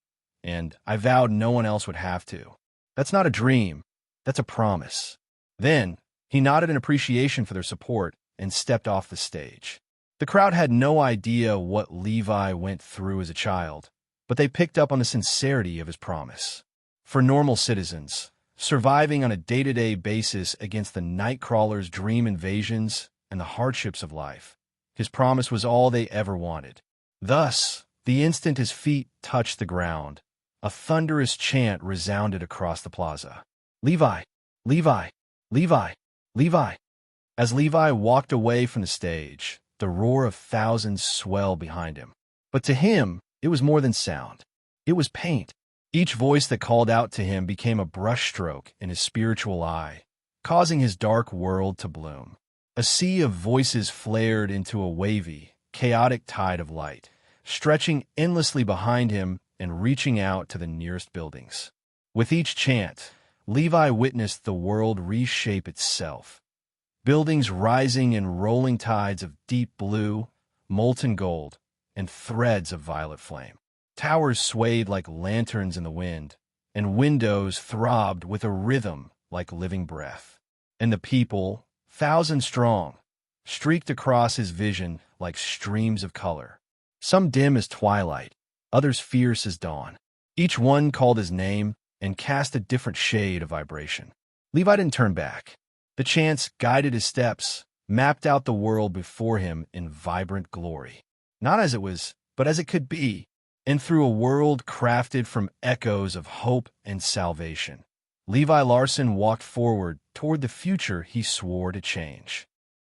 and I vowed no one else would have to. That's not a dream, that's a promise." Then, he nodded in appreciation for their support and stepped off the stage. The crowd had no idea what Levi went through as a child, but they picked up on the sincerity of his promise. For normal citizens, surviving on a day-to-day basis against the Nightcrawler's dream invasions and the hardships of life, his promise was all they ever wanted. Thus, the instant his feet touched the ground, a thunderous chant resounded across the plaza. "Levi! Levi! Levi! Levi!" As Levi walked away from the stage, the roar of thousands swelled behind him. But to him, it was more than sound. It was paint. Each voice that called out to him became a brushstroke in his spiritual eye, causing his dark world to bloom. A sea of voices flared into a wavy, chaotic tide of light, stretching endlessly behind him and reaching out to the nearest buildings. With each chant, Levi witnessed the world reshape itself. Buildings rising in rolling tides of deep blue, molten gold, and threads of violet flame. Towers swayed like lanterns in the wind, and windows throbbed with a rhythm like living breath. And the people, thousand strong, streaked across his vision like streams of color. Some dim as twilight, others fierce as dawn. Each one called his name and cast a different shade of vibration. Levi didn't turn back. The chants guided his steps, mapped out the world before him in vibrant glory. Not as it was, but as it could be, and through a world crafted from echoes of hope and salvation. Levi Larson walked forward toward the future he swore to change.